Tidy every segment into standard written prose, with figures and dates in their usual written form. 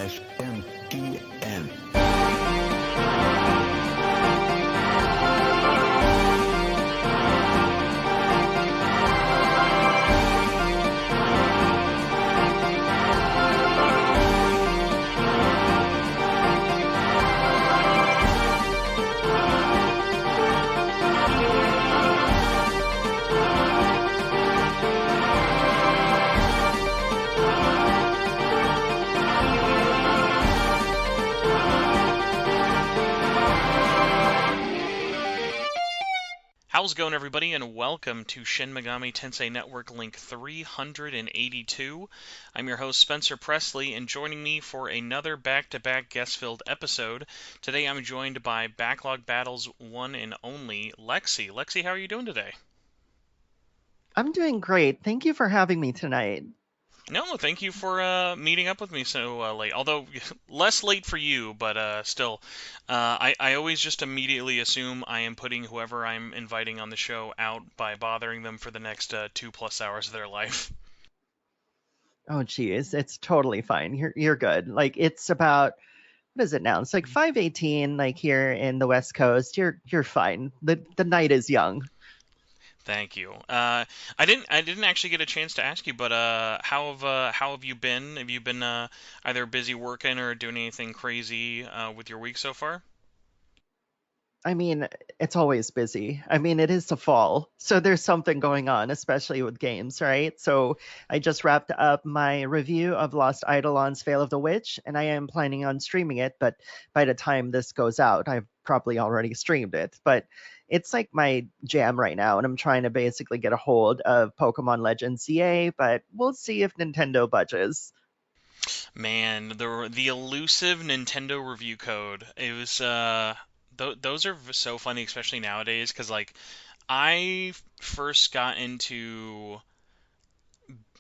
SMTN. How's it going, everybody, and welcome to Shin Megami Tensei Network Link 382. I'm your host, Spencer Presley, and joining me for another back-to-back guest-filled episode, today I'm joined by Backlog Battle's one and only Lexi. Lexi, how are you doing today? I'm doing great. Thank you for having me tonight. No, thank you for meeting up with me so late. Although less late for you, but still, I always just immediately assume I am putting whoever I'm inviting on the show out by bothering them for the next 2+ hours of their life. Oh geez, it's totally fine. You're good. Like it's about what is it now? It's like 5:18 like here in the West Coast. You're fine. The night is young. Thank you. I didn't actually get a chance to ask you, but how have you been? Have you been either busy working or doing anything crazy with your week so far? I mean, it's always busy. I mean, it is the fall. So there's something going on, especially with games, right? So I just wrapped up my review of Lost Eidolon's Veil of the Witch, and I am planning on streaming it, but by the time this goes out, I've probably already streamed it. But it's like my jam right now, and I'm trying to basically get a hold of Pokemon Legends ZA, but we'll see if Nintendo budges. Man, the elusive Nintendo review code. It was those are so funny, especially nowadays, because like I first got into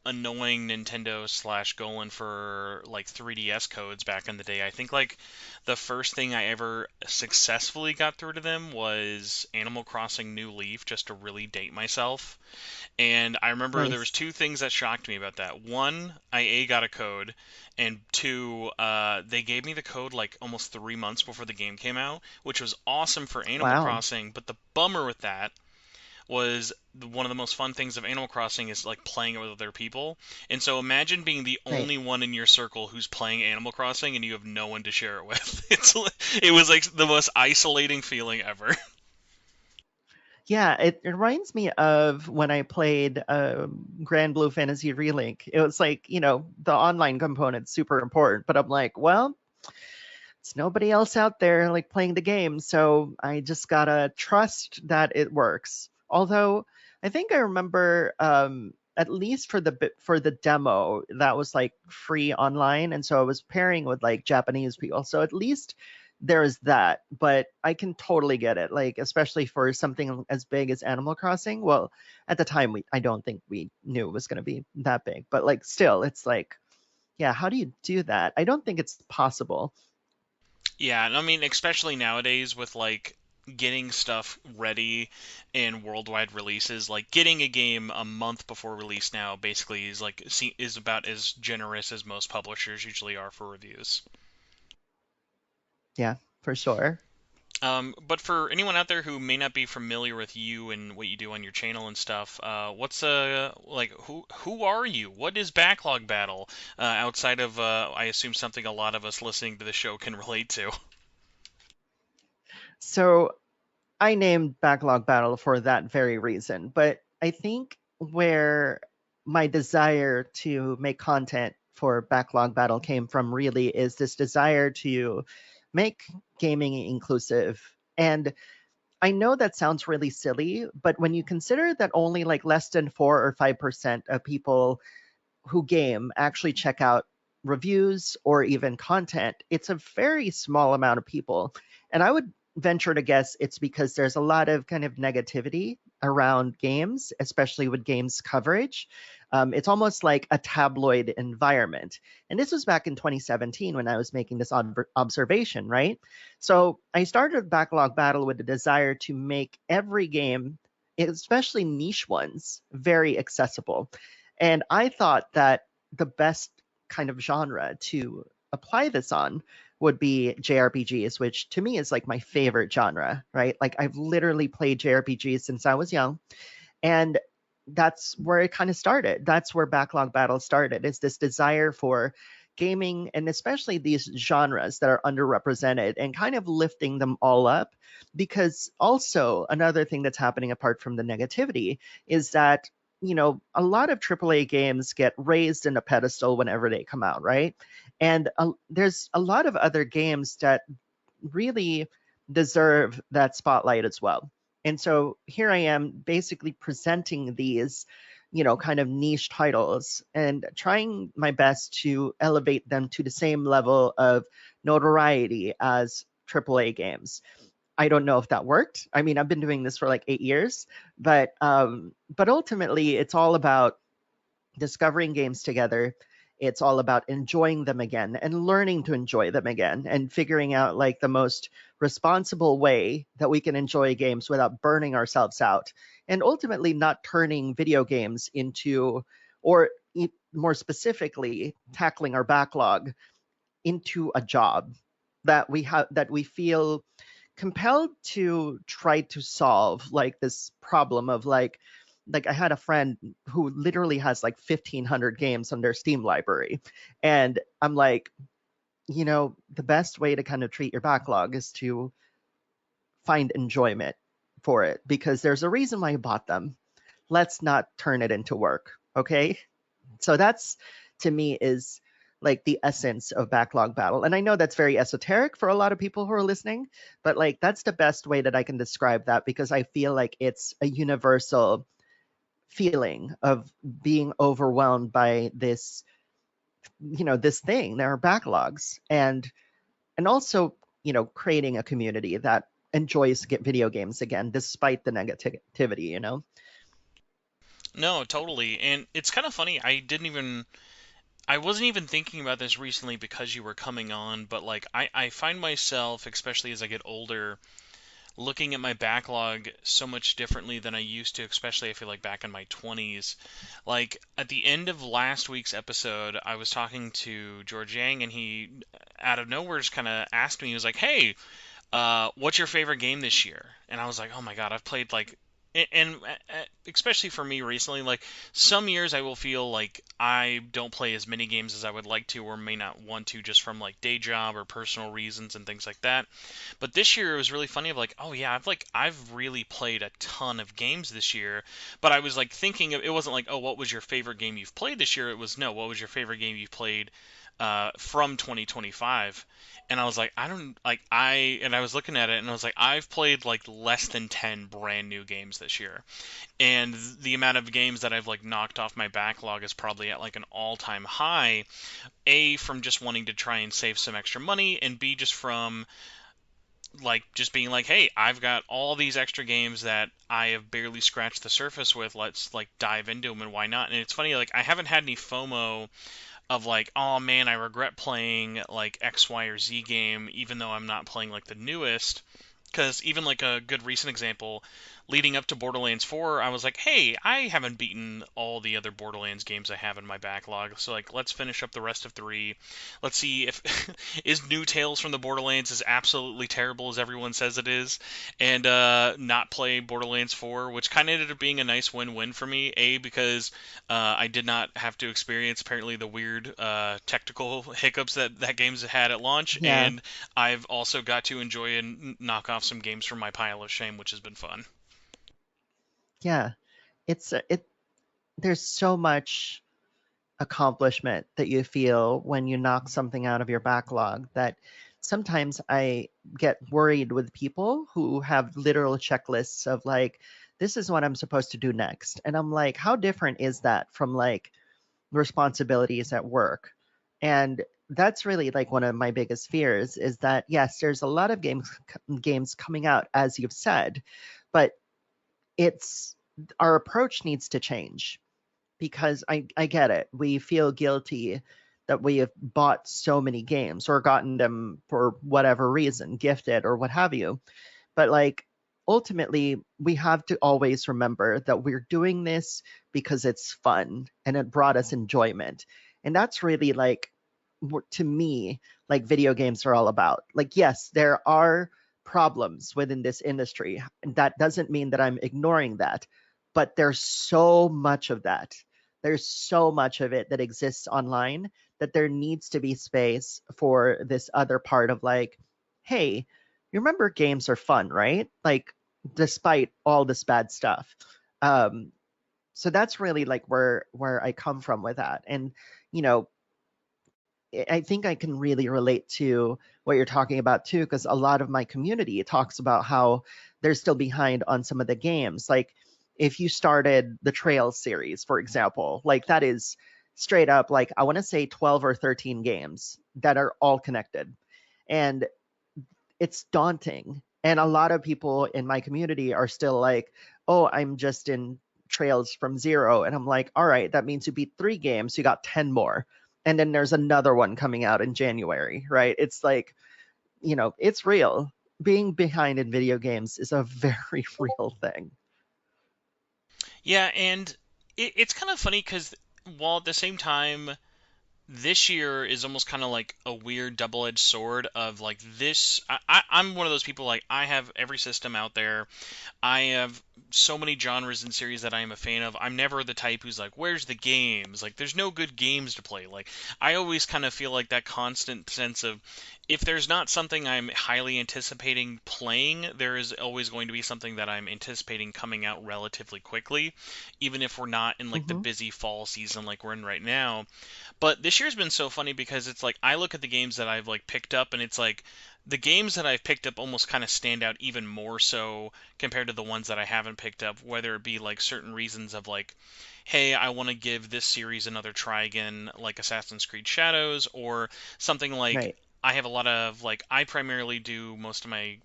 annoying Nintendo slash going for like 3DS codes back in the day. I think like the first thing I ever successfully got through to them was Animal Crossing New Leaf, just to really date myself. And I remember there was Nice. two things that shocked me about that. One, I got a code, and two, they gave me the code like almost 3 months before the game came out, which was awesome for Animal Wow. Crossing. But the bummer with that was one of the most fun things of Animal Crossing is like playing it with other people. And so imagine being the Right. only one in your circle who's playing Animal Crossing and you have no one to share it with. It was like the most isolating feeling ever. Yeah, it reminds me of when I played Grand Blue Fantasy Relink. It was like, the online component's super important, but I'm like, well, it's nobody else out there like playing the game, so I just gotta trust that it works. Although I think I remember at least for the demo that was like free online, and so I was pairing with like Japanese people. So at least there is that, but I can totally get it. Like especially for something as big as Animal Crossing. Well, at the time I don't think we knew it was going to be that big, but like still, it's like, yeah, how do you do that? I don't think it's possible. Yeah, and I mean, especially nowadays with like getting stuff ready in worldwide releases, like getting a game a month before release now basically is like is about as generous as most publishers usually are for reviews. Yeah, for sure. But for anyone out there who may not be familiar with you and what you do on your channel and stuff, what's like who are you? What is Backlog Battle outside of I assume something a lot of us listening to the show can relate to? So I named Backlog Battle for that very reason, but I think where my desire to make content for Backlog Battle came from really is this desire to make gaming inclusive. And I know that sounds really silly, but when you consider that only like less than 4 or 5% of people who game actually check out reviews or even content, it's a very small amount of people. And I would venture to guess it's because there's a lot of kind of negativity around games, especially with games coverage. It's almost like a tabloid environment. And this was back in 2017 when I was making this observation, right? So I started Backlog Battle with the desire to make every game, especially niche ones, very accessible. And I thought that the best kind of genre to apply this on would be JRPGs, which to me is like my favorite genre, right? Like I've literally played JRPGs since I was young, and that's where it kind of started. That's where Backlog Battle started. Is this desire for gaming, and especially these genres that are underrepresented, and kind of lifting them all up. Because also another thing that's happening apart from the negativity is that a lot of AAA games get raised in a pedestal whenever they come out, right? And there's a lot of other games that really deserve that spotlight as well. And so here I am basically presenting these, kind of niche titles and trying my best to elevate them to the same level of notoriety as AAA games. I don't know if that worked. I mean, I've been doing this for like 8 years, but ultimately, it's all about discovering games together. It's all about enjoying them again and learning to enjoy them again and figuring out like the most responsible way that we can enjoy games without burning ourselves out, and ultimately not turning video games into, or more specifically, tackling our backlog into a job that we feel compelled to try to solve, like this problem of I had a friend who literally has like 1,500 games on their Steam library. And I'm like, the best way to kind of treat your backlog is to find enjoyment for it, because there's a reason why you bought them. Let's not turn it into work. Okay. So that's, to me, is like the essence of Backlog Battle. And I know that's very esoteric for a lot of people who are listening, but like that's the best way that I can describe that, because I feel like it's a universal feeling of being overwhelmed by this thing. There are backlogs, and also, creating a community that enjoys get video games again despite the negativity. No, totally. And it's kind of funny. I wasn't even thinking about this recently because you were coming on, but like I find myself, especially as I get older, looking at my backlog so much differently than I used to, especially I feel like back in my 20s. Like at the end of last week's episode, I was talking to George Yang, and he out of nowhere just kind of asked me, he was like, "Hey, what's your favorite game this year?" And I was like, "Oh my God, I've played like," and especially for me recently, like some years I will feel like I don't play as many games as I would like to, or may not want to, just from like day job or personal reasons and things like that. But this year it was really funny of like, oh yeah, I've really played a ton of games this year. But I was like thinking it wasn't like, oh, what was your favorite game you've played this year? It was, no, what was your favorite game you've played from 2025? And I was like, I don't like and I was looking at it and I was like, I've played like less than 10 brand new games this year. And the amount of games that I've like knocked off my backlog is probably at like an all-time high. A, from just wanting to try and save some extra money, and B, just from like just being like, hey, I've got all these extra games that I have barely scratched the surface with. Let's like dive into them, and why not? And it's funny, like I haven't had any FOMO of like, oh man, I regret playing like X, Y, or Z game, even though I'm not playing like the newest. Because even like a good recent example, leading up to Borderlands 4, I was like, hey, I haven't beaten all the other Borderlands games I have in my backlog, so like let's finish up the rest of 3. Let's see if is New Tales from the Borderlands as absolutely terrible as everyone says it is, and not play Borderlands 4, which kind of ended up being a nice win-win for me. A, because I did not have to experience apparently the weird technical hiccups that games had at launch, Yeah. and I've also got to enjoy and knock off some games from my pile of shame, which has been fun. Yeah. It there's so much accomplishment that you feel when you knock something out of your backlog, that sometimes I get worried with people who have literal checklists of like, this is what I'm supposed to do next. And I'm like, how different is that from like responsibilities at work? And that's really like one of my biggest fears, is that yes, there's a lot of games coming out, as you've said, but it's our approach needs to change, because I get it. We feel guilty that we have bought so many games or gotten them for whatever reason, gifted or what have you. But like ultimately, we have to always remember that we're doing this because it's fun and it brought us enjoyment. And that's really like to me, like video games are all about. Like, yes, there are problems within this industry. And that doesn't mean that I'm ignoring that, but there's so much of that. There's so much of it that exists online that there needs to be space for this other part of like, hey, you remember games are fun, right? Like, despite all this bad stuff. Um, so that's really like where I come from with that. And you know, I think I can really relate to what you're talking about too, because a lot of my community talks about how they're still behind on some of the games. Like if you started the Trails series, for example, like that is straight up like I want to say 12 or 13 games that are all connected. And it's daunting. And a lot of people in my community are still like, oh, I'm just in Trails from zero. And I'm like, all right, that means you beat 3 games, you got 10 more. And then there's another one coming out in January, right? It's like, it's real. Being behind in video games is a very real thing. Yeah, and it's kind of funny because while at the same time, this year is almost kind of like a weird double-edged sword of like this. I'm one of those people like I have every system out there. I have so many genres and series that I am a fan of. I'm never the type who's like, where's the games? Like, there's no good games to play. Like, I always kind of feel like that constant sense of if there's not something I'm highly anticipating playing, there is always going to be something that I'm anticipating coming out relatively quickly, even if we're not in like the Hmm. busy fall season like we're in right now. But this year's been so funny because it's like I look at the games that I've like picked up and it's like the games that I've picked up almost kind of stand out even more so compared to the ones that I haven't picked up, whether it be like certain reasons of like, hey, I want to give this series another try again, like Assassin's Creed Shadows, or something like Right. I have a lot of like I primarily do most of my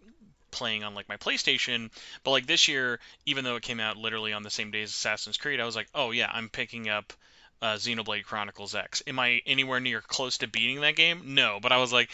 playing on like my PlayStation, but like this year, even though it came out literally on the same day as Assassin's Creed, I was like, oh yeah, I'm picking up Xenoblade Chronicles X. Am I anywhere near close to beating that game? No, but I was like,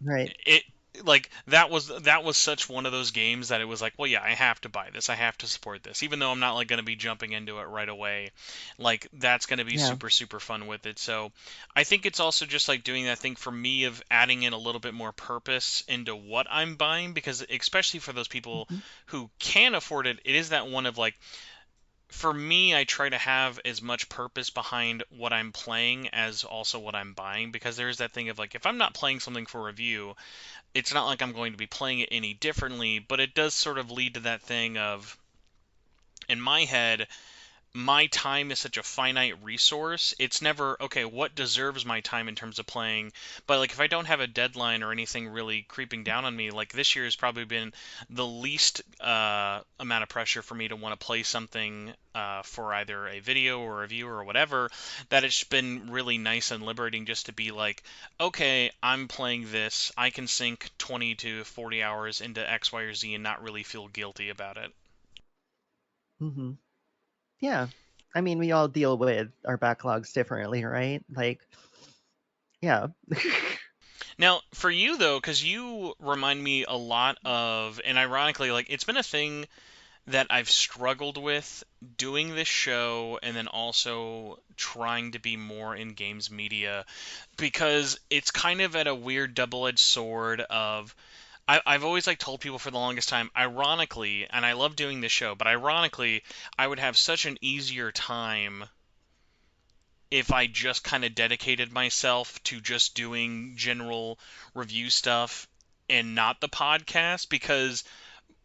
Right. it like that was such one of those games that it was like, well, yeah, I have to buy this. I have to support this, even though I'm not like going to be jumping into it right away. Like that's going to be Yeah. super super fun with it. So I think it's also just like doing that thing for me of adding in a little bit more purpose into what I'm buying because especially for those people Hmm. who can afford it, it is that one of like for me, I try to have as much purpose behind what I'm playing as also what I'm buying because there's that thing of like if I'm not playing something for review, it's not like I'm going to be playing it any differently, but it does sort of lead to that thing of in my head, my time is such a finite resource. It's never, okay, what deserves my time in terms of playing? But like if I don't have a deadline or anything really creeping down on me, like this year has probably been the least amount of pressure for me to want to play something for either a video or a review or whatever, that it's been really nice and liberating just to be like, okay, I'm playing this. I can sink 20 to 40 hours into X, Y, or Z and not really feel guilty about it. Hmm. Yeah. I mean, we all deal with our backlogs differently, right? Like, yeah. Now, for you though, because you remind me a lot of, and ironically, like it's been a thing that I've struggled with doing this show and then also trying to be more in games media because it's kind of at a weird double-edged sword of I've always like told people for the longest time, ironically, and I love doing this show, but ironically, I would have such an easier time if I just kind of dedicated myself to just doing general review stuff and not the podcast because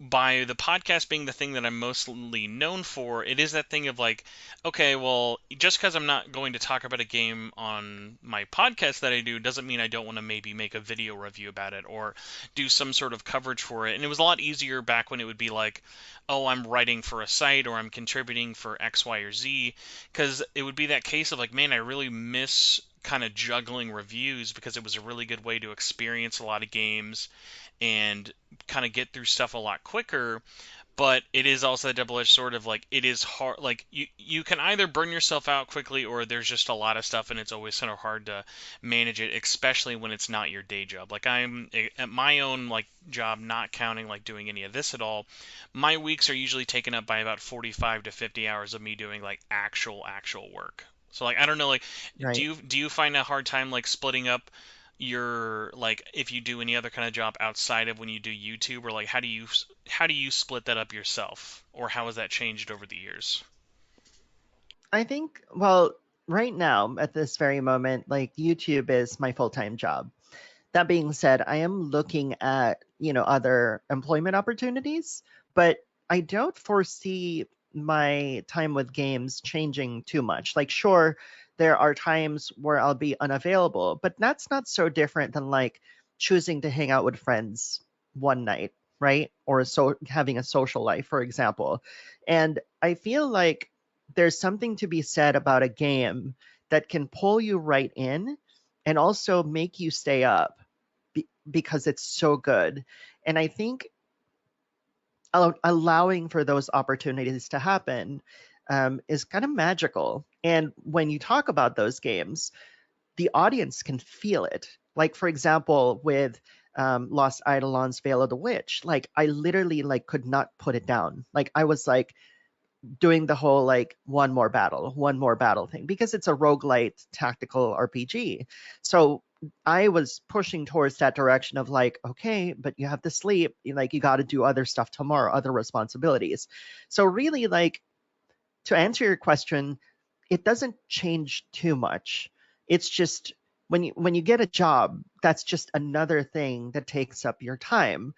by the podcast being the thing that I'm mostly known for, it is that thing of like, okay, well, just because I'm not going to talk about a game on my podcast that I do doesn't mean I don't want to maybe make a video review about it or do some sort of coverage for it. And it was a lot easier back when it would be like, oh, I'm writing for a site or I'm contributing for X, Y, or Z, because it would be that case of like, man, I really miss kind of juggling reviews because it was a really good way to experience a lot of games and kind of get through stuff a lot quicker. But it is also a double-edged sword of like it is hard. Like you can either burn yourself out quickly, or there's just a lot of stuff, and it's always sort of hard to manage it, especially when it's not your day job. Like I'm at my own like job, not counting like doing any of this at all. My weeks are usually taken up by about 45 to 50 hours of me doing like actual work. So like I don't know, like right? do you find a hard time like splitting up your like if you do any other kind of job outside of when you do YouTube, or like how do you split that up yourself, or how has that changed over the years? I think, well, right now at this very moment, like YouTube is my full-time job. That being said, I am looking at, other employment opportunities, but I don't foresee my time with games changing too much. Like, sure, there are times where I'll be unavailable, but that's not so different than like choosing to hang out with friends one night, right? Or so having a social life, for example. And I feel like there's something to be said about a game that can pull you right in and also make you stay up because it's so good. And I think allowing for those opportunities to happen is kind of magical. And when you talk about those games, the audience can feel it. Like, for example, with Lost Eidolon's Veil of the Witch, like I literally like could not put it down. Like I was like doing the whole like one more battle thing because it's a roguelite tactical RPG. So I was pushing towards that direction of like, okay, but you have to sleep, like you got to do other stuff tomorrow, other responsibilities. So really like to answer your question, it doesn't change too much. It's just when you get a job, that's just another thing that takes up your time.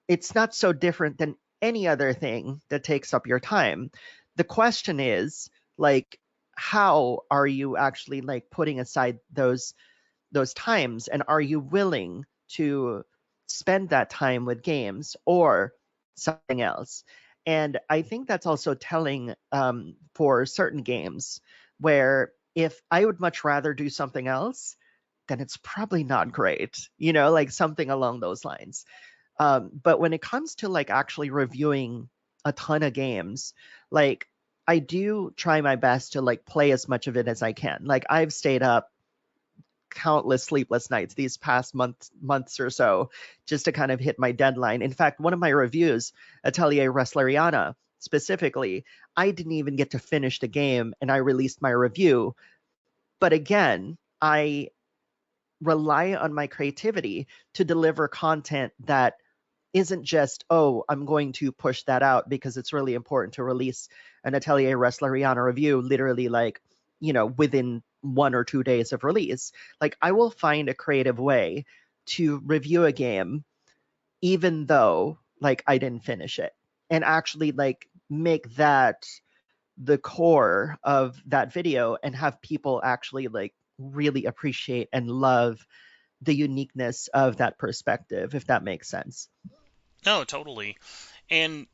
It's not so different than any other thing that takes up your time. The question is like how are you actually like putting aside those times, and are you willing to spend that time with games or something else? And I think that's also telling for certain games where if I would much rather do something else, then it's probably not great, like something along those lines. But when it comes to like actually reviewing a ton of games, like I do try my best to like play as much of it as I can. Like I've stayed up countless sleepless nights these past months or so just to kind of hit my deadline. In fact, one of my reviews, Atelier Wrestleriana specifically, I didn't even get to finish the game and I released my review. But again, I rely on my creativity to deliver content that isn't just, oh, I'm going to push that out because it's really important to release an Atelier Wrestleriana review literally like, within 1 or 2 days of release. Like I will find a creative way to review a game even though like I didn't finish it and actually like make that the core of that video and have people actually like really appreciate and love the uniqueness of that perspective, if that makes sense. No, totally. And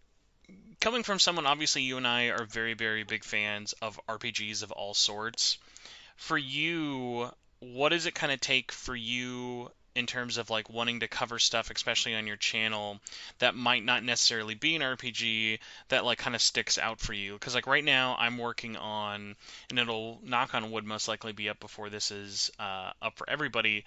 coming from someone, obviously you and I are very, very big fans of RPGs of all sorts. For you, what does it kind of take for you in terms of like wanting to cover stuff, especially on your channel, that might not necessarily be an RPG that like kind of sticks out for you? Because like right now, I'm working on, and it'll knock on wood most likely be up before this is up for everybody.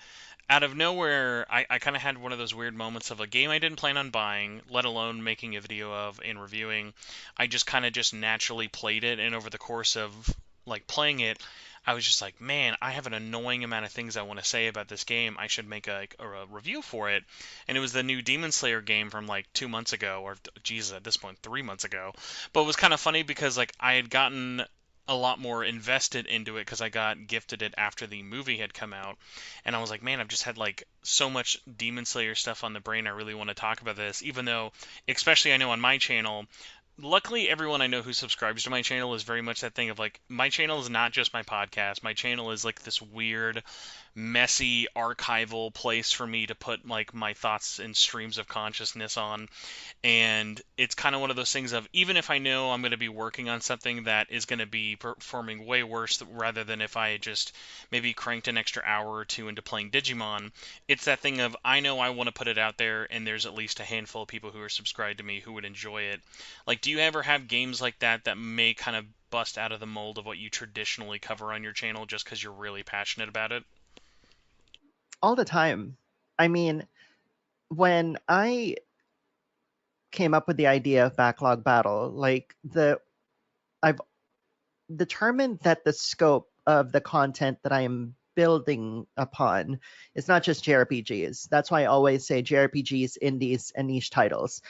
Out of nowhere, I kind of had one of those weird moments of a game I didn't plan on buying, let alone making a video of and reviewing. I just kind of just naturally played it, and over the course of like playing it, I was just like, man, I have an annoying amount of things I want to say about this game. I should make a review for it. And it was the new Demon Slayer game from like 2 months ago, or Jesus, at this point, 3 months ago. But it was kind of funny because like I had gotten a lot more invested into it because I got gifted it after the movie had come out, and I was like, man, I've just had like so much Demon Slayer stuff on the brain. I really want to talk about this, even though, especially I know on my channel, luckily everyone I know who subscribes to my channel is very much that thing of like my channel is not just my podcast. My channel is like this weird messy archival place for me to put like my thoughts and streams of consciousness on, and it's kind of one of those things of even if I know I'm going to be working on something that is going to be performing way worse rather than if I just maybe cranked an extra hour or two into playing Digimon, it's that thing of I know I want to put it out there and there's at least a handful of people who are subscribed to me who would enjoy it. Like, do you ever have games like that that may kind of bust out of the mold of what you traditionally cover on your channel just because you're really passionate about it? All the time. I mean, when I came up with the idea of Backlog Battle, like I've determined that the scope of the content that I am building upon is not just JRPGs. That's why I always say JRPGs, indies, and niche titles.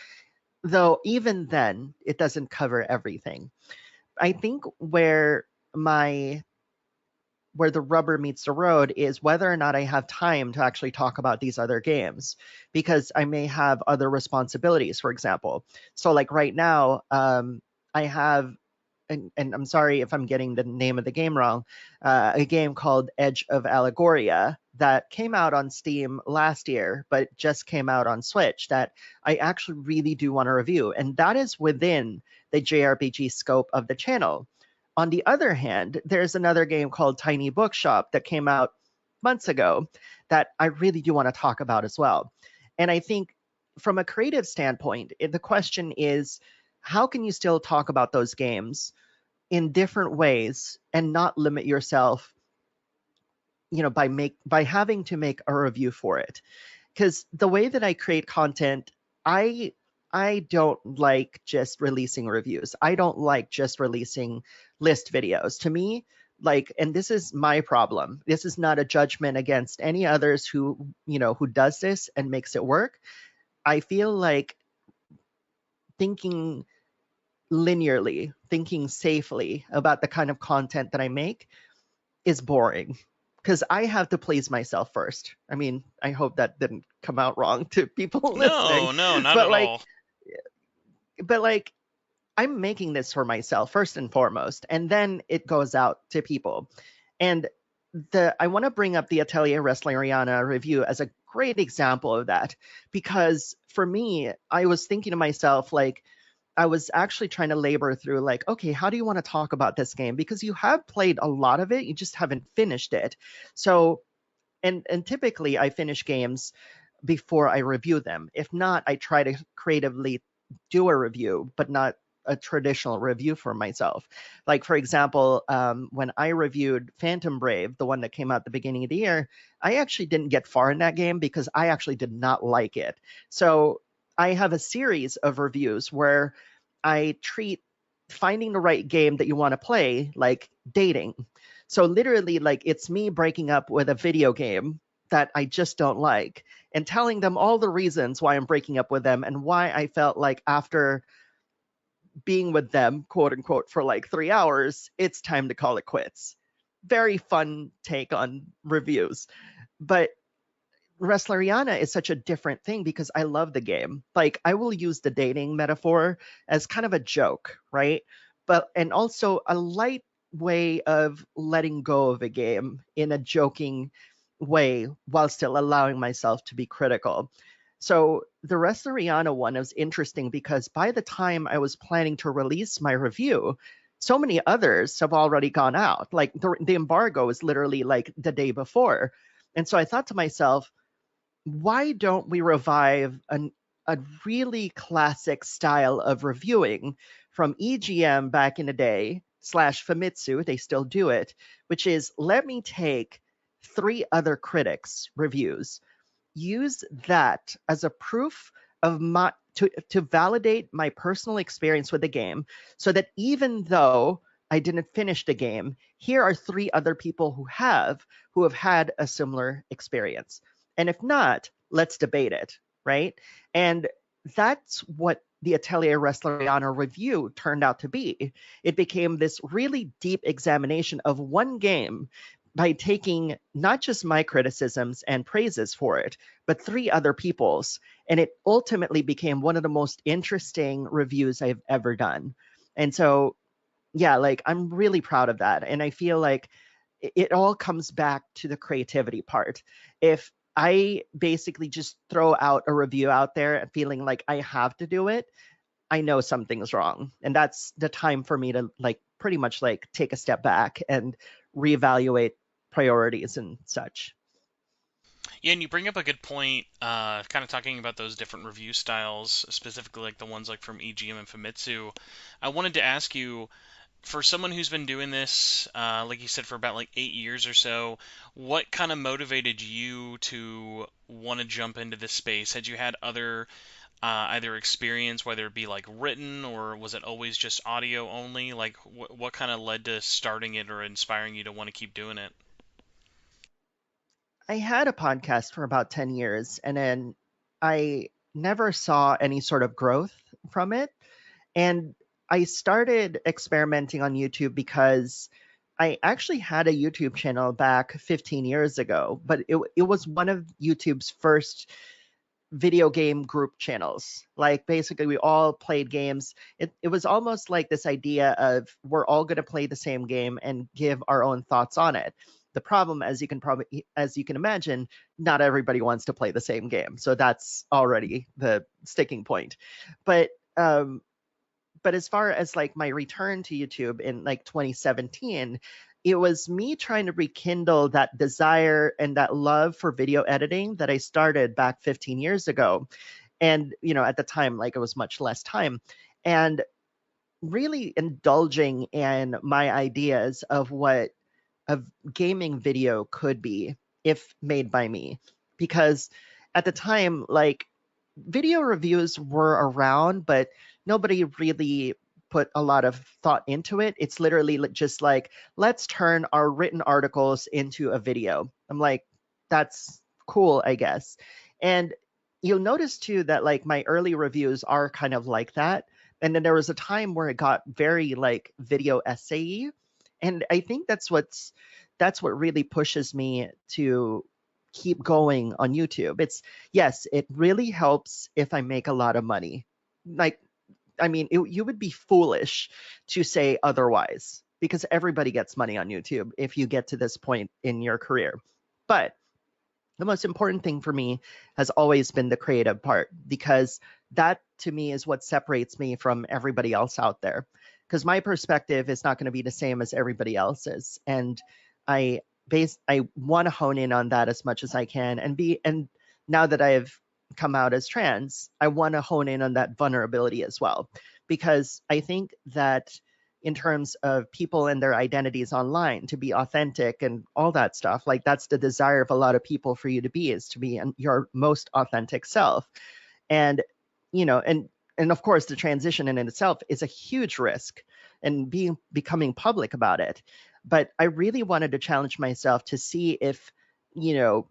Though even then, it doesn't cover everything. I think my where the rubber meets the road is whether or not I have time to actually talk about these other games because I may have other responsibilities, for example. So, like right now, I have, and I'm sorry if I'm getting the name of the game wrong, a game called Edge of Allegoria that came out on Steam last year, but just came out on Switch that I actually really do want to review. And that is within the JRPG scope of the channel. On the other hand, there's another game called Tiny Bookshop that came out months ago that I really do want to talk about as well. And I think from a creative standpoint, the question is how can you still talk about those games in different ways and not limit yourself, by having to make a review for it? Because the way that I create content, I I don't like just releasing reviews. I don't like just releasing list videos. To me, like, and this is my problem. This is not a judgment against any others who does this and makes it work. I feel like thinking linearly, thinking safely about the kind of content that I make is boring because I have to please myself first. I mean, I hope that didn't come out wrong to people listening, No, no, not but at like, all. but like, I'm making this for myself first and foremost, and then it goes out to people. And I want to bring up the Atelier Wrestleriana review as a great example of that because for me, I was thinking to myself like I was actually trying to labor through like, okay, how do you want to talk about this game? Because you have played a lot of it, you just haven't finished it. So, and typically I finish games before I review them. If not, I try to creatively do a review, but not a traditional review for myself. Like, for example, when I reviewed Phantom Brave, the one that came out at the beginning of the year, I actually didn't get far in that game because I actually did not like it. So I have a series of reviews where I treat finding the right game that you want to play like dating. So literally, like, it's me breaking up with a video game that I just don't like and telling them all the reasons why I'm breaking up with them and why I felt like after being with them, quote unquote, for like 3 hours, it's time to call it quits. Very fun take on reviews. But Wrestleriana is such a different thing because I love the game. Like, I will use the dating metaphor as kind of a joke, right? But, and also a light way of letting go of a game in a joking way while still allowing myself to be critical. So the Wrestleriana one was interesting because by the time I was planning to release my review, so many others have already gone out. Like the embargo is literally like the day before. And so I thought to myself, why don't we revive a really classic style of reviewing from EGM back in the day slash Famitsu, they still do it, which is let me take three other critics' reviews, use that as a proof of my to validate my personal experience with the game so that even though I didn't finish the game, here are three other people who have had a similar experience. And if not, let's debate it, right? And that's what the Atelier Wrestleriana review turned out to be. It became this really deep examination of one game by taking not just my criticisms and praises for it, but three other people's. And it ultimately became one of the most interesting reviews I've ever done. And so, yeah, like I'm really proud of that. And I feel like it all comes back to the creativity part. If I basically just throw out a review out there feeling like I have to do it, I know something's wrong. And that's the time for me to like pretty much like take a step back and reevaluate priorities and such. Yeah, and you bring up a good point, kind of talking about those different review styles, specifically like the ones like from EGM and Famitsu. I wanted to ask you, for someone who's been doing this, like you said, for about like 8 years or so, what kind of motivated you to want to jump into this space? Had you had other either experience, whether it be like written or was it always just audio only? Like, what kind of led to starting it or inspiring you to want to keep doing it? I had a podcast for about 10 years and then I never saw any sort of growth from it. And I started experimenting on YouTube because I actually had a YouTube channel back 15 years ago, but it was one of YouTube's first video game group channels. Like basically we all played games. It was almost like this idea of we're all going to play the same game and give our own thoughts on it. The problem, as you can imagine, not everybody wants to play the same game. So that's already the sticking point. But um but as far as like my return to YouTube in like 2017, it was me trying to rekindle that desire and that love for video editing that I started back 15 years ago. And, at the time, like it was much less time. And really indulging in my ideas of what a gaming video could be if made by me. Because at the time, like video reviews were around, but nobody really put a lot of thought into it. It's literally just like, let's turn our written articles into a video. I'm like, that's cool, I guess. And you'll notice too that like my early reviews are kind of like that. And then there was a time where it got very like video essay. And I think that's what really pushes me to keep going on YouTube. It's yes, it really helps if I make a lot of money. Like, I mean, you would be foolish to say otherwise because everybody gets money on YouTube if you get to this point in your career. But the most important thing for me has always been the creative part because that to me is what separates me from everybody else out there. Because my perspective is not going to be the same as everybody else's, and I I want to hone in on that as much as I can, and now that I've come out as trans, I want to hone in on that vulnerability as well, because I think that in terms of people and their identities online to be authentic and all that stuff, like that's the desire of a lot of people for you to be, is to be your most authentic self. And and of course the transition in itself is a huge risk, and becoming public about it. But I really wanted to challenge myself to see if, you know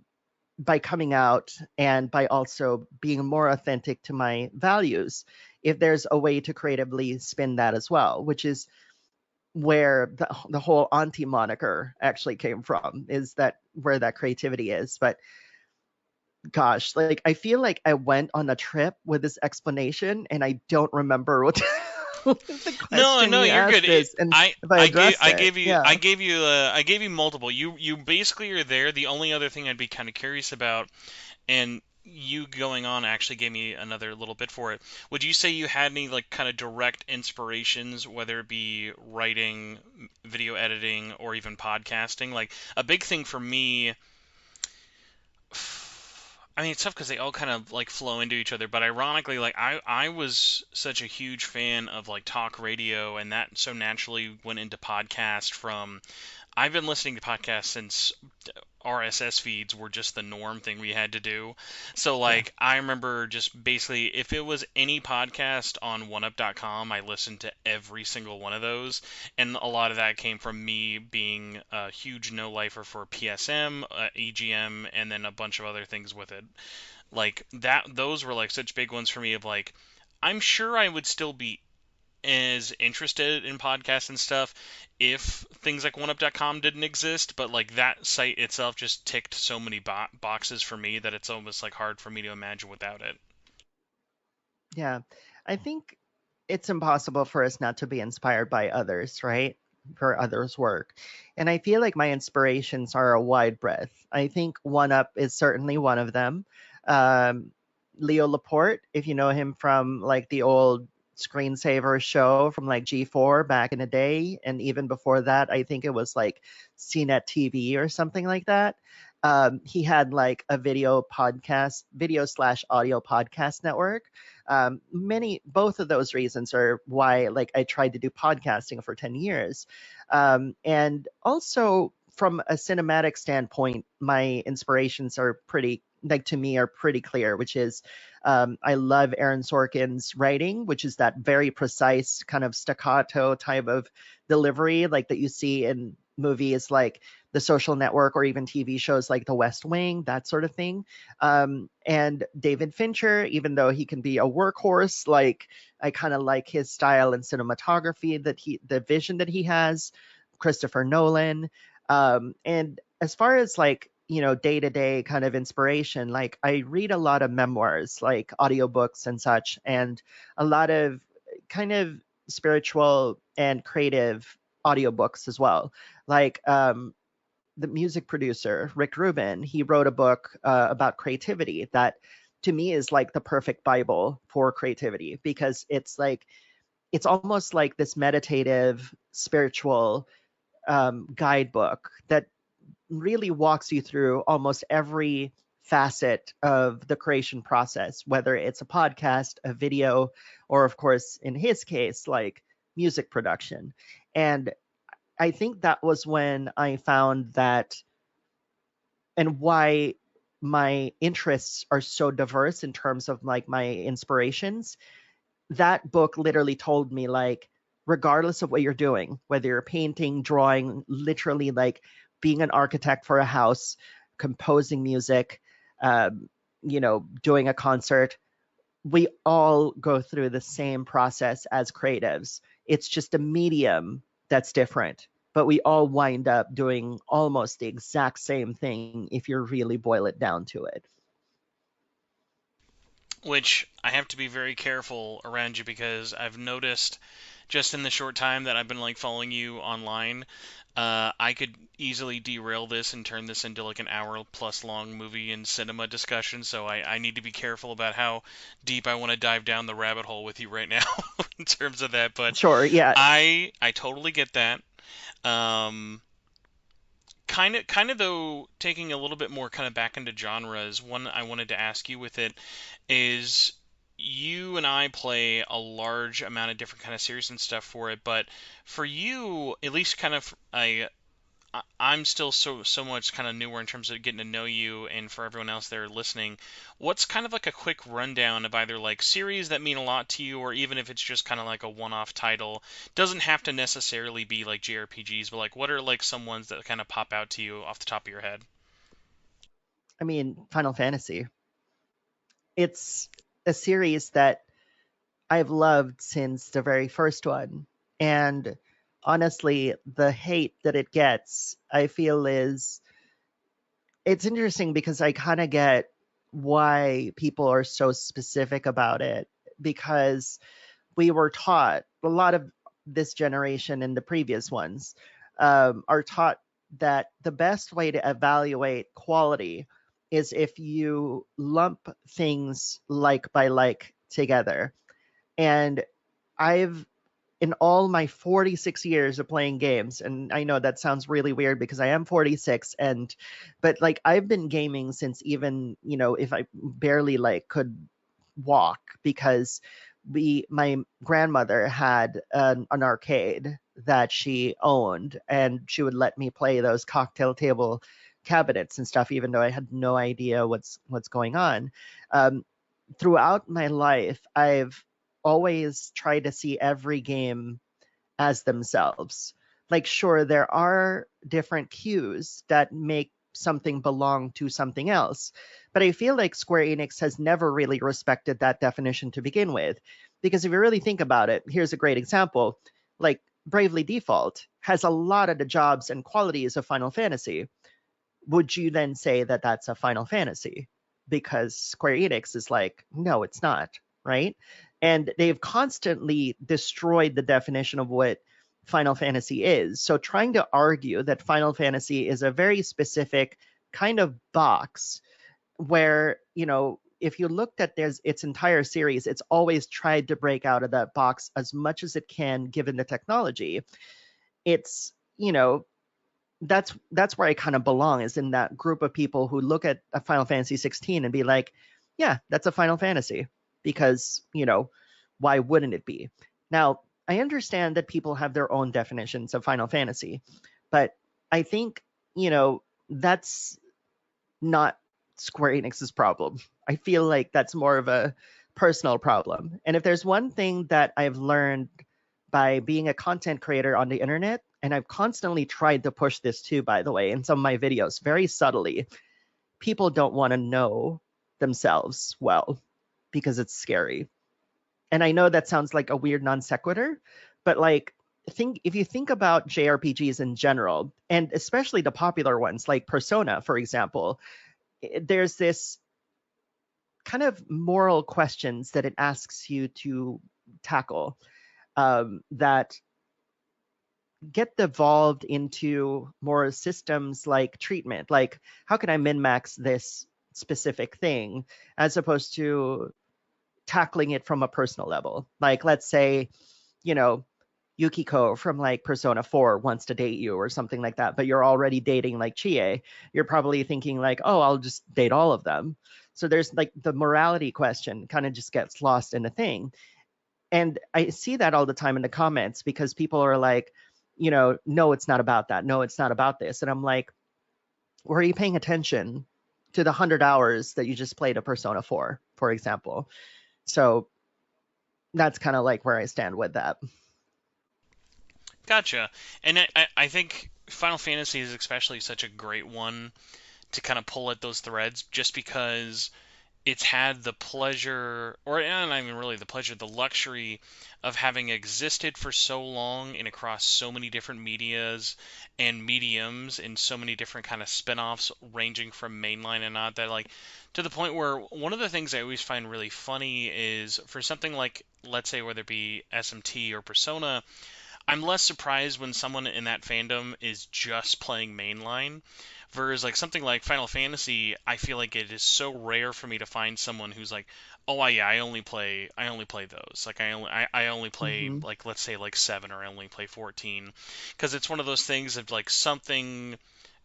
by coming out and by also being more authentic to my values, if there's a way to creatively spin that as well, which is where the whole auntie moniker actually came from, is that where that creativity is. But gosh, like I feel like I went on a trip with this explanation and I don't remember what what was the No, question no, you you're good. asked is, and if I addressed it. Yeah. I gave you multiple. You basically are there. The only other thing I'd be kind of curious about, and you going on actually gave me another little bit for it. Would you say you had any like kind of direct inspirations, whether it be writing, video editing, or even podcasting? Like a big thing for me. I mean, it's tough because they all kind of like flow into each other. But ironically, like I was such a huge fan of like talk radio, and that so naturally went into podcast from I've been listening to podcasts since RSS feeds were just the norm thing we had to do. So Yeah. like I remember just basically if it was any podcast on oneup.com, I listened to every single one of those, and a lot of that came from me being a huge no-lifer for PSM, EGM, and then a bunch of other things with it. Like that, those were like such big ones for me of like I'm sure I would still be as interested in podcasts and stuff if things like oneup.com didn't exist, but like that site itself just ticked so many boxes for me that it's almost like hard for me to imagine without it. Yeah. I think it's impossible for us not to be inspired by others, right? For others' work. And I feel like my inspirations are a wide breadth. I think One Up is certainly one of them. Um, Leo Laporte, if you know him from like the old screensaver show from like G4 back in the day, and even before that, I think it was like CNET TV or something like that. He had like a video slash audio podcast network. Both of those reasons are why like I tried to do podcasting for 10 years. And also from a cinematic standpoint, my inspirations are pretty like to me are pretty clear, which is I love Aaron Sorkin's writing, which is that very precise kind of staccato type of delivery, like that you see in movies like The Social Network or even TV shows like The West Wing, that sort of thing. And David Fincher, even though he can be a workhorse, like I kind of like his style and cinematography the vision that he has. Christopher Nolan, and as far as like day to day kind of inspiration, like I read a lot of memoirs, like audiobooks and such, and a lot of kind of spiritual and creative audiobooks as well. Like the music producer Rick Rubin, he wrote a book about creativity that to me is like the perfect Bible for creativity, because it's almost like this meditative spiritual guidebook that really walks you through almost every facet of the creation process, whether it's a podcast, a video, or of course, in his case, like music production. And I think that was when I found that, and why my interests are so diverse in terms of like my inspirations. That book literally told me, like, regardless of what you're doing, whether you're painting, drawing, literally like being an architect for a house, composing music, doing a concert, we all go through the same process as creatives. It's just a medium that's different, but we all wind up doing almost the exact same thing if you really boil it down to it. Which I have to be very careful around you because I've noticed just in the short time that I've been like following you online, I could easily derail this and turn this into like an hour plus long movie and cinema discussion. So I need to be careful about how deep I want to dive down the rabbit hole with you right now in terms of that. But Sure, yeah. I totally get that. Um, kind of though, taking a little bit more kind of back into genres, one I wanted to ask you with it is you and I play a large amount of different kind of series and stuff for it, but for you, at least kind of I'm still so much kind of newer in terms of getting to know you, and for everyone else there listening, what's kind of like a quick rundown of either like series that mean a lot to you, or even if it's just kind of like a one-off title, doesn't have to necessarily be like JRPGs, but like what are like some ones that kind of pop out to you off the top of your head? I mean, Final Fantasy. It's a series that I've loved since the very first one. And honestly, the hate that it gets, I feel is it's interesting because I kind of get why people are so specific about it, because we were taught, a lot of this generation and the previous ones are taught that the best way to evaluate quality is if you lump things like by like together. And I've, in all my 46 years of playing games, and I know that sounds really weird because I am 46, and but like I've been gaming since, even if I barely like could walk, because my grandmother had an arcade that she owned, and she would let me play those cocktail table cabinets and stuff, even though I had no idea what's going on. um, Throughout my life, I've always tried to see every game as themselves. Like, sure, there are different cues that make something belong to something else, but I feel like Square Enix has never really respected that definition to begin with. Because if you really think about it, here's a great example. Like, Bravely Default has a lot of the jobs and qualities of Final Fantasy. Would you then say that that's a Final Fantasy? Because Square Enix is like, no, it's not, right? And they've constantly destroyed the definition of what Final Fantasy is. So trying to argue that Final Fantasy is a very specific kind of box where, if you looked at its entire series, it's always tried to break out of that box as much as it can given the technology. It's, that's where I kind of belong, is in that group of people who look at a Final Fantasy 16 and be like, yeah, that's a Final Fantasy, because, why wouldn't it be? Now, I understand that people have their own definitions of Final Fantasy, but I think, that's not Square Enix's problem. I feel like that's more of a personal problem. And if there's one thing that I've learned by being a content creator on the internet, and I've constantly tried to push this too, by the way, in some of my videos, very subtly, people don't want to know themselves well because it's scary. And I know that sounds like a weird non sequitur, but like, think if you think about JRPGs in general, and especially the popular ones like Persona, for example, there's this kind of moral questions that it asks you to tackle, that get devolved into more systems like treatment, like how can I min max this specific thing, as opposed to tackling it from a personal level. Like, let's say, you know, Yukiko from like Persona 4 wants to date you or something like that, but you're already dating like Chie. You're probably thinking like, oh, I'll just date all of them. So there's like the morality question kind of just gets lost in the thing. And I see that all the time in the comments because people are like, no, it's not about that. No, it's not about this. And I'm like, were you paying attention to the 100 hours that you just played a Persona 4, for example? So that's kind of like where I stand with that. Gotcha. And I think Final Fantasy is especially such a great one to kind of pull at those threads just because it's had the pleasure, or not even really the pleasure, the luxury of having existed for so long and across so many different medias and mediums and so many different kind of spin-offs ranging from mainline and not that like to the point where one of the things I always find really funny is for something like let's say whether it be SMT or Persona, I'm less surprised when someone in that fandom is just playing mainline. Whereas like something like Final Fantasy, I feel like it is so rare for me to find someone who's like, oh yeah, I only play those. Like I only play Mm-hmm. like let's say like 7 or I only play 14, because it's one of those things of like something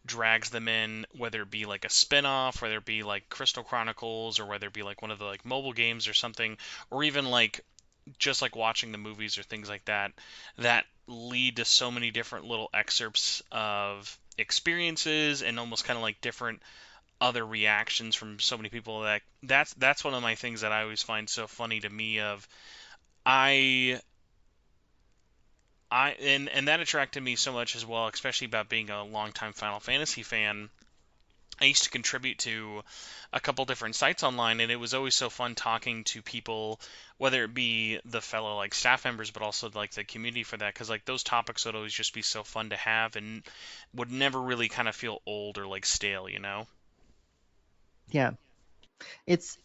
drags them in, whether it be like a spin-off, whether it be like Crystal Chronicles, or whether it be like one of the like mobile games or something, or even like just like watching the movies or things like that that lead to so many different little excerpts of experiences and almost kind of like different other reactions from so many people that that's one of my things that I always find so funny to me of I and that attracted me so much as well, especially about being a longtime Final Fantasy fan. I used to contribute to a couple different sites online, and it was always so fun talking to people, whether it be the fellow like staff members, but also like the community for that, because like those topics would always just be so fun to have, and would never really kind of feel old or like stale, you know? Yeah, it's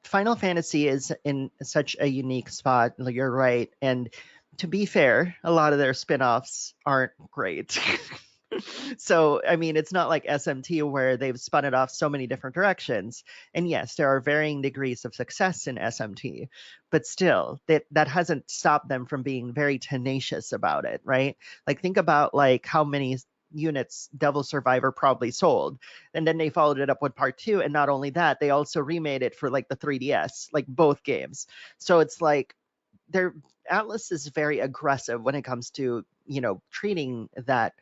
Final Fantasy is in such a unique spot. Like, you're right, and to be fair, a lot of their spin-offs aren't great. So, I mean, it's not like SMT where they've spun it off so many different directions. And yes, there are varying degrees of success in SMT, but still, that hasn't stopped them from being very tenacious about it, right? Like, think about like how many units Devil Survivor probably sold. And then they followed it up with part 2, and not only that, they also remade it for like the 3DS, like both games. So it's like their Atlas is very aggressive when it comes to, treating that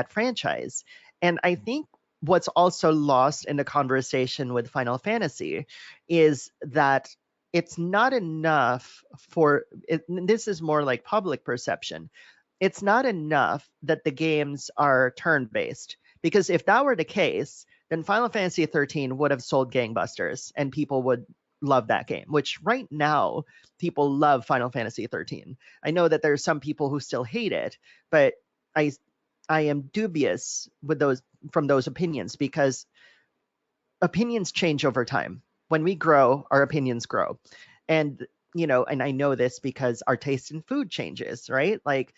franchise. And I think what's also lost in the conversation with Final Fantasy is that it's not enough for it. This is more like public perception. It's not enough that the games are turn based, because if that were the case, then Final Fantasy 13 would have sold gangbusters and people would love that game, which right now people love Final Fantasy 13. I know that there's some people who still hate it, but I I am dubious with those from those opinions, because opinions change over time. When we grow, our opinions grow. And and I know this because our taste in food changes, right? Like,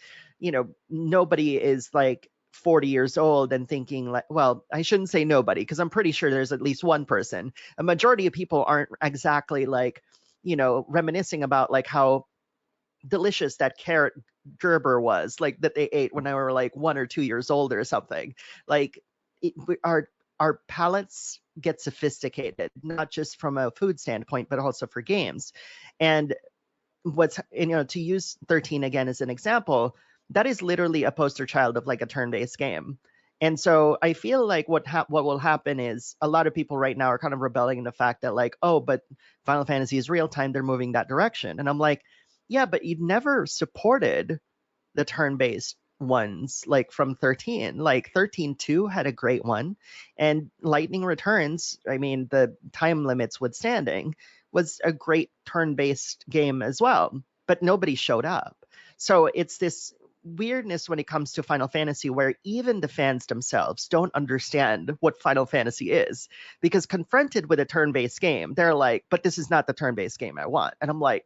nobody is like 40 years old and thinking like, well, I shouldn't say nobody, because I'm pretty sure there's at least one person. A majority of people aren't exactly like, reminiscing about like how delicious that carrot gerber was, like that they ate when they were like 1 or 2 years old or something. Like, our palates get sophisticated, not just from a food standpoint, but also for games. And to use 13 again as an example, that is literally a poster child of like a turn-based game. And so I feel like what will happen is a lot of people right now are kind of rebelling in the fact that like, oh, but Final Fantasy is real time, they're moving that direction. And I'm like, yeah, but you never supported the turn-based ones like from 13. Like 13.2 had a great one, and Lightning Returns, I mean, the time limits withstanding, was a great turn-based game as well, but nobody showed up. So it's this weirdness when it comes to Final Fantasy where even the fans themselves don't understand what Final Fantasy is, because confronted with a turn-based game, they're like, but this is not the turn-based game I want. And I'm like,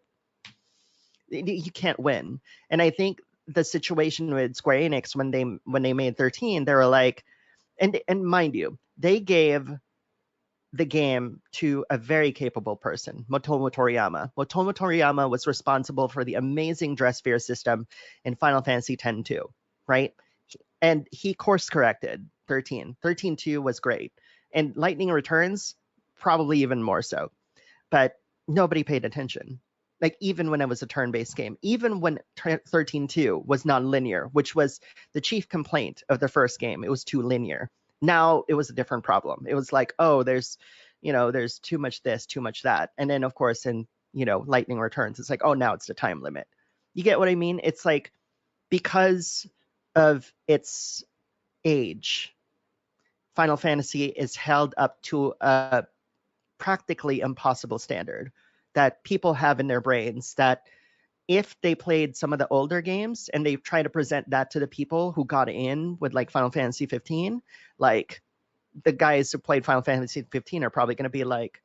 you can't win. And I think the situation with Square Enix when they made 13, they were like, and mind you, they gave the game to a very capable person, Motomo Toriyama. Motomo Toriyama was responsible for the amazing dress sphere system in Final Fantasy X-2, right? And he course corrected 13. 13.2 was great. And Lightning Returns, probably even more so. But nobody paid attention. Like even when it was a turn-based game, even when 13.2 was non-linear, which was the chief complaint of the first game, it was too linear. Now it was a different problem. It was like, oh, there's too much this, too much that. And then of course in, Lightning Returns, it's like, oh, now it's the time limit. You get what I mean? It's like because of its age, Final Fantasy is held up to a practically impossible standard that people have in their brains, that if they played some of the older games and they try to present that to the people who got in with like Final Fantasy 15, like the guys who played Final Fantasy 15 are probably going to be like,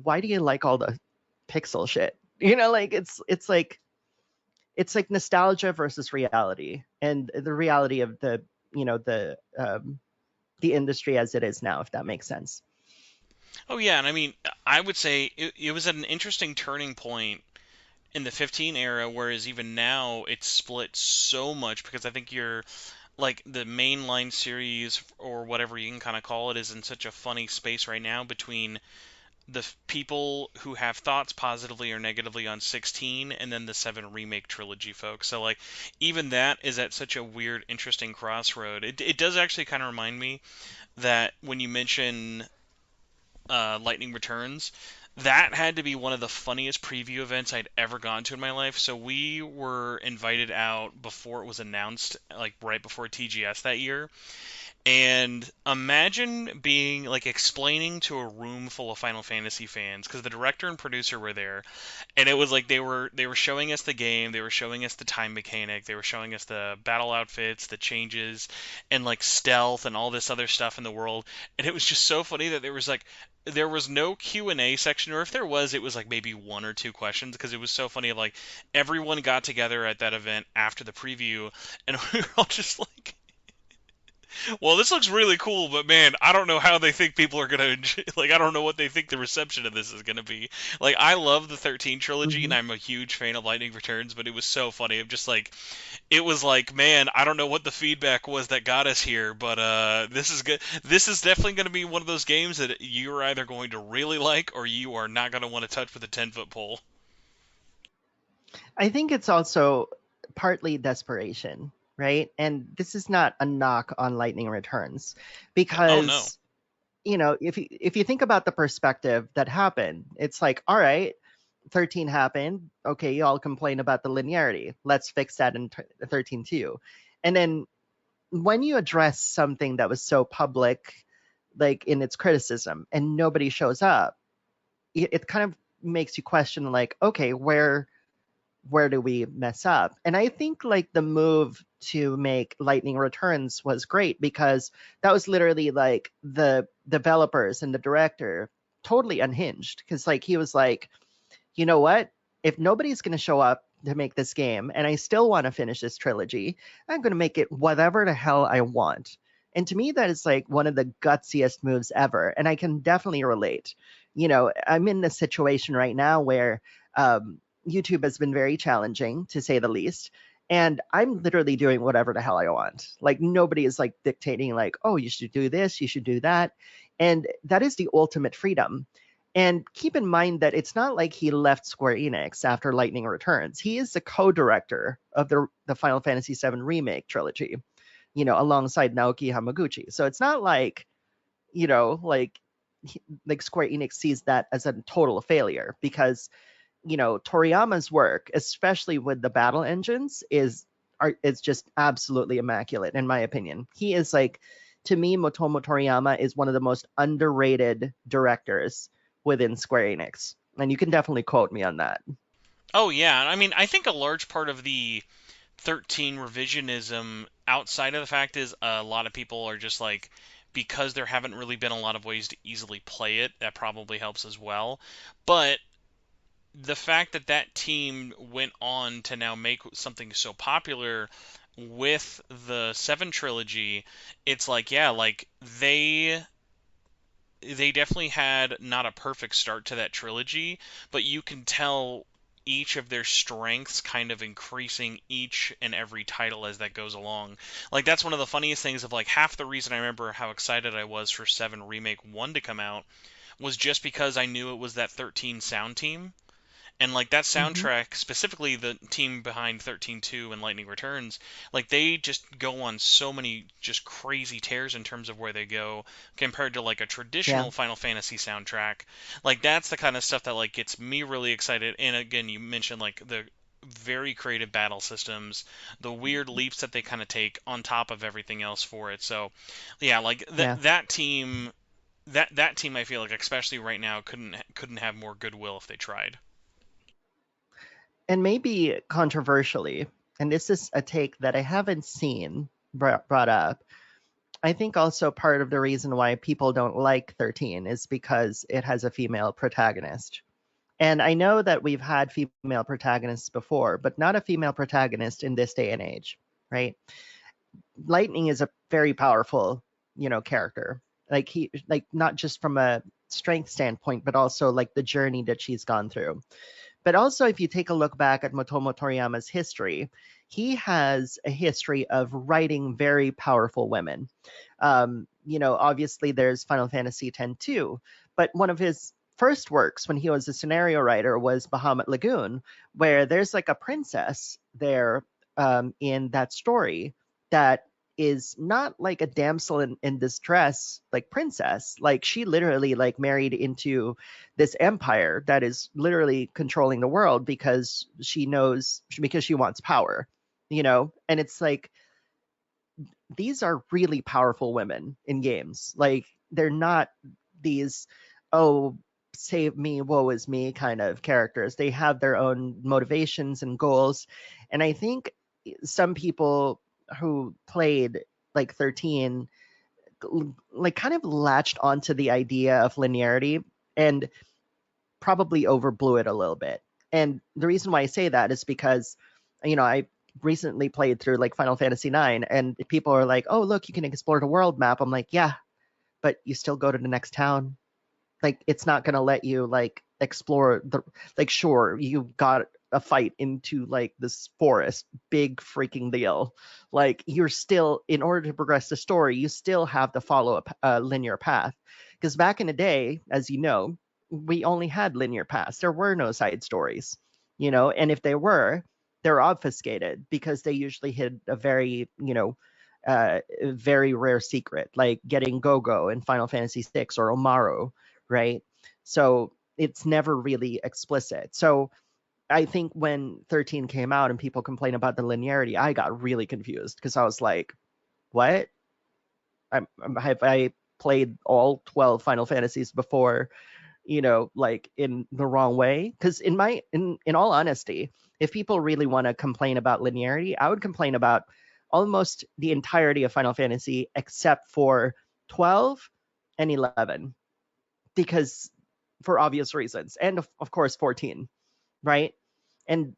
why do you like all the pixel shit? Like it's like nostalgia versus reality, and the reality of the industry as it is now, if that makes sense. Oh yeah, and I mean, I would say it was at an interesting turning point in the 15 era, whereas even now it's split so much because I think you're like the mainline series or whatever you can kind of call it is in such a funny space right now between the people who have thoughts positively or negatively on 16 and then the 7 remake trilogy folks. So like even that is at such a weird interesting crossroad. It does actually kind of remind me that when you mention Lightning Returns, that had to be one of the funniest preview events I'd ever gone to in my life. So we were invited out before it was announced, like right before TGS that year. And imagine being like explaining to a room full of Final Fantasy fans, because the director and producer were there, and it was like they were showing us the game, they were showing us the time mechanic, they were showing us the battle outfits, the changes, and like stealth and all this other stuff in the world. And it was just so funny that there was no Q&A section, or if there was, it was like maybe one or two questions, because it was so funny. Like everyone got together at that event after the preview, and we were all just like, well, this looks really cool, but man, I don't know how they think people are gonna like. I don't know what they think the reception of this is gonna be. Like, I love the 13 trilogy, and Mm-hmm. I'm a huge fan of Lightning Returns, but it was so funny. I'm just like, it was like, man, I don't know what the feedback was that got us here, but this is good. This is definitely gonna be one of those games that you're either going to really like or you are not gonna want to touch with a 10-foot pole. I think it's also partly desperation, right? And this is not a knock on Lightning Returns, Oh no. because if you think about the perspective that happened, it's like, all right, 13 happened. Okay, you all complain about the linearity. Let's fix that in 13 too. And then when you address something that was so public, like in its criticism, and nobody shows up, it kind of makes you question, like, okay, where do we mess up? And I think like the move to make Lightning Returns was great, because that was literally like the developers and the director totally unhinged, because like he was like, you know what? If nobody's going to show up to make this game and I still want to finish this trilogy, I'm going to make it whatever the hell I want. And to me, that is like one of the gutsiest moves ever. And I can definitely relate. I'm in this situation right now where YouTube has been very challenging, to say the least. And I'm literally doing whatever the hell I want. Like nobody is like dictating, like, oh, you should do this, you should do that. And that is the ultimate freedom. And keep in mind that it's not like he left Square Enix after Lightning Returns. He is the co-director of the Final Fantasy VII Remake trilogy. alongside Naoki Hamaguchi. So it's not like, you know, like like Square Enix sees that as a total failure, because Toriyama's work, especially with the battle engines, is just absolutely immaculate in my opinion. He is like, to me, Motomo Toriyama is one of the most underrated directors within Square Enix, and you can definitely quote me on that. Oh yeah, I mean, I think a large part of the 13 revisionism outside of the fact is a lot of people are just like, because there haven't really been a lot of ways to easily play it, that probably helps as well. But the fact that that team went on to now make something so popular with the 7 trilogy, it's like, yeah, like they definitely had not a perfect start to that trilogy, but you can tell each of their strengths kind of increasing each and every title as that goes along. Like that's one of the funniest things of like half the reason I remember how excited I was for 7 Remake 1 to come out was just because I knew it was that 13 sound team. And like that Hmm. soundtrack, specifically the team behind 13-2 and Lightning Returns, like they just go on so many just crazy tears in terms of where they go compared to like a Yeah, traditional Final Fantasy soundtrack. Like that's the kind of stuff that like gets me really excited. And again, you mentioned like the very creative battle systems, the weird leaps that they kind of take on top of everything else for it. So, yeah, like yeah. that team that team I feel like especially right now couldn't have more goodwill if they tried. And maybe controversially, and this is a take that I haven't seen brought up, I think also part of the reason why people don't like 13 is because it has a female protagonist. And I know that we've had female protagonists before, but not a female protagonist in this day and age, right? Lightning is a very powerful, character. Like like not just from a strength standpoint, but also like the journey that she's gone through. But also, if you take a look back at Motomo Toriyama's history, he has a history of writing very powerful women. Obviously there's Final Fantasy X too, but one of his first works when he was a scenario writer was Bahamut Lagoon, where there's like a princess there in that story that is not like a damsel in distress like princess. Like she literally like married into this empire that is literally controlling the world because she knows, because she wants power, and it's like these are really powerful women in games. Like they're not these, oh, save me, woe is me kind of characters. They have their own motivations and goals. And I think some people who played like 13 like kind of latched onto the idea of linearity and probably overblew it a little bit. And the reason why I say that is because, I recently played through like Final Fantasy 9 and people are like, oh, look, you can explore the world map. I'm like, yeah, but you still go to the next town. Like, it's not going to let you like explore the, like, sure, you got a fight into like this forest, big freaking deal. Like, you're still, in order to progress the story, you still have to follow a linear path. Because back in the day, as you know, we only had linear paths. There were no side stories, and if they were, they're obfuscated because they usually hid a very, very rare secret, like getting Gogo in Final Fantasy VI or Omaro, right? So it's never really explicit. So I think when 13 came out and people complain about the linearity, I got really confused because I was like, what? Have I played all 12 Final Fantasies before, like in the wrong way? Because in all honesty, if people really want to complain about linearity, I would complain about almost the entirety of Final Fantasy except for 12 and 11, because for obvious reasons, and of course 14, right? And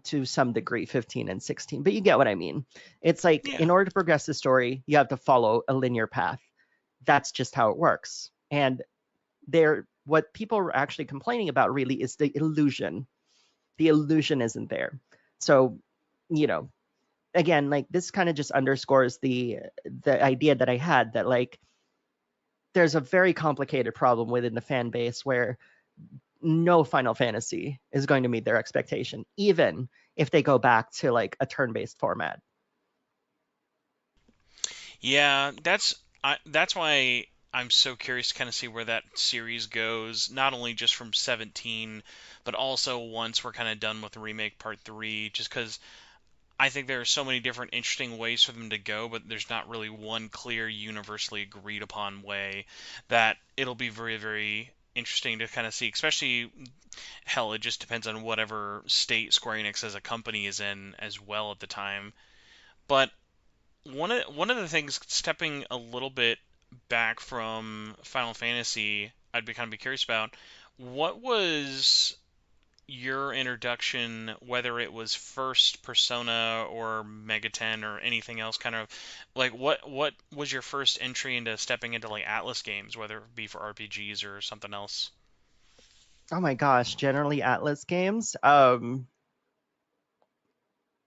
to some degree 15 and 16, but you get what I mean. It's like Yeah. in order to progress the story you have to follow a linear path. That's just how it works. And there, what people are actually complaining about really is the illusion. The illusion isn't there. So, you know again, like this kind of just underscores the idea that I had, that like there's a very complicated problem within the fan base where no Final Fantasy is going to meet their expectation, even if they go back to like a turn-based format. Yeah, that's why I'm so curious to kind of see where that series goes, not only just from 17, but also once we're kind of done with Remake Part 3, just because I think there are so many different interesting ways for them to go, but there's not really one clear, universally agreed upon way that it'll be very, very interesting to kind of see, especially, hell, it just depends on whatever state Square Enix as a company is in as well at the time. But one of the things, stepping a little bit back from Final Fantasy, I'd be kind of be curious about what was your introduction, whether it was first Persona or Megaten or anything else, kind of like what was your first entry into stepping into like Atlas games, whether it be for RPGs or something else? Oh my gosh, generally Atlas games.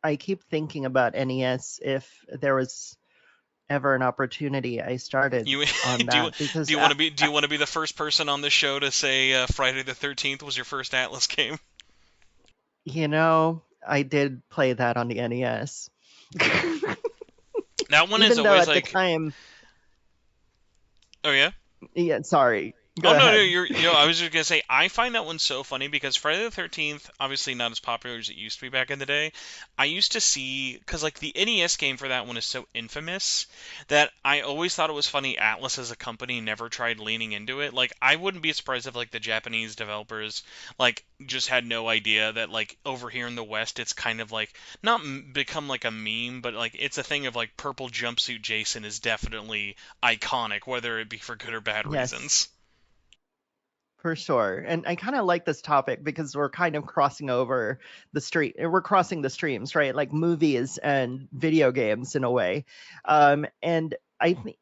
I keep thinking about NES if there was ever an opportunity I started You on do you that do because you want to be do you want to be the first person on this show to say Friday the 13th was your first Atlas game? I did play that on the NES. That one is Even though always at the like, time, oh yeah. yeah, sorry. Oh Go no, no, ahead. I was just gonna say I find that one so funny because Friday the 13th, obviously not as popular as it used to be back in the day. I used to see because like the NES game for that one is so infamous that I always thought it was funny Atlas as a company never tried leaning into it. Like I wouldn't be surprised if like the Japanese developers like just had no idea that like over here in the West it's kind of like not become like a meme, but like it's a thing of like purple jumpsuit Jason is definitely iconic, whether it be for good or bad Yes. reasons. For sure. And I kind of like this topic because we're kind of crossing over the street. We're crossing the streams, right? Like movies and video games in a way. And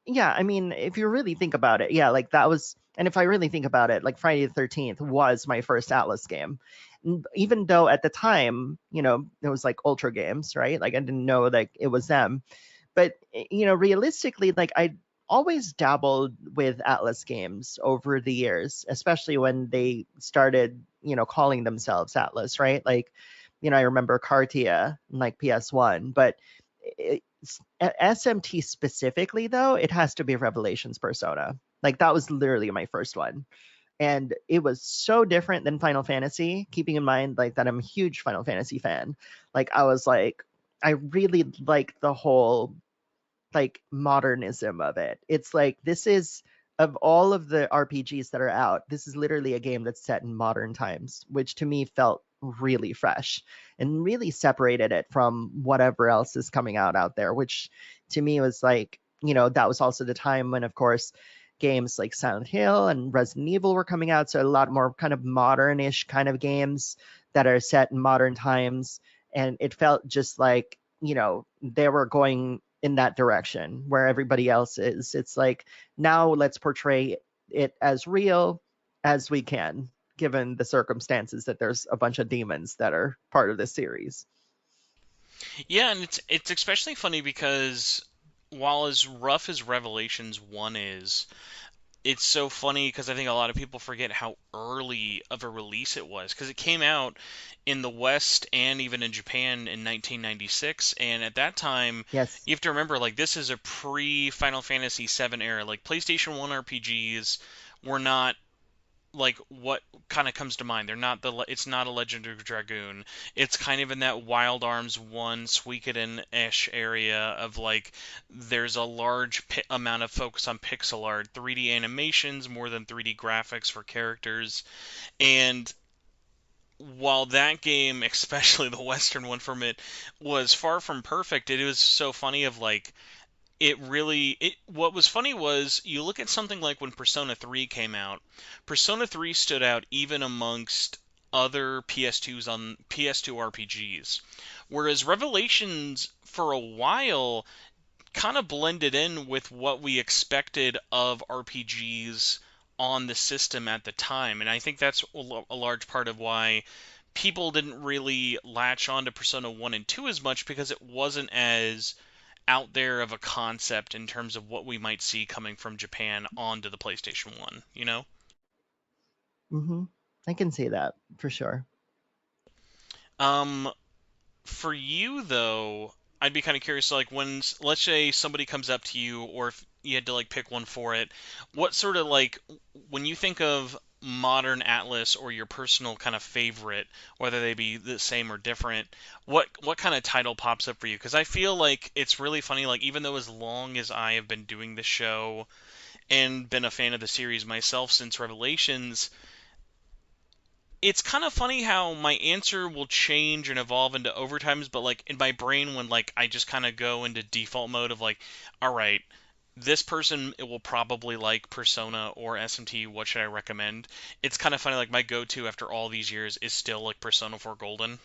yeah, I mean, if you really think about it, yeah, like that was, and if I really think about it, like Friday the 13th was my first Atlas game. Even though at the time, it was like Ultra Games, right? Like I didn't know like it was them, but realistically, like I always dabbled with Atlas games over the years, especially when they started calling themselves Atlas, right? Like I remember Cartia and like PS1, but SMT specifically though, it has to be Revelations Persona. Like that was literally my first one, and it was so different than Final Fantasy, keeping in mind like that I'm a huge Final Fantasy fan. Like I was like, I really like the whole like modernism of it. It's like this is, of all of the RPGs that are out, this is literally a game that's set in modern times, which to me felt really fresh and really separated it from whatever else is coming out there, which to me was like, that was also the time when of course games like Silent Hill and Resident Evil were coming out, so a lot more kind of modernish kind of games that are set in modern times, and it felt just like they were going in that direction where everybody else is. It's like now let's portray it as real as we can, given the circumstances that there's a bunch of demons that are part of this series. Yeah, and it's especially funny because while as rough as Revelations 1 is, it's so funny because I think a lot of people forget how early of a release it was because it came out in the West and even in Japan in 1996, and at that time Yes. you have to remember like this is a pre Final Fantasy VII era. Like PlayStation 1 RPGs were not like what kind of comes to mind. They're not it's not a Legend of Dragoon. It's kind of in that Wild Arms 1 Suikoden-ish area of like there's a large amount of focus on pixel art, 3D animations more than 3D graphics for characters. And while that game, especially the Western one from it, was far from perfect, it was so funny of like it what was funny was you look at something like when Persona 3 came out. Persona 3 stood out even amongst other PS2s on PS2 RPGs. Whereas Revelations for a while kind of blended in with what we expected of RPGs on the system at the time. And I think that's a large part of why people didn't really latch on to Persona 1 and 2 as much because it wasn't as out there of a concept in terms of what we might see coming from Japan onto the PlayStation 1, you know? Hmm. I can see that for sure. Um, for you though, I'd be kind of curious, like when let's say somebody comes up to you, or if you had to like pick one for it, what sort of like when you think of modern Atlas or your personal kind of favorite, whether they be the same or different, what kind of title pops up for you? Because I feel like it's really funny, like even though as long as I have been doing the show and been a fan of the series myself since Revelations, it's kind of funny how my answer will change and evolve into overtimes, but like in my brain when like I just kind of go into default mode of like, all right, this person it will probably like Persona or SMT. What should I recommend? It's kind of funny. Like my go-to after all these years is still like Persona 4 Golden.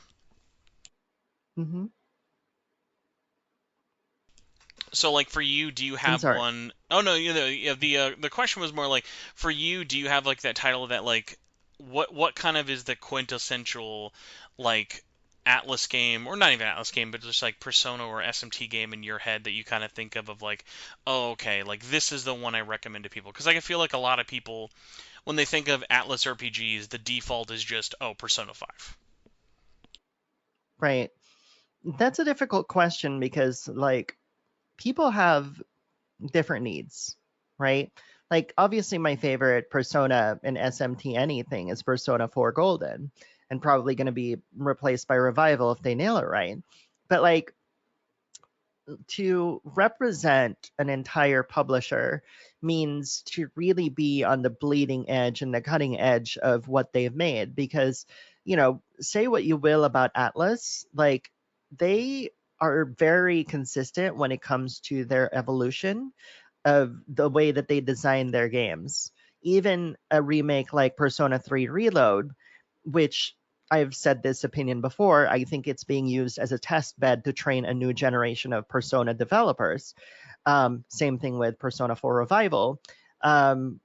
Hmm. So like for you, do you I'm have sorry. one oh no, yeah, the question was more like for you, do you have like that title that like what kind of is the quintessential like Atlas game or not even Atlas game, but just like Persona or SMT game in your head that you kind of think of like, oh okay, like this is the one I recommend to people because like, I feel like a lot of people when they think of Atlas RPGs, the default is just oh Persona 5. Right. That's a difficult question because, like, people have different needs, right? Like, obviously, my favorite Persona in SMT anything is Persona 4 Golden, and probably going to be replaced by Revival if they nail it right. But, like, to represent an entire publisher means to really be on the bleeding edge and the cutting edge of what they've made because say what you will about Atlas, like they are very consistent when it comes to their evolution of the way that they design their games. Even a remake like Persona 3 Reload, which I've said this opinion before, I think it's being used as a test bed to train a new generation of Persona developers. Same thing with Persona 4 Revival. Um,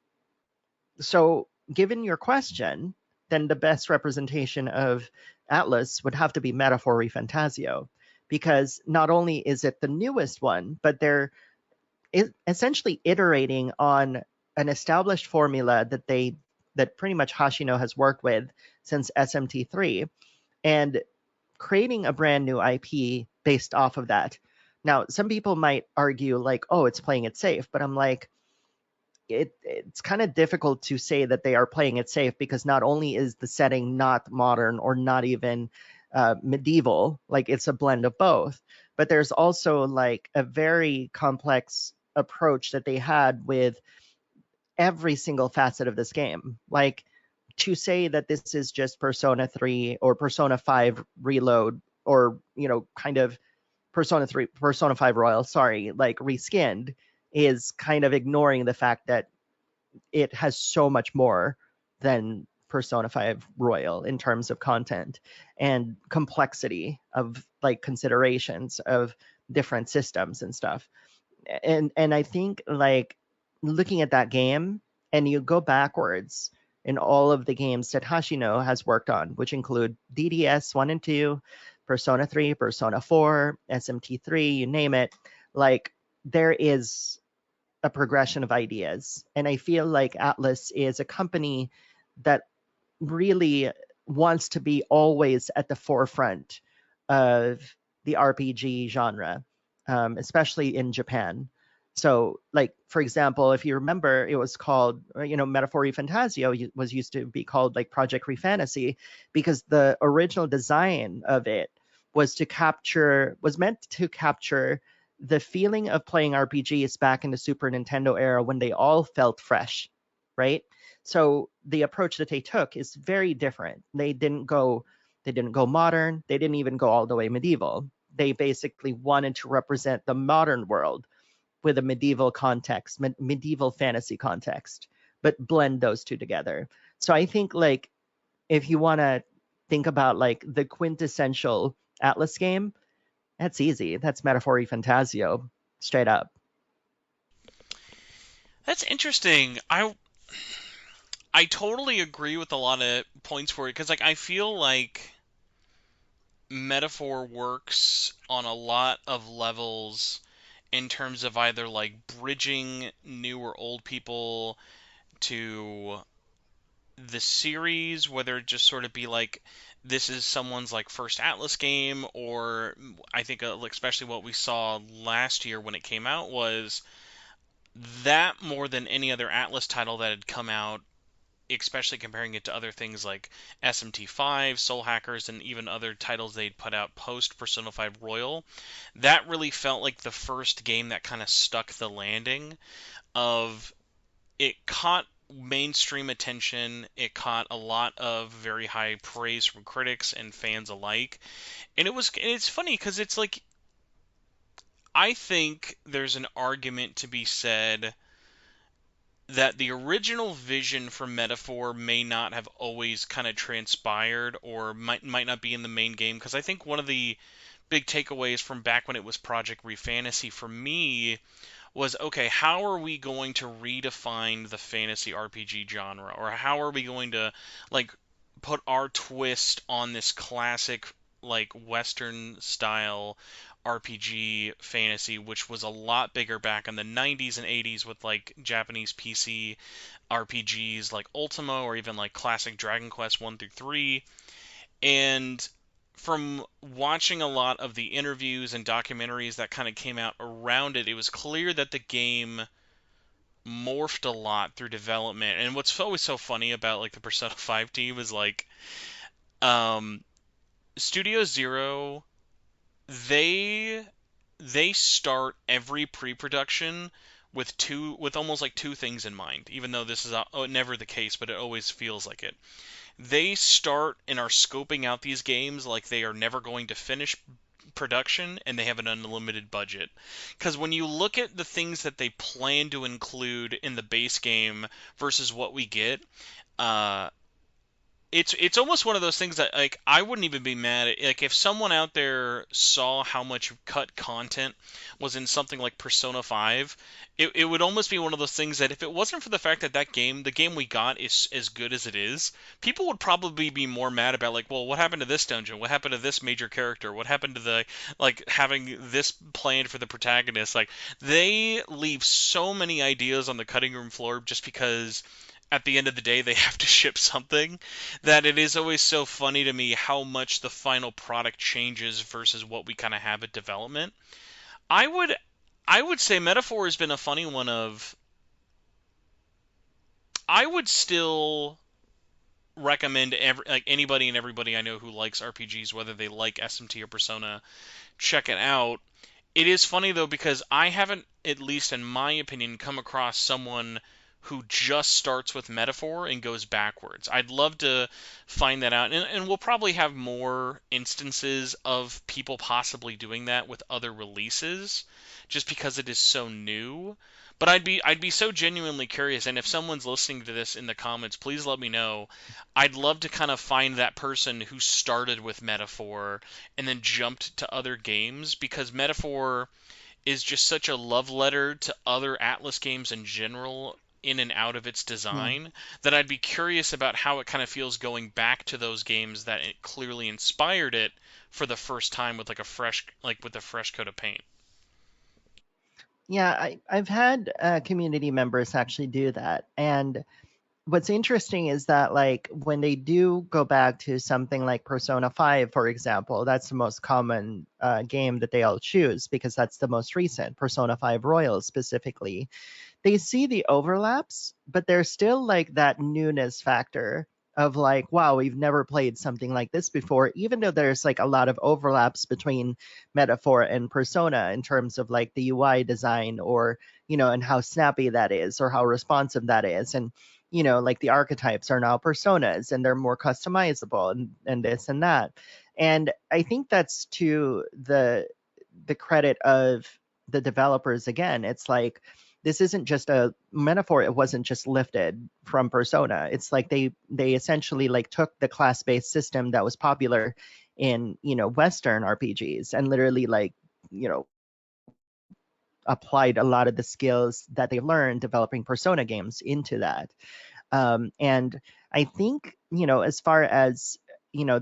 so, given your question, then the best representation of Atlas would have to be Metaphor Fantasio, because not only is it the newest one, but they're essentially iterating on an established formula that pretty much Hashino has worked with since SMT3 and creating a brand new IP based off of that. Now, some people might argue like, "Oh, it's playing it safe," but I'm like, it's kind of difficult to say that they are playing it safe because not only is the setting not modern or not even medieval, like it's a blend of both, but there's also like a very complex approach that they had with every single facet of this game. Like to say that this is just Persona 3 or Persona 5 Reload or, kind of Persona 3, Persona 5 Royal, sorry, like reskinned is kind of ignoring the fact that it has so much more than Persona 5 Royal in terms of content and complexity of like considerations of different systems and stuff. And I think like looking at that game and you go backwards in all of the games that Hashino has worked on, which include DDS 1 and 2, Persona 3, Persona 4, SMT3, you name it, like there is a progression of ideas. And I feel like Atlas is a company that really wants to be always at the forefront of the RPG genre, especially in Japan. So, like for example, if you remember, it was called, Metaphor Fantasio was used to be called like Project Refantasy because the original design of it was meant to capture the feeling of playing RPGs back in the Super Nintendo era when they all felt fresh, right? So the approach that they took is very different. They didn't go modern, they didn't even go all the way medieval. They basically wanted to represent the modern world with a medieval context, medieval fantasy context, but blend those two together. So I think like if you want to think about like the quintessential Atlas game, that's easy. That's Metaphor Fantasio, straight up. That's interesting. I totally agree with a lot of points for it because like I feel like metaphor works on a lot of levels in terms of either like bridging new or old people to the series, whether it just sort of be like this is someone's like first Atlas game, or I think especially what we saw last year when it came out was that more than any other Atlas title that had come out, especially comparing it to other things like SMT5, Soul Hackers, and even other titles they'd put out post Persona 5 Royal. That really felt like the first game that kind of stuck the landing of it caught mainstream attention. It caught a lot of very high praise from critics and fans alike. And it's funny because it's like I think there's an argument to be said that the original vision for Metaphor may not have always kind of transpired or might not be in the main game, because I think one of the big takeaways from back when it was Project Refantasy for me was, okay, how are we going to redefine the fantasy RPG genre, or how are we going to like put our twist on this classic like Western style RPG fantasy, which was a lot bigger back in the 90s and 80s with like Japanese PC RPGs like Ultima or even like classic Dragon Quest 1 through 3. And from watching a lot of the interviews and documentaries that kind of came out around it, it was clear that the game morphed a lot through development. And what's always so funny about like the Persona 5 team is like um Studio Zero, they they start every pre-production with almost like two things in mind, even though this is never the case, but it always feels like it. They start and are scoping out these games like they are never going to finish production and they have an unlimited budget. Because when you look at the things that they plan to include in the base game versus what we get, uh, it's almost one of those things that like I wouldn't even be mad at, like if someone out there saw how much cut content was in something like Persona 5, it would almost be one of those things that if it wasn't for the fact that the game we got is as good as it is, people would probably be more mad about like, well, what happened to this dungeon? What happened to this major character? What happened to the like having this planned for the protagonist? Like they leave so many ideas on the cutting room floor just because at the end of the day they have to ship something, that it is always so funny to me how much the final product changes versus what we kind of have at development. I would I would say Metaphor has been a funny one of I would still recommend like anybody and everybody I know who likes RPGs, whether they like SMT or Persona, check it out. It is funny though because I haven't, at least in my opinion, come across someone who just starts with Metaphor and goes backwards. I'd love to find that out, and we'll probably have more instances of people possibly doing that with other releases, just because it is so new. But I'd be so genuinely curious, and if someone's listening to this in the comments, please let me know. I'd love to kind of find that person who started with Metaphor and then jumped to other games, because Metaphor is just such a love letter to other Atlas games in general in and out of its Hmm. design, that I'd be curious about how it kind of feels going back to those games that it clearly inspired it for the first time with with a fresh coat of paint. Yeah, I've had community members actually do that. And what's interesting is that, like, when they do go back to something like Persona 5, for example, that's the most common game that they all choose because that's the most recent, Persona 5 Royal specifically. They see the overlaps, but there's still like that newness factor of like, wow, we've never played something like this before, even though there's like a lot of overlaps between Metaphor and Persona in terms of like the UI design or, and how snappy that is or how responsive that is. And, like the archetypes are now personas and they're more customizable and this and that. And I think that's to the credit of the developers again. It's like this isn't just a metaphor. It wasn't just lifted from Persona. It's like they essentially like took the class-based system that was popular in, Western RPGs and literally like, you know, applied a lot of the skills that they learned developing Persona games into that. And I think, as far as,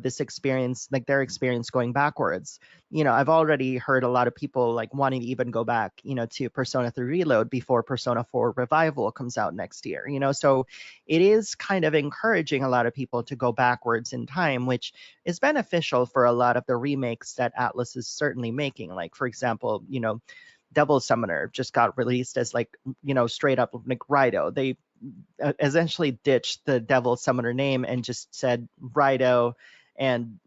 this experience, like their experience going backwards. I've already heard a lot of people like wanting to even go back, to Persona 3 Reload before Persona 4 Revival comes out next year. So it is kind of encouraging a lot of people to go backwards in time, which is beneficial for a lot of the remakes that Atlas is certainly making. Like, for example, Devil Summoner just got released as like, straight up like Rido. They essentially ditched the Devil Summoner name and just said Rido and,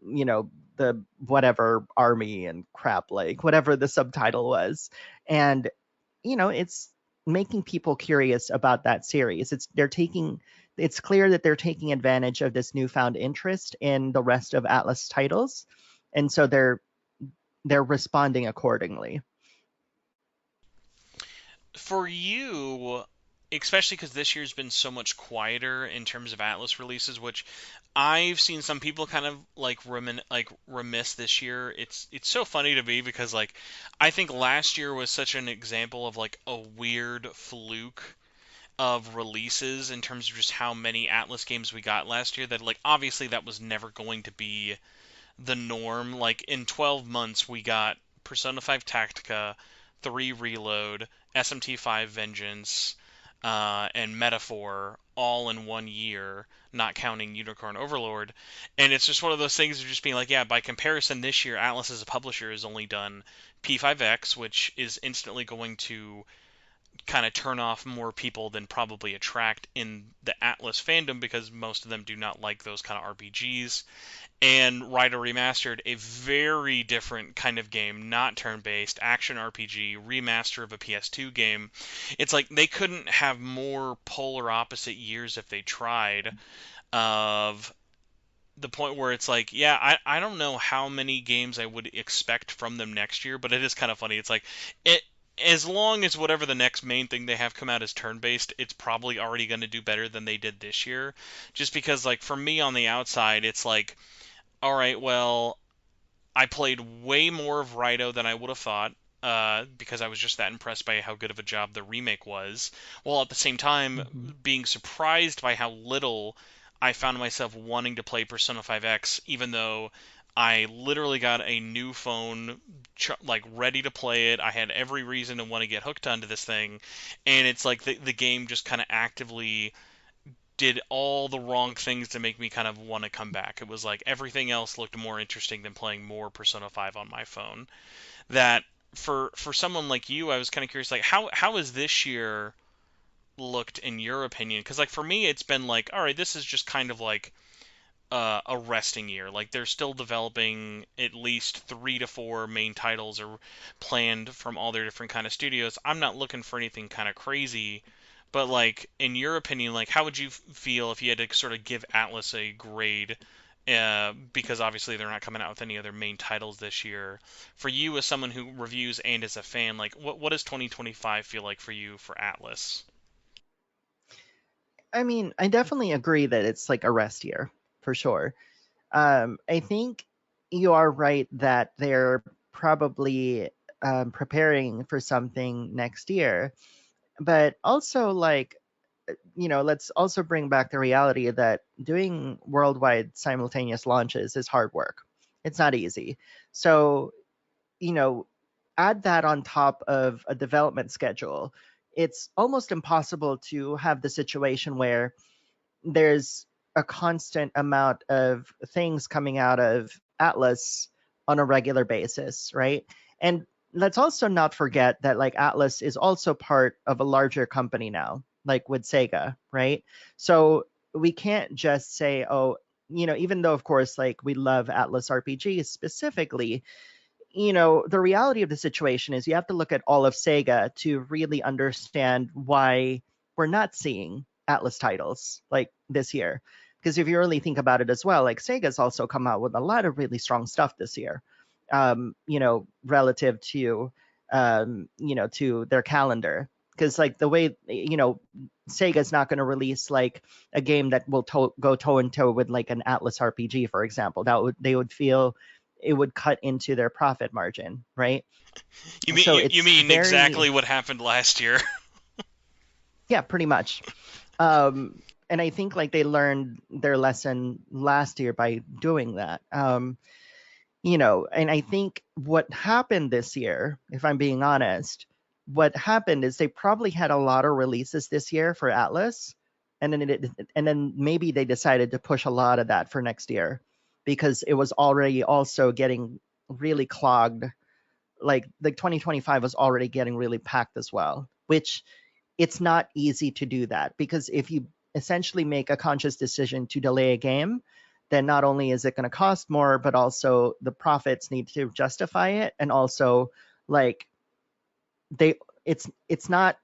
the whatever army and crap, like whatever the subtitle was. And, it's making people curious about that series. It's clear that they're taking advantage of this newfound interest in the rest of Atlas titles. And so they're responding accordingly. For you, especially because this year's been so much quieter in terms of Atlas releases, which I've seen some people kind of like remiss this year. It's so funny to me because like I think last year was such an example of like a weird fluke of releases in terms of just how many Atlas games we got last year that like obviously that was never going to be the norm. Like in 12 months, we got Persona 5 Tactica, 3 Reload, SMT5 Vengeance, and Metaphor all in 1 year, not counting Unicorn Overlord. And it's just one of those things of just being like, yeah, by comparison, this year Atlas as a publisher has only done P5X, which is instantly going to kind of turn off more people than probably attract in the Atlas fandom because most of them do not like those kind of RPGs, and Rider Remastered, a very different kind of game, not turn-based, action RPG, remaster of a PS2 game. It's like they couldn't have more polar opposite years if they tried. Of the point where it's like, yeah, I don't know how many games I would expect from them next year, but it is kind of funny. It's like, it as long as whatever the next main thing they have come out is turn-based, it's probably already going to do better than they did this year. Just because, like, for me on the outside, it's like, all right, well, I played way more of Rido than I would have thought, because I was just that impressed by how good of a job the remake was, while at the same time Mhm. being surprised by how little I found myself wanting to play Persona 5X, even though I literally got a new phone, like ready to play it. I had every reason to want to get hooked onto this thing, and it's like the game just kind of actively did all the wrong things to make me kind of want to come back. It was like everything else looked more interesting than playing more Persona 5 on my phone. That for someone like you, I was kind of curious, like how has this year looked in your opinion? Because like for me, it's been like, all right, this is just kind of like a resting year. Like they're still developing at least 3 to 4 main titles are planned from all their different kind of studios. I'm not looking for anything kind of crazy, but like in your opinion, like how would you feel if you had to sort of give Atlas a grade? Because obviously they're not coming out with any other main titles this year. For you, as someone who reviews and as a fan, like what does 2025 feel like for you for Atlas? I mean, I definitely agree that it's like a rest year for sure. I think you are right that they're probably preparing for something next year, but also like, let's also bring back the reality that doing worldwide simultaneous launches is hard work. It's not easy. So, you know, add that on top of a development schedule. It's almost impossible to have the situation where there's a constant amount of things coming out of Atlas on a regular basis, right? And let's also not forget that like Atlas is also part of a larger company now, like with Sega, right? So we can't just say, oh, even though of course like we love Atlas RPGs specifically, the reality of the situation is you have to look at all of Sega to really understand why we're not seeing Atlas titles like this year. Because if you really think about it as well, like Sega's also come out with a lot of really strong stuff this year, relative to their calendar. Because like the way, Sega's not going to release like a game that will go toe and toe with like an Atlas RPG, for example. They would feel it would cut into their profit margin, right? You mean So you it's mean very, exactly what happened last year? yeah, pretty much. Um, and I think like they learned their lesson last year by doing that. And I think what happened this year, if I'm being honest, what happened is they probably had a lot of releases this year for Atlas, and then maybe they decided to push a lot of that for next year because it was already also getting really clogged. Like 2025 was already getting really packed as well, which it's not easy to do that because if you essentially make a conscious decision to delay a game, then not only is it going to cost more, but also the profits need to justify it, and also like they it's not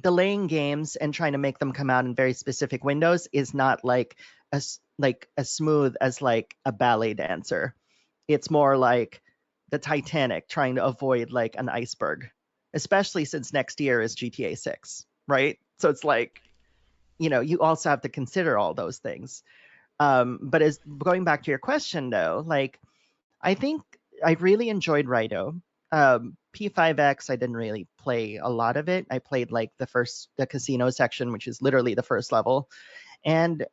delaying games and trying to make them come out in very specific windows is not like as smooth as like a ballet dancer. It's more like the Titanic trying to avoid like an iceberg, especially since next year is GTA 6, right? So it's like, you also have to consider all those things. But as going back to your question though, like I think I really enjoyed Raito. P5X, I didn't really play a lot of it. I played like the casino section, which is literally the first level. And,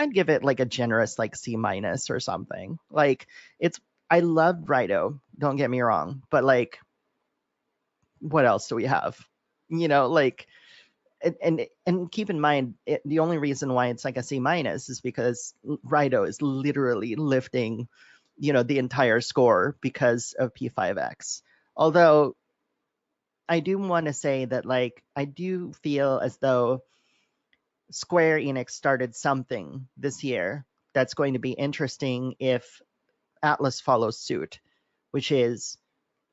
I'd give it like a generous like C minus or something. Like it's I loved Raito, don't get me wrong, but like what else do we have? Like and keep in mind the only reason why it's like a C minus is because Raito is literally lifting, the entire score because of P5X. Although I do want to say that like I do feel as though Square Enix started something this year that's going to be interesting if Atlas follows suit, which is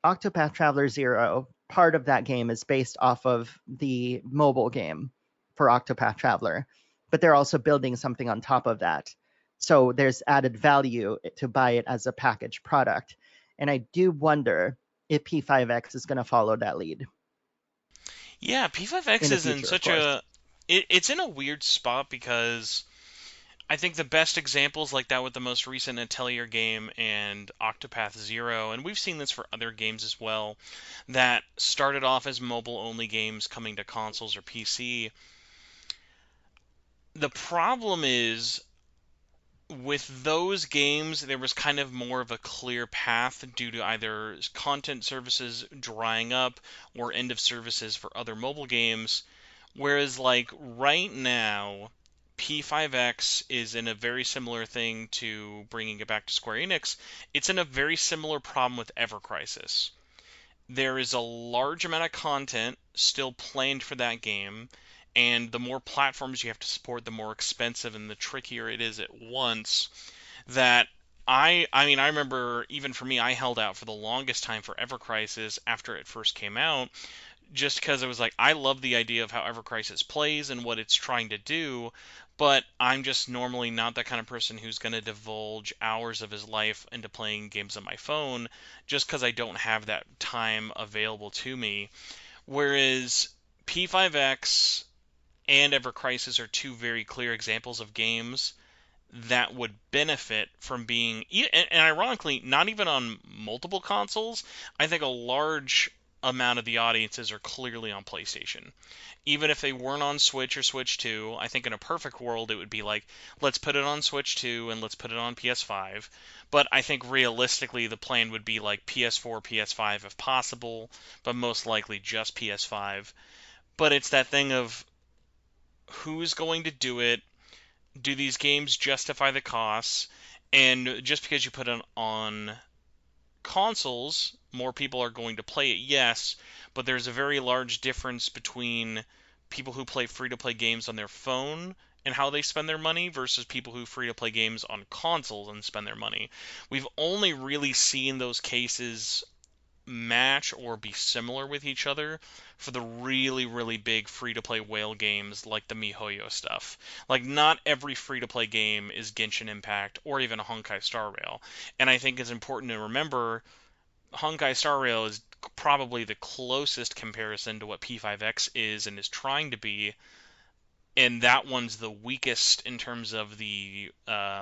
Octopath Traveler Zero. Part of that game is based off of the mobile game for Octopath Traveler, but they're also building something on top of that. So there's added value to buy it as a packaged product. And I do wonder if P5X is going to follow that lead Yeah, P5X in the is in future, of such course. it's in a weird spot because I think the best examples like that with the most recent Atelier game and Octopath Zero, and we've seen this for other games as well, that started off as mobile only games coming to consoles or PC. The problem is with those games, there was kind of more of a clear path due to either content services drying up or end of services for other mobile games. Whereas, like, right now, P5X is in a very similar thing to bringing it back to Square Enix. It's in a very similar problem with Ever Crisis. There is a large amount of content still planned for that game, and the more platforms you have to support, the more expensive and the trickier it is at once. That I mean, I remember even for me, I held out for the longest time for Ever Crisis after it first came out, just because it was like I love the idea of how Ever Crisis plays and what it's trying to do, but I'm just normally not that kind of person who's going to divulge hours of his life into playing games on my phone just because I don't have that time available to me. Whereas P5X and Ever Crisis are two very clear examples of games that would benefit from being, and ironically, not even on multiple consoles. I think a large amount of the audiences are clearly on PlayStation. Even if they weren't on Switch or Switch 2, I think in a perfect world it would be like, let's put it on Switch 2 and let's put it on PS5. But I think realistically the plan would be like PS4, PS5 if possible, but most likely just PS5. But it's that thing of who's going to do it, do these games justify the costs? And just because you put it on consoles, more people are going to play it, yes, but there's a very large difference between people who play free to play games on their phone and how they spend their money versus people who free to play games on consoles and spend their money. We've only really seen those cases match or be similar with each other for the really, really big free to play whale games like the MiHoYo stuff. Like, not every free to play game is Genshin Impact or even Honkai Star Rail. And I think it's important to remember Honkai Star Rail is probably the closest comparison to what P5X is and is trying to be. And that one's the weakest in terms of the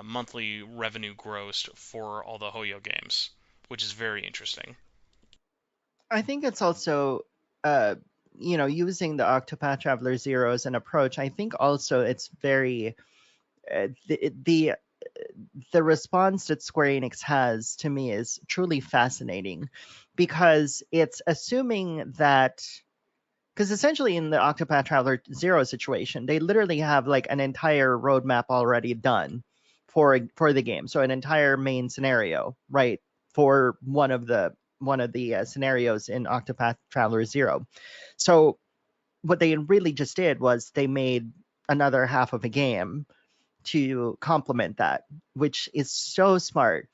monthly revenue grossed for all the Hoyo games, which is very interesting. I think it's also uh using the Octopath Traveler Zero as an approach, I think also it's very the response that Square Enix has to me is truly fascinating because it's assuming that because essentially in the Octopath Traveler Zero situation, they literally have like an entire roadmap already done for the game. So an entire main scenario, right, for one of the scenarios in Octopath Traveler Zero. So what they really just did was they made another half of a game to complement that, which is so smart.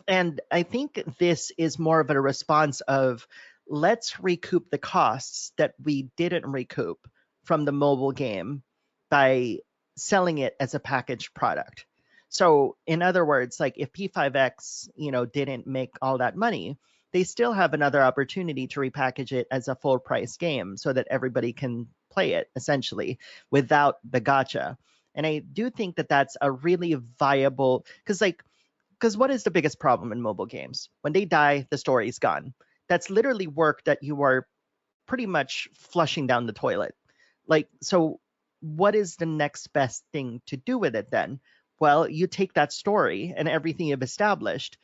And I think this is more of a response of let's recoup the costs that we didn't recoup from the mobile game by selling it as a packaged product. So in other words, like if P5X, didn't make all that money, they still have another opportunity to repackage it as a full price game so that everybody can play it essentially without the gotcha. And I do think that that's a really viable because what is the biggest problem in mobile games? When they die, the story's gone. That's literally work that you are pretty much flushing down the toilet. So what is the next best thing to do with it then? Well, you take that story and everything you've established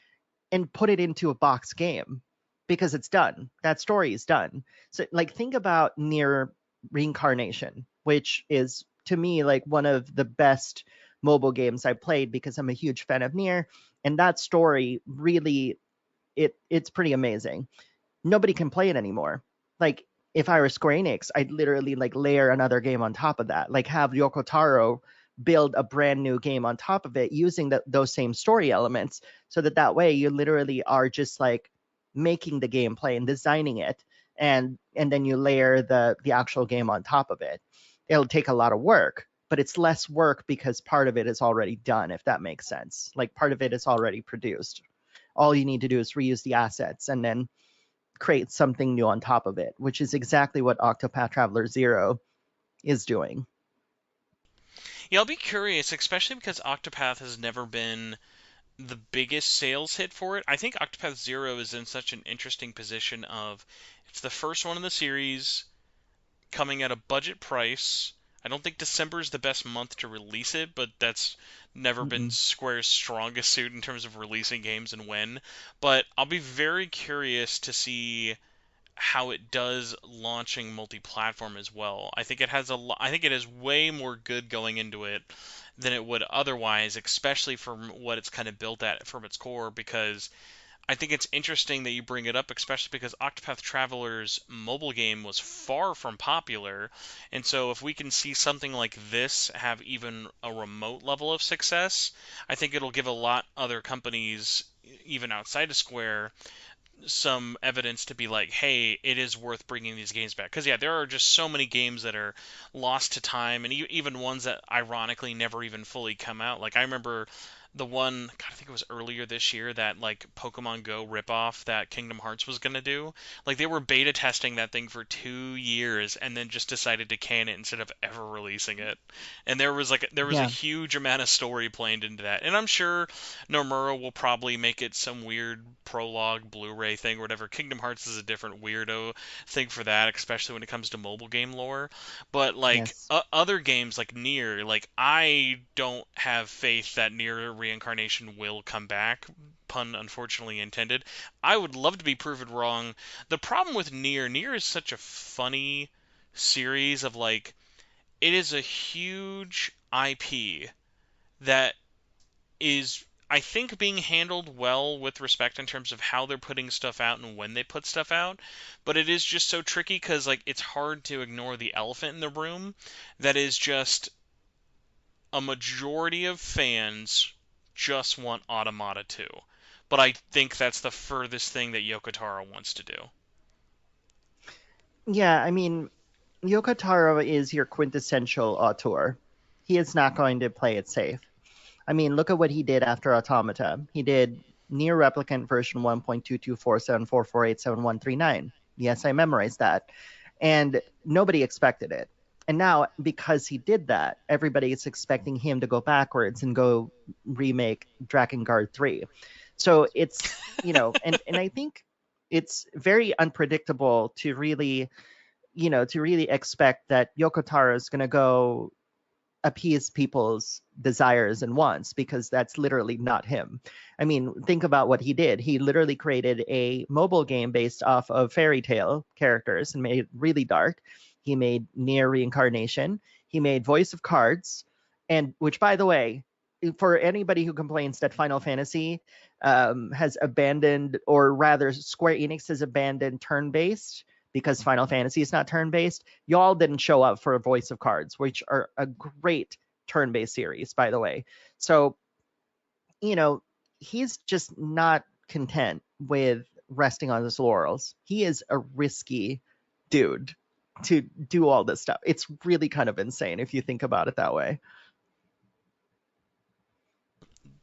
and put it into a box game because it's done. That story is done. So like think about Near Reincarnation, which is to me like one of the best mobile games I played because I'm a huge fan of Near, and that story really it's pretty amazing. Nobody can play it anymore. Like if I were Square Enix, I'd literally like layer another game on top of that. Like have Yoko Taro build a brand new game on top of it using those same story elements so that way you literally are just like making the gameplay and designing it and then you layer the actual game on top of it. It'll take a lot of work, but it's less work because part of it is already done, if that makes sense. Like part of it is already produced. All you need to do is reuse the assets and then create something new on top of it, which is exactly what Octopath Traveler Zero is doing. Yeah, I'll be curious, especially because Octopath has never been the biggest sales hit for it. I think Octopath Zero is in such an interesting position of it's the first one in the series coming at a budget price. I don't think December is the best month to release it, but that's never been Mm-mm. Square's strongest suit in terms of releasing games and when. But I'll be very curious to see how it does launching multi-platform as well. I think it has way more good going into it than it would otherwise, especially from what it's kind of built at from its core because I think it's interesting that you bring it up, especially because Octopath Traveler's mobile game was far from popular. And so, if we can see something like this have even a remote level of success, I think it'll give a lot other companies, even outside of Square, some evidence to be like, hey, it is worth bringing these games back. Because, yeah, there are just so many games that are lost to time, and even ones that ironically never even fully come out. Like, I remember the one, God, I think it was earlier this year, that, like, Pokemon Go ripoff that Kingdom Hearts was going to do. Like, they were beta testing that thing for 2 years and then just decided to can it instead of ever releasing it. And there was a Yeah. huge amount of story planned into that. And I'm sure Nomura will probably make it some weird prologue Blu-ray thing or whatever. Kingdom Hearts is a different weirdo thing for that, especially when it comes to mobile game lore. But like Yes. other games like Nier, like I don't have faith that Nier Reincarnation will come back. Pun unfortunately intended. I would love to be proven wrong. The problem with Nier is such a funny series of like it is a huge IP that is I think being handled well with respect in terms of how they're putting stuff out and when they put stuff out, but it is just so tricky because like it's hard to ignore the elephant in the room that is just a majority of fans just want Automata 2. But I think that's the furthest thing that Yoko Taro wants to do. Yeah, I mean, Yoko Taro is your quintessential auteur. He is not going to play it safe. I mean, look at what he did after Automata. He did Near Replicant version 1.22474487139. Yes, I memorized that. And nobody expected it. And now, because he did that, everybody is expecting him to go backwards and go remake Dragon Guard 3. So and I think it's very unpredictable to really to really expect that Yoko Taro is going to go appease people's desires and wants, because that's literally not him. I mean, think about what he did. He literally created a mobile game based off of fairy tale characters and made it really dark. He made Near Reincarnation. He made Voice of Cards, and which, by the way, for anybody who complains that Final Fantasy has abandoned, or rather, Square Enix has abandoned turn based because Final Fantasy is not turn based, y'all didn't show up for Voice of Cards, which are a great turn based series, by the way. So, you know, he's just not content with resting on his laurels. He is a risky dude to do all this stuff. It's really kind of insane if you think about it that way.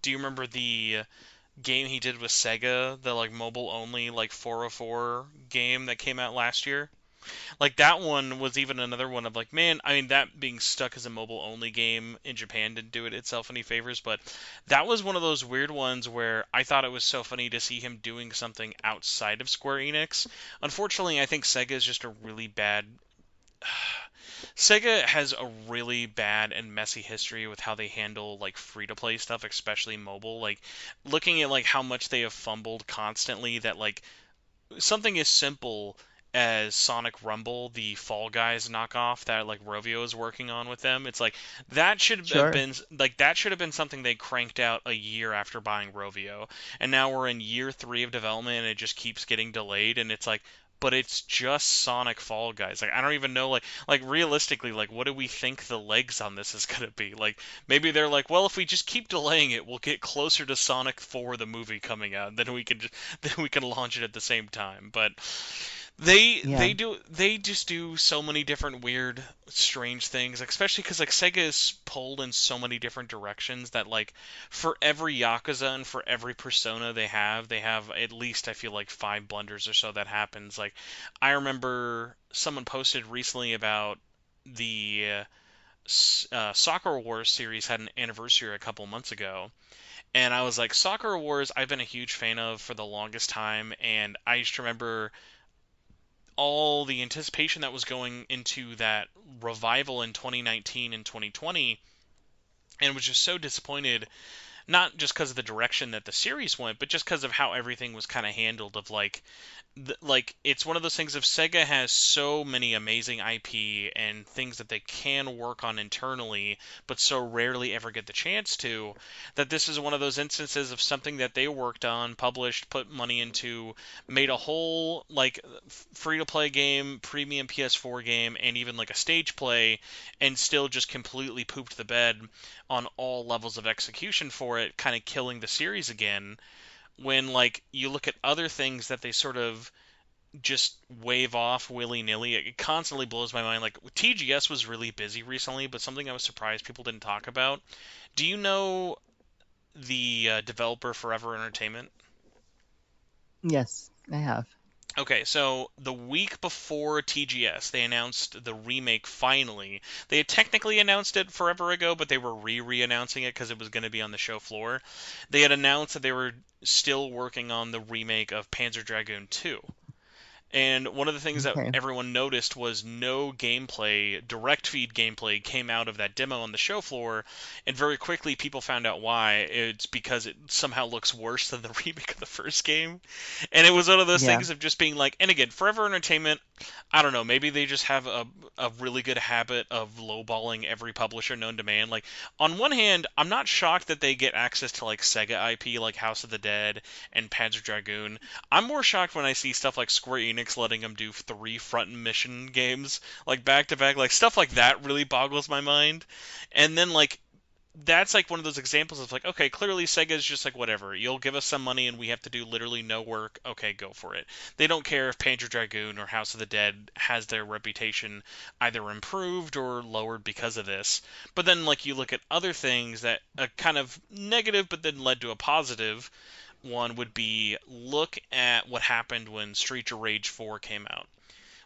Do you remember the game he did with Sega, the like mobile only like 404 game that came out last year? Like that one was even another one of like, man, I mean that being stuck as a mobile only game in Japan didn't do it itself any favors, but that was one of those weird ones where I thought it was so funny to see him doing something outside of Square Enix. Unfortunately, I think Sega is just a really bad Sega has a really bad and messy history with how they handle like free to play stuff, especially mobile. Like looking at like how much they have fumbled constantly that like something as simple as Sonic Rumble, the Fall Guys knockoff that like Rovio is working on with them. It's like Sure. that should have been something they cranked out a year after buying Rovio. And now we're in year 3 of development and it just keeps getting delayed and it's like but it's just Sonic Fall Guys. Like I don't even know like realistically like what do we think the legs on this is going to be? Like maybe they're like, well, if we just keep delaying it, we'll get closer to Sonic 4 the movie coming out. Then we can then we can launch it at the same time. But Yeah. they just do so many different weird strange things, like, especially because like Sega is pulled in so many different directions that like for every Yakuza and for every Persona they have at least I feel like 5 blunders or so that happens. Like I remember someone posted recently about the Soccer Wars series had an anniversary a couple months ago, and I was like, Soccer Wars, I've been a huge fan of for the longest time, and I just remember all the anticipation that was going into that revival in 2019 and 2020, and was just so disappointed, not just because of the direction that the series went, but just because of how everything was kind of handled. Of like it's one of those things. If Sega has so many amazing IP and things that they can work on internally, but so rarely ever get the chance to, that this is one of those instances of something that they worked on, published, put money into, made a whole like free to play game, premium PS4 game, and even like a stage play, and still just completely pooped the bed on all levels of execution for it, kind of killing the series again when like you look at other things that they sort of just wave off willy-nilly. It constantly blows my mind. Like TGS was really busy recently, but something I was surprised people didn't talk about. Do you know the developer Forever Entertainment? Yes, I have. Okay, so the week before TGS, they announced the remake finally. They had technically announced it forever ago, but they were re-announcing it because it was going to be on the show floor. They had announced that they were still working on the remake of Panzer Dragoon 2. And one of the things that Okay. everyone noticed was no gameplay, direct feed gameplay came out of that demo on the show floor, and very quickly people found out why. It's because it somehow looks worse than the remake of the first game. And it was one of those Yeah. things of just being like, and again, Forever Entertainment, I don't know, maybe they just have a really good habit of lowballing every publisher known to man. Like, on one hand, I'm not shocked that they get access to like Sega IP like House of the Dead and Panzer Dragoon. I'm more shocked when I see stuff like Square Enix letting them do 3 front mission games like back to back. Like stuff like that really boggles my mind. And then like that's like one of those examples of like, okay, clearly Sega's just like whatever. You'll give us some money and we have to do literally no work. Okay, go for it. They don't care if Panzer Dragoon or House of the Dead has their reputation either improved or lowered because of this. But then like you look at other things that kind of negative but then led to a positive. One would be look at what happened when Streets of Rage 4 came out.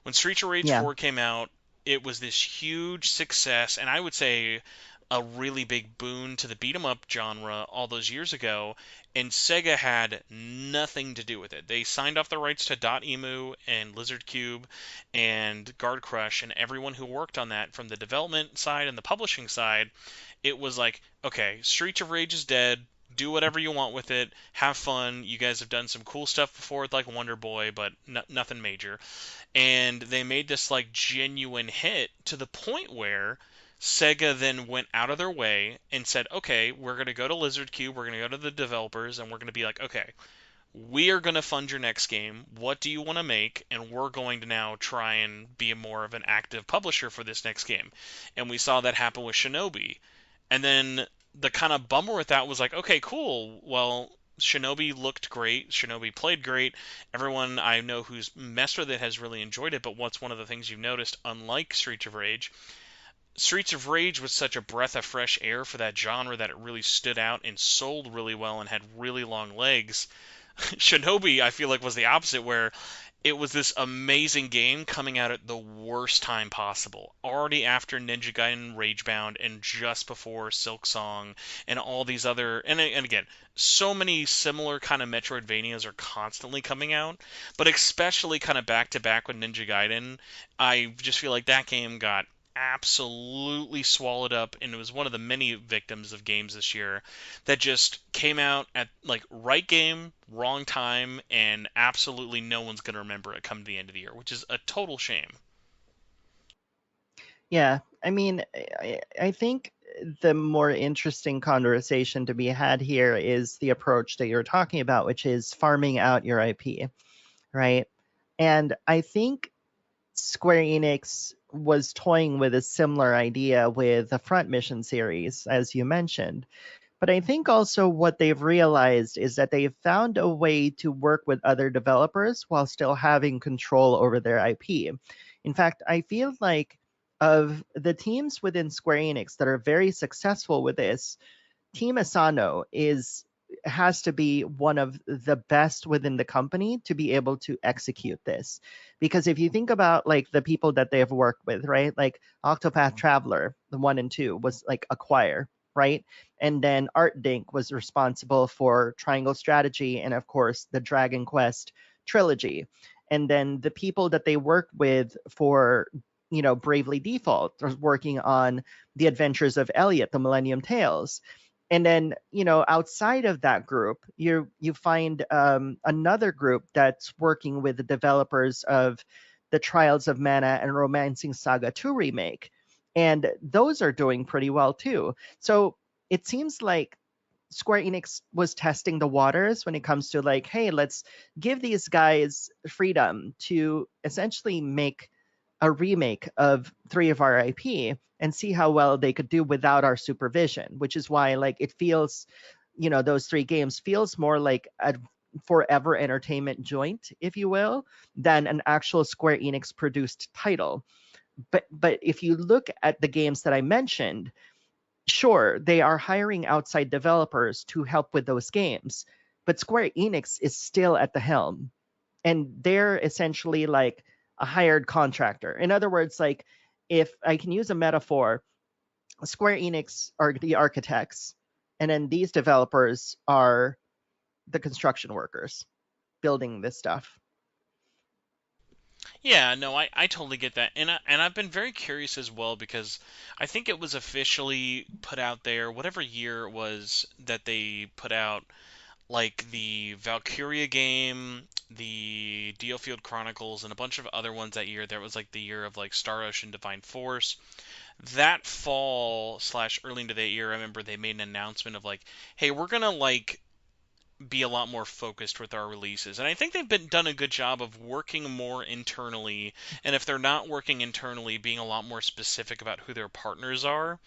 When Streets of Rage Yeah. 4 came out, it was this huge success, and I would say a really big boon to the beat 'em up genre all those years ago, and Sega had nothing to do with it. They signed off the rights to Dot Emu and Lizard Cube and Guard Crush, and everyone who worked on that from the development side and the publishing side, it was like, okay, Streets of Rage is dead. Do whatever you want with it. Have fun. You guys have done some cool stuff before with like Wonder Boy, but nothing major. And they made this like genuine hit to the point where Sega then went out of their way and said, okay, we're going to go to Lizard Cube, we're going to go to the developers, and we're going to be like, okay, we are going to fund your next game. What do you want to make? And we're going to now try and be more of an active publisher for this next game. And we saw that happen with Shinobi. And then the kind of bummer with that was like, okay, cool. Well, Shinobi looked great. Shinobi played great. Everyone I know who's messed with it has really enjoyed it. But what's one of the things you've noticed, unlike Streets of Rage, Streets of Rage was such a breath of fresh air for that genre that it really stood out and sold really well and had really long legs. Shinobi, I feel like, was the opposite, where it was this amazing game coming out at the worst time possible. Already after Ninja Gaiden Ragebound and just before Silk Song and all these other and again, so many similar kind of Metroidvanias are constantly coming out, but especially kind of back to back with Ninja Gaiden, I just feel like that game got absolutely swallowed up, and it was one of the many victims of games this year that just came out at like right game, wrong time, and absolutely no one's going to remember it come to the end of the year, which is a total shame. Yeah, I mean, I think the more interesting conversation to be had here is the approach that you're talking about, which is farming out your IP, right? And I think Square Enix was toying with a similar idea with the Front Mission series, as you mentioned. But I think also what they've realized is that they've found a way to work with other developers while still having control over their IP. In fact, I feel like of the teams within Square Enix that are very successful with this, Team Asano is has to be one of the best within the company to be able to execute this. Because if you think about like the people that they have worked with, right? Like Octopath Traveler, the 1 and 2 was like Acquire, right? And then Art Dink was responsible for Triangle Strategy and of course the Dragon Quest trilogy. And then the people that they worked with for Bravely Default was working on the Adventures of Elliot, the Millennium Tales. And then outside of that group you find another group that's working with the developers of the Trials of Mana and Romancing Saga 2 remake, and those are doing pretty well too. So it seems like Square Enix was testing the waters when it comes to like, hey, let's give these guys freedom to essentially make a remake of three of our IP and see how well they could do without our supervision, which is why like it feels, those three games feels more like a forever entertainment joint, if you will, than an actual Square Enix produced title. But if you look at the games that I mentioned, sure, they are hiring outside developers to help with those games, but Square Enix is still at the helm, and they're essentially like a hired contractor. In other words, like if I can use a metaphor, Square Enix are the architects, and then these developers are the construction workers building this stuff. Yeah, no, I totally get that. And I've been very curious as well because I think it was officially put out there, whatever year it was that they put out like the Valkyria game, the Diofield Chronicles, and a bunch of other ones that year. There was like the year of like Star Ocean Divine Force. That fall slash early into that year, I remember they made an announcement of like, hey, we're gonna like be a lot more focused with our releases. And I think they've been done a good job of working more internally, and if they're not working internally, being a lot more specific about who their partners are.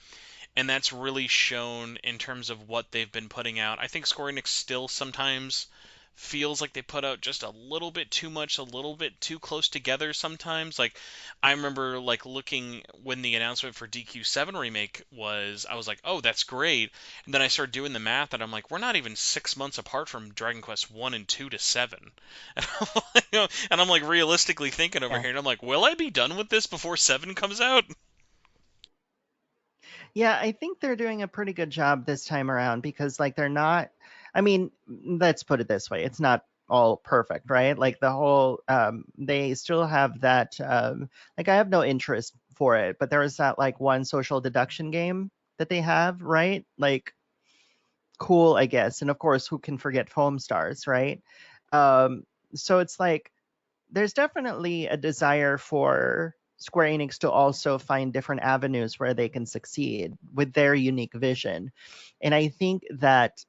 And that's really shown in terms of what they've been putting out. I think Square Enix still sometimes feels like they put out just a little bit too much, a little bit too close together sometimes. Like I remember like looking when the announcement for DQ7 remake was, I was like, "Oh, that's great." And then I started doing the math and I'm like, "We're not even 6 months apart from Dragon Quest 1 and 2 to 7." And I'm like realistically thinking over Yeah. here and I'm like, "Will I be done with this before 7 comes out?" Yeah, I think they're doing a pretty good job this time around because, like, they're not. I mean, let's put it this way: it's not all perfect, right? Like the whole, they still have that. Like, I have no interest for it, but there is that like one social deduction game that they have, right? Like, cool, I guess. And of course, who can forget foam stars, right? Um, so it's like there's definitely a desire for Square Enix to also find different avenues where they can succeed with their unique vision. And I think that,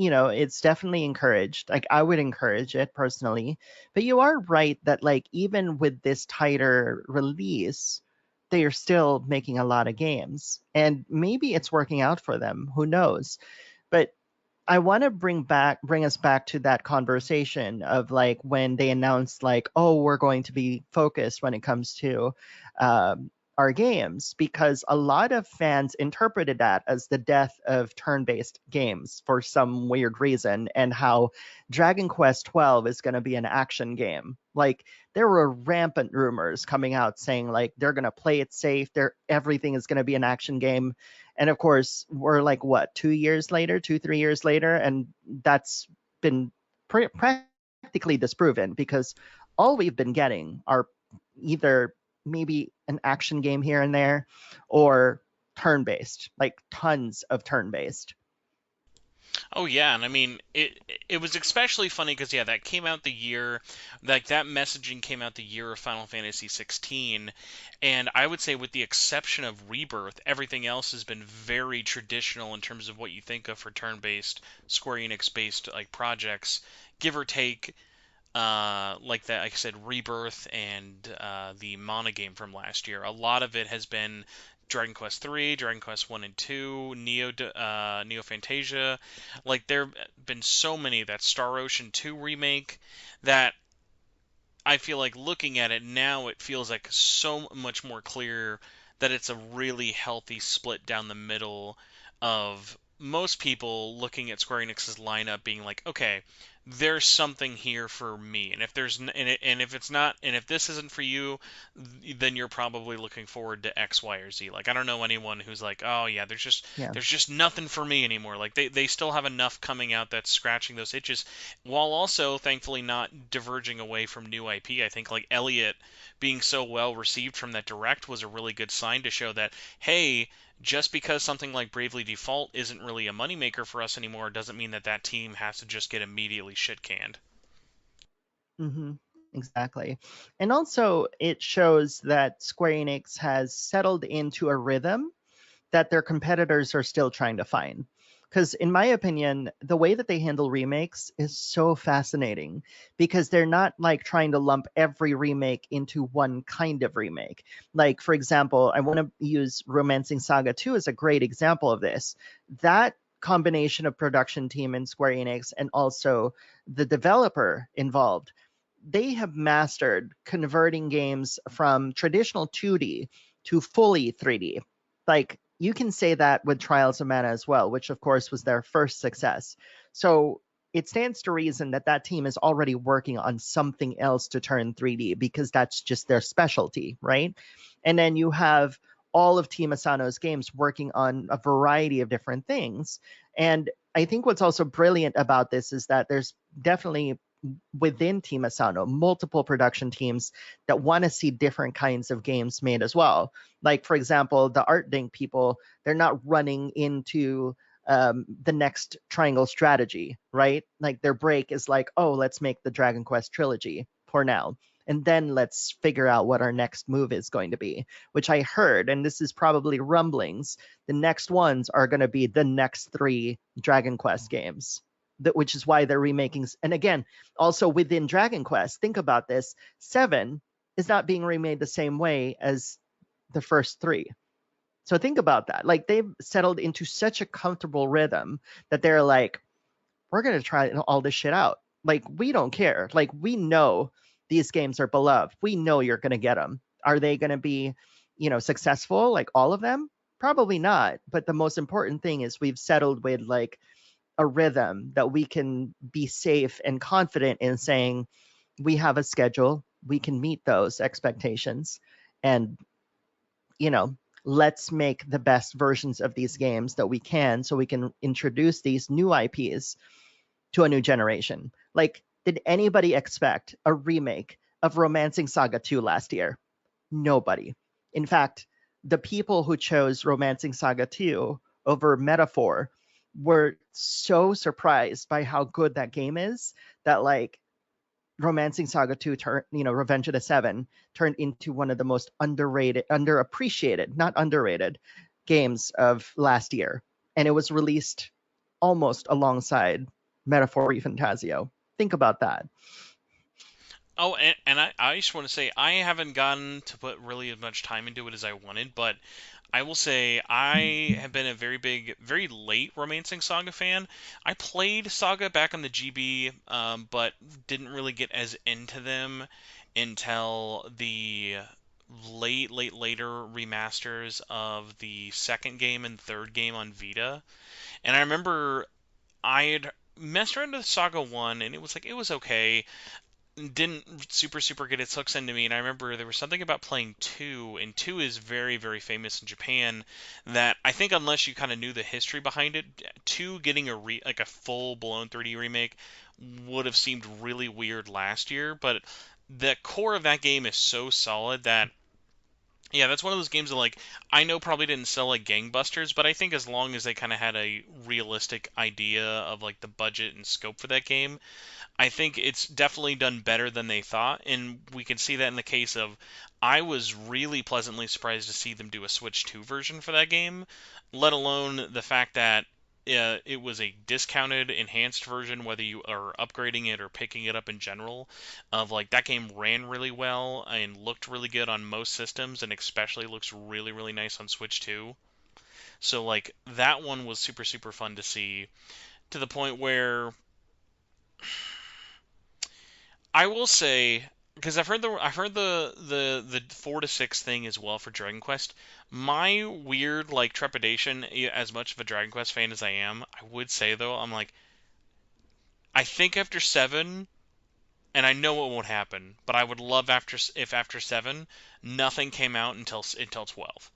it's definitely encouraged. Like, I would encourage it personally. But you are right that, like, even with this tighter release, they are still making a lot of games. And maybe it's working out for them. Who knows? But I want to bring us back to that conversation of like when they announced like, oh, we're going to be focused when it comes to our games, because a lot of fans interpreted that as the death of turn-based games for some weird reason, and how Dragon Quest 12 is going to be an action game. Like, there were rampant rumors coming out saying like they're going to play it safe, everything is going to be an action game. And of course, we're like, what, 2 years later, 3 years later, and that's been practically disproven, because all we've been getting are either maybe an action game here and there, or turn based, like tons of turn based. Oh yeah, and I mean it was especially funny because yeah, that came out the year like that messaging came out the year of Final Fantasy 16, and I would say with the exception of Rebirth, everything else has been very traditional in terms of what you think of for turn-based Square Enix-based like projects, give or take. Like that, like I said, Rebirth and the Mana game from last year. A lot of it has been Dragon Quest 3, Dragon Quest 1 and 2, Neo Fantasia. Like there have been so many, that Star Ocean 2 remake, that I feel like looking at it now, it feels like so much more clear that it's a really healthy split down the middle of most people looking at Square Enix's lineup being like, okay, there's something here for me, and if and if it's not, and if this isn't for you, then you're probably looking forward to X, Y, or Z. Like I don't know anyone who's like, oh yeah, Yeah. there's just nothing for me anymore. Like they still have enough coming out that's scratching those itches, while also thankfully not diverging away from new IP. I think like Elliot being so well received from that direct was a really good sign to show that, hey, just because something like Bravely Default isn't really a moneymaker for us anymore doesn't mean that that team has to just get immediately shit canned. Hmm. Exactly. And also, it shows that Square Enix has settled into a rhythm that their competitors are still trying to find. Because, in my opinion, the way that they handle remakes is so fascinating, because they're not like trying to lump every remake into one kind of remake. Like, for example, I want to use Romancing Saga 2 as a great example of this. That combination of production team in Square Enix and also the developer involved, they have mastered converting games from traditional 2D to fully 3D. Like, you can say that with Trials of Mana as well, which of course was their first success. So it stands to reason that that team is already working on something else to turn 3D, because that's just their specialty, right? And then you have all of Team Asano's games working on a variety of different things. And I think what's also brilliant about this is that there's definitely within Team Asano multiple production teams that want to see different kinds of games made as well. Like, for example, the Art Dink people, they're not running into the next Triangle Strategy, right? Like, their break is like, oh, let's make the Dragon Quest trilogy for now. And then let's figure out what our next move is going to be, which I heard, and this is probably rumblings, the next ones are going to be the next three Dragon Quest games. Which is why they're remaking. And again, also within Dragon Quest, think about this: 7 is not being remade the same way as the first three. So think about that. Like, they've settled into such a comfortable rhythm that they're like, we're going to try all this shit out. Like, we don't care. Like, we know these games are beloved. We know you're going to get them. Are they going to be, successful like all of them? Probably not. But the most important thing is we've settled with like a rhythm that we can be safe and confident in saying we have a schedule, we can meet those expectations, and, you know, let's make the best versions of these games that we can so we can introduce these new IPs to a new generation. Like, did anybody expect a remake of Romancing Saga 2 last year? Nobody. In fact, the people who chose Romancing Saga 2 over Metaphor were so surprised by how good that game is that, like, Romancing Saga 2 turned, Revenge of the Seven turned into one of the most underrated, underappreciated, not underrated games of last year. And it was released almost alongside Metaphor Fantasio. Think about that. Oh, and I just want to say I haven't gotten to put really as much time into it as I wanted, but I will say I have been a very big, very late Romancing Saga fan. I played Saga back on the GB, but didn't really get as into them until the later remasters of the second game and third game on Vita. And I remember I had messed around with Saga 1 and it was okay, didn't super get its hooks into me. And I remember there was something about playing 2, and 2 is very famous in Japan, that I think unless you kind of knew the history behind it, 2 getting like a full blown 3D remake would have seemed really weird last year. But the core of that game is so solid that, yeah, that's one of those games that, like, I know probably didn't sell like gangbusters, but I think as long as they kind of had a realistic idea of like the budget and scope for that game, I think it's definitely done better than they thought, and we can see that in the case of, I was really pleasantly surprised to see them do a Switch 2 version for that game, let alone the fact that it was a discounted, enhanced version, whether you are upgrading it or picking it up in general. Of like that game ran really well and looked really good on most systems, and especially looks really nice on Switch 2. So like that one was super fun to see, to the point where I will say, because I've heard the 4 to 6 thing as well for Dragon Quest. My weird like trepidation, as much of a Dragon Quest fan as I am, I would say though, I'm like, I think after 7, and I know it won't happen, but I would love if after 7 nothing came out until 12.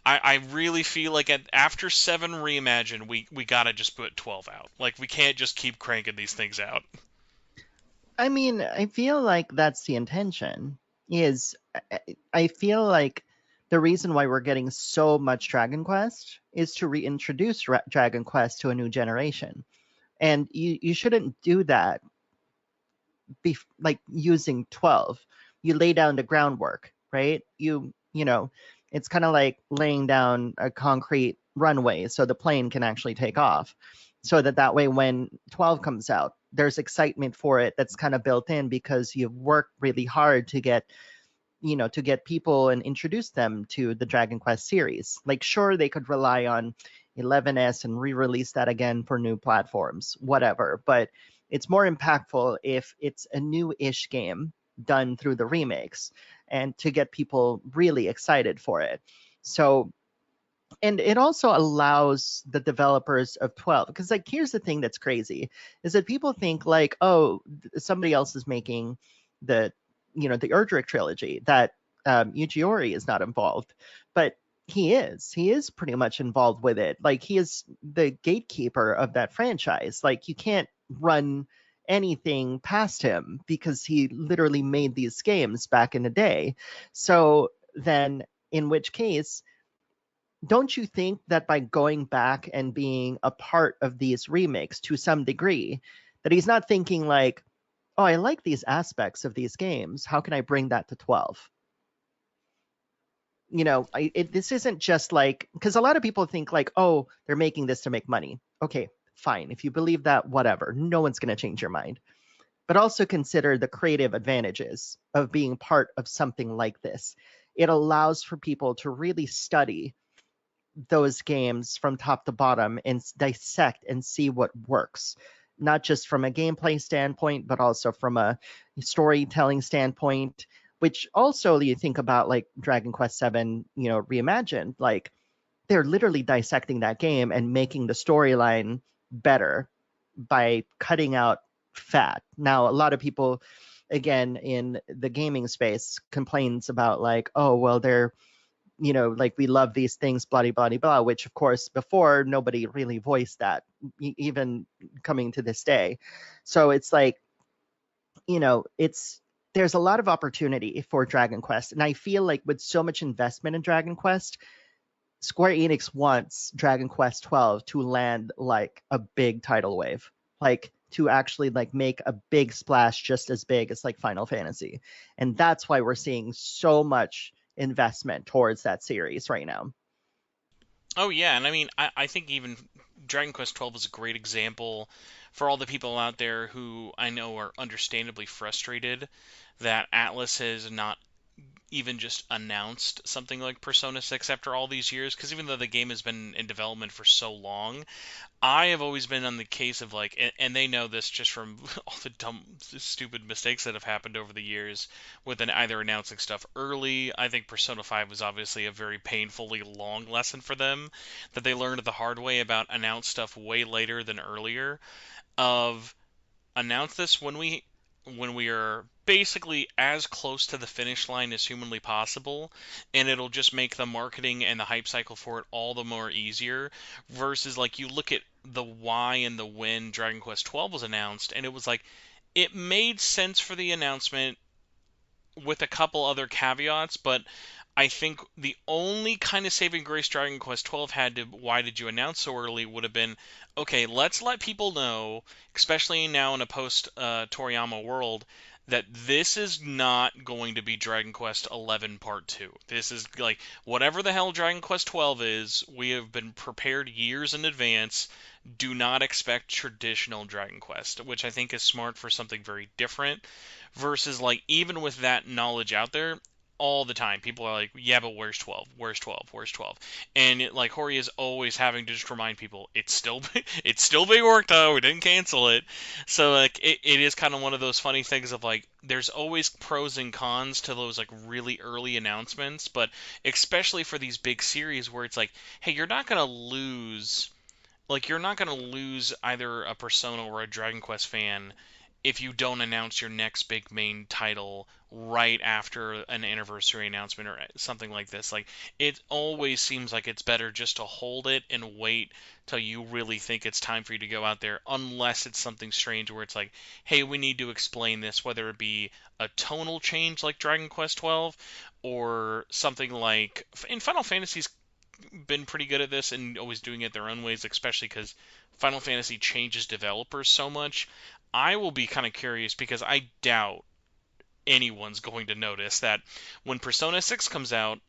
I really feel like after 7 Reimagine, we gotta just put 12 out. Like, we can't just keep cranking these things out. I mean, I feel like that's the intention. Is I feel like the reason why we're getting so much Dragon Quest is to reintroduce Dragon Quest to a new generation. And you shouldn't do that like using 12. You lay down the groundwork, right? It's kind of like laying down a concrete runway so the plane can actually take off, so that way when 12 comes out, there's excitement for it that's kind of built in because you've worked really hard to get people and introduce them to the Dragon Quest series. Like, sure, they could rely on 11S and re-release that again for new platforms, whatever, but it's more impactful if it's a new-ish game done through the remakes, and to get people really excited for it. So, and it also allows the developers of 12, because, like, here's the thing that's crazy is that people think like, oh, somebody else is making the the Erdrick trilogy, that Uchiori is not involved, but he is pretty much involved with it. Like, he is the gatekeeper of that franchise. Like, you can't run anything past him because he literally made these games back in the day. So then, in which case, don't you think that by going back and being a part of these remakes to some degree, that he's not thinking like, oh, I like these aspects of these games, how can I bring that to 12? This isn't just like, because a lot of people think like, oh, they're making this to make money. Okay, fine. If you believe that, whatever. No one's going to change your mind. But also consider the creative advantages of being part of something like this. It allows for people to really study those games from top to bottom and dissect and see what works, not just from a gameplay standpoint, but also from a storytelling standpoint. Which also, you think about like Dragon Quest 7, reimagined, like they're literally dissecting that game and making the storyline better by cutting out fat. Now, a lot of people, again, in the gaming space, complains about like, oh, well, they're like we love these things, blah, blah, blah, blah, which of course before nobody really voiced that, even coming to this day. So it's like, there's a lot of opportunity for Dragon Quest. And I feel like with so much investment in Dragon Quest, Square Enix wants Dragon Quest 12 to land like a big tidal wave, like to actually like make a big splash just as big as like Final Fantasy. And that's why we're seeing so much investment towards that series right now. Oh yeah, and I mean, I think even Dragon Quest 12 is a great example for all the people out there who I know are understandably frustrated that Atlas has not even just announced something like Persona 6 after all these years, because even though the game has been in development for so long, I have always been on the case of like, and they know this just from all the dumb, stupid mistakes that have happened over the years with either announcing stuff early. I think Persona 5 was obviously a very painfully long lesson for them that they learned the hard way about announce stuff way later than earlier. Of announce this when we are basically as close to the finish line as humanly possible, and it'll just make the marketing and the hype cycle for it all the more easier. Versus like you look at the why and the when Dragon Quest 12 was announced, and it was like it made sense for the announcement with a couple other caveats, but I think the only kind of saving grace Dragon Quest 12 had to why did you announce so early would have been okay, let's let people know, especially now in a post Toriyama world, that this is not going to be Dragon Quest 11 Part 2. This is like whatever the hell Dragon Quest 12 is, we have been prepared years in advance. Do not expect traditional Dragon Quest, which I think is smart for something very different versus like even with that knowledge out there all the time people are like, yeah, but where's 12, where's 12, where's 12, and like Hori is always having to just remind people it's still it's still being worked though, we didn't cancel it. So like it is kind of one of those funny things of like there's always pros and cons to those like really early announcements, but especially for these big series where it's like, hey, you're not going to lose either a Persona or a Dragon Quest fan if you don't announce your next big main title right after an anniversary announcement or something like this. Like, it always seems like it's better just to hold it and wait till you really think it's time for you to go out there, unless it's something strange where it's like, hey, we need to explain this, whether it be a tonal change like Dragon Quest 12 or something like in Final Fantasy's been pretty good at this and always doing it their own ways, especially because Final Fantasy changes developers so much. I will be kind of curious because I doubt anyone's going to notice that when Persona 6 comes out,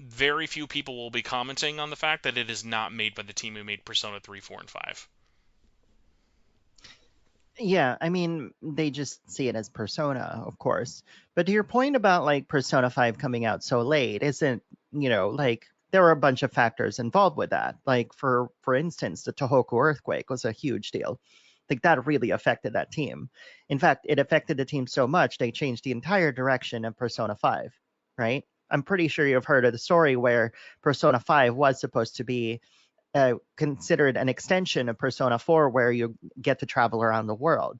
very few people will be commenting on the fact that it is not made by the team who made Persona 3, 4, and 5. Yeah, I mean, they just see it as Persona, of course. But to your point about like Persona 5 coming out so late, isn't, like there were a bunch of factors involved with that. Like for instance, the Tohoku earthquake was a huge deal. Like that really affected that team. In fact, it affected the team so much they changed the entire direction of Persona 5, right? I'm pretty sure you've heard of the story where Persona 5 was supposed to be considered an extension of Persona 4, where you get to travel around the world.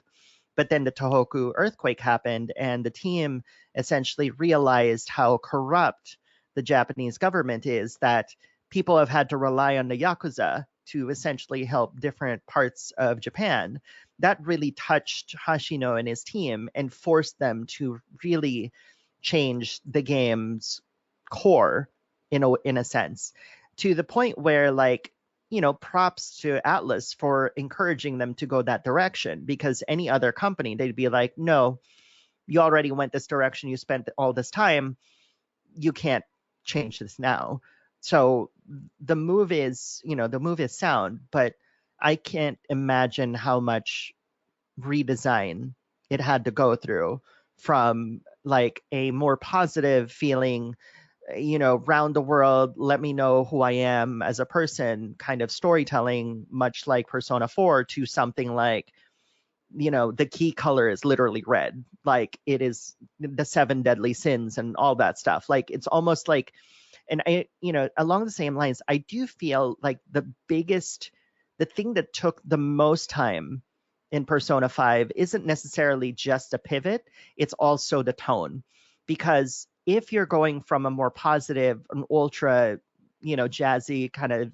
But then the Tohoku earthquake happened, and the team essentially realized how corrupt the Japanese government is, that people have had to rely on the Yakuza to essentially help different parts of Japan. That really touched Hashino and his team and forced them to really change the game's core in a sense, to the point where like, props to Atlas for encouraging them to go that direction, because any other company, they'd be like, no, you already went this direction, you spent all this time, you can't change this now. So the move is sound, but I can't imagine how much redesign it had to go through from like a more positive feeling, round the world, let me know who I am as a person kind of storytelling, much like Persona 4, to something like, the key color is literally red. Like it is the seven deadly sins and all that stuff. Like it's almost like, and along the same lines, I do feel like the thing that took the most time in Persona 5 isn't necessarily just a pivot, it's also the tone. Because if you're going from a more positive, an ultra, jazzy kind of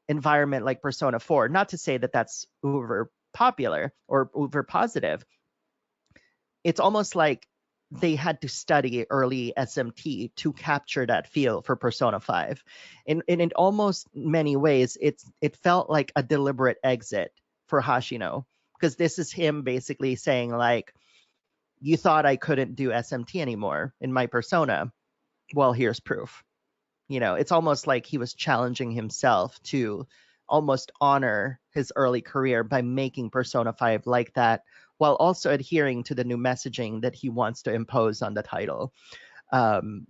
environment like Persona 4, not to say that that's uber popular or uber positive, it's almost like they had to study early SMT to capture that feel for Persona 5. In almost many ways, it felt like a deliberate exit for Hashino, because this is him basically saying like, you thought I couldn't do SMT anymore in my Persona. Well, here's proof. It's almost like he was challenging himself to almost honor his early career by making Persona 5 like that, while also adhering to the new messaging that he wants to impose on the title. Um,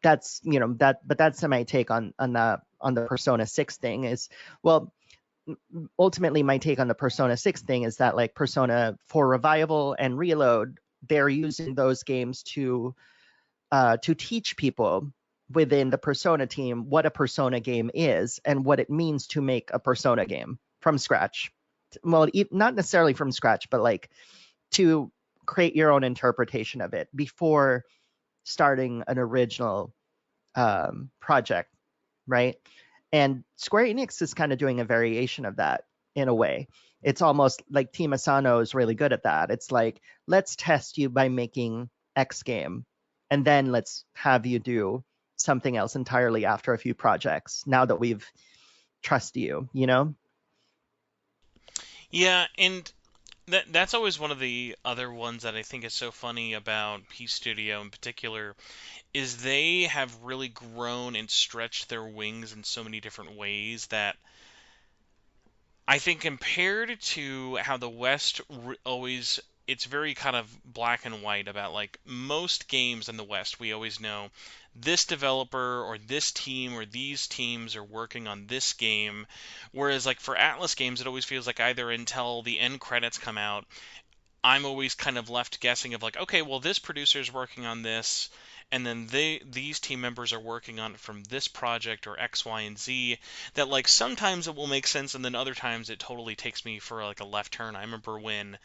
but that's my take on the Persona 6 thing. Is, well, ultimately my take on the Persona 6 thing is that like Persona 4 Revival and Reload, they're using those games to teach people within the Persona team what a Persona game is and what it means to make a Persona game from scratch. Well, not necessarily from scratch, but like to create your own interpretation of it before starting an original project, right? And Square Enix is kind of doing a variation of that in a way. It's almost like Team Asano is really good at that. It's like, let's test you by making X game, and then let's have you do something else entirely after a few projects, now that we've trust you. Yeah, and that's always one of the other ones that I think is so funny about P Studio in particular is they have really grown and stretched their wings in so many different ways that I think compared to how the West always, it's very kind of black and white about like most games in the West, we always know this developer or this team or these teams are working on this game. Whereas like for Atlas games, it always feels like either until the end credits come out, I'm always kind of left guessing of like, okay, well this producer's working on this, and then these team members are working on it from this project or X, Y, and Z. That like sometimes it will make sense, and then other times it totally takes me for like a left turn. I remember when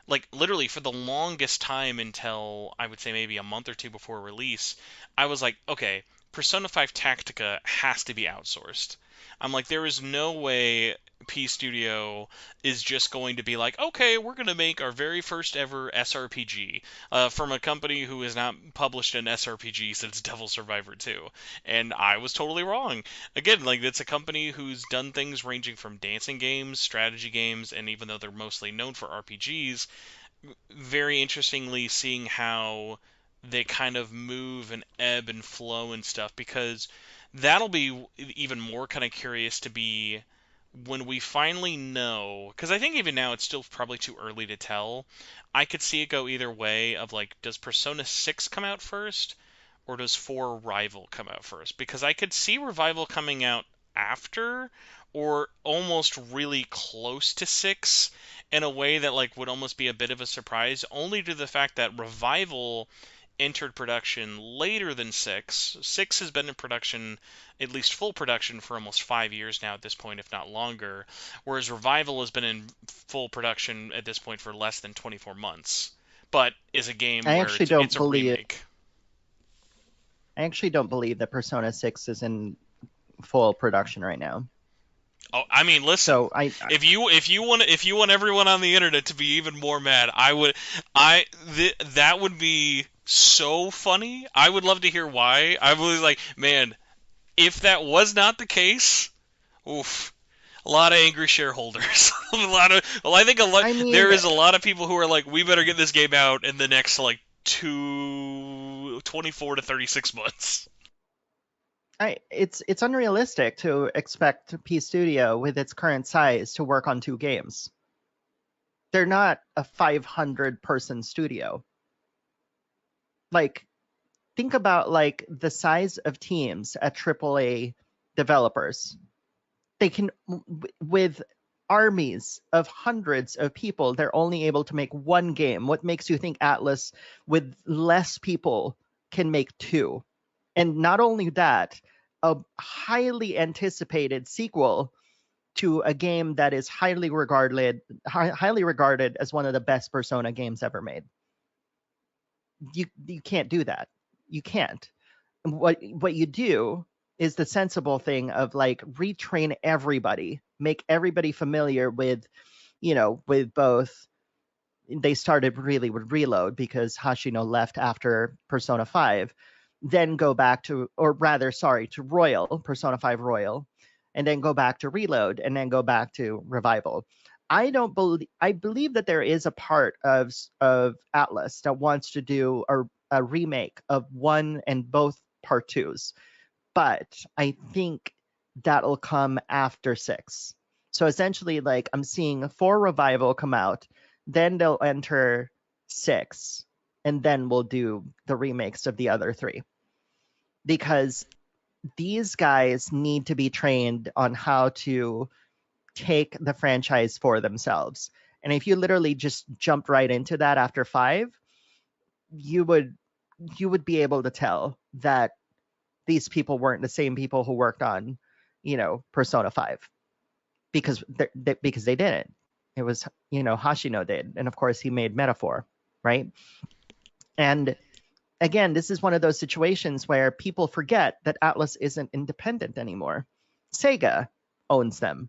like literally for the longest time until I would say maybe a month or two before release, I was like, okay, Persona 5 Tactica has to be outsourced. I'm like, there is no way P Studio is just going to be like, okay, we're going to make our very first ever SRPG from a company who has not published an SRPG since Devil Survivor 2. And I was totally wrong. Again, like, it's a company who's done things ranging from dancing games, strategy games, and even though they're mostly known for RPGs, very interestingly seeing how they kind of move and ebb and flow and stuff because that'll be even more kind of curious to be when we finally know, because I think even now it's still probably too early to tell. I could see it go either way of like, does Persona 6 come out first or does 4 Rival come out first? Because I could see Revival coming out after or almost really close to 6 in a way that like would almost be a bit of a surprise only to the fact that Revival entered production later than 6. 6 has been in production, at least full production, for almost 5 years now at this point, if not longer, whereas Revival has been in full production at this point for less than 24 months, but is a game I where actually it's, don't it's a believe remake. I actually don't believe that Persona 6 is in full production right now. Oh, I mean, listen. So If you want everyone on the internet to be even more mad, that would be so funny. I would love to hear why. I was like, man, if that was not the case, oof, a lot of angry shareholders. I think I there mean, is a lot of people who are like, we better get this game out in the next like 24 to 36 months. it's unrealistic to expect P Studio with its current size to work on 2 games. They're not a 500 person studio. Like, think about like the size of teams at AAA developers. They can, with armies of hundreds of people, they're only able to make 1 game. What makes you think Atlas with less people can make 2? And not only that, a highly anticipated sequel to a game that is highly regarded as one of the best Persona games ever made. You can't do that. You can't. What you do is the sensible thing of like retrain everybody, make everybody familiar with, with both. They started really with Reload because Hashino left after Persona 5, then go back to, or rather, sorry, to Royal, Persona 5 Royal, and then go back to Reload, and then go back to Revival. I believe that there is a part of Atlas that wants to do a remake of one and both part twos, but I think that'll come after 6. So essentially, like, I'm seeing 4 Revival come out, then they'll enter 6, and then we'll do the remakes of the other 3. Because these guys need to be trained on how to take the franchise for themselves. And if you literally just jumped right into that after 5, you would be able to tell that these people weren't the same people who worked on, Persona 5, because because they didn't. It was, Hashino did, and of course he made Metaphor, right? And again, this is one of those situations where people forget that Atlas isn't independent anymore. Sega owns them.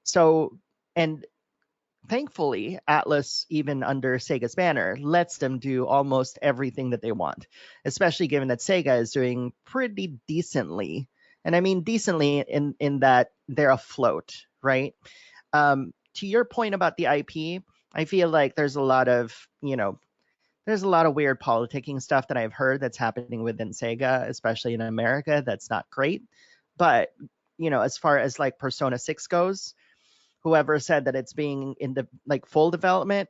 So, and thankfully, Atlas, even under Sega's banner, lets them do almost everything that they want, especially given that Sega is doing pretty decently. And I mean decently in that they're afloat, right? To your point about the IP, I feel like there's a lot of, there's a lot of weird politicking stuff that I've heard that's happening within Sega, especially in America. That's not great. But, as far as like Persona 6 goes, whoever said that it's being in the like full development,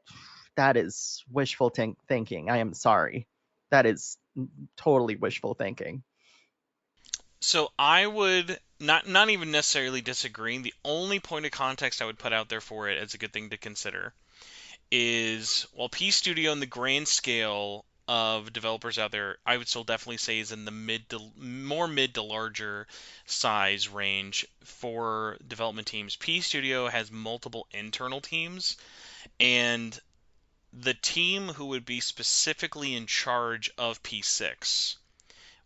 that is wishful thinking. I am sorry. That is totally wishful thinking. So I would not even necessarily disagreeing. The only point of context I would put out there for it as a good thing to consider is, while P Studio in the grand scale of developers out there, I would still definitely say is in the mid to larger size range for development teams. P Studio has multiple internal teams, and the team who would be specifically in charge of P6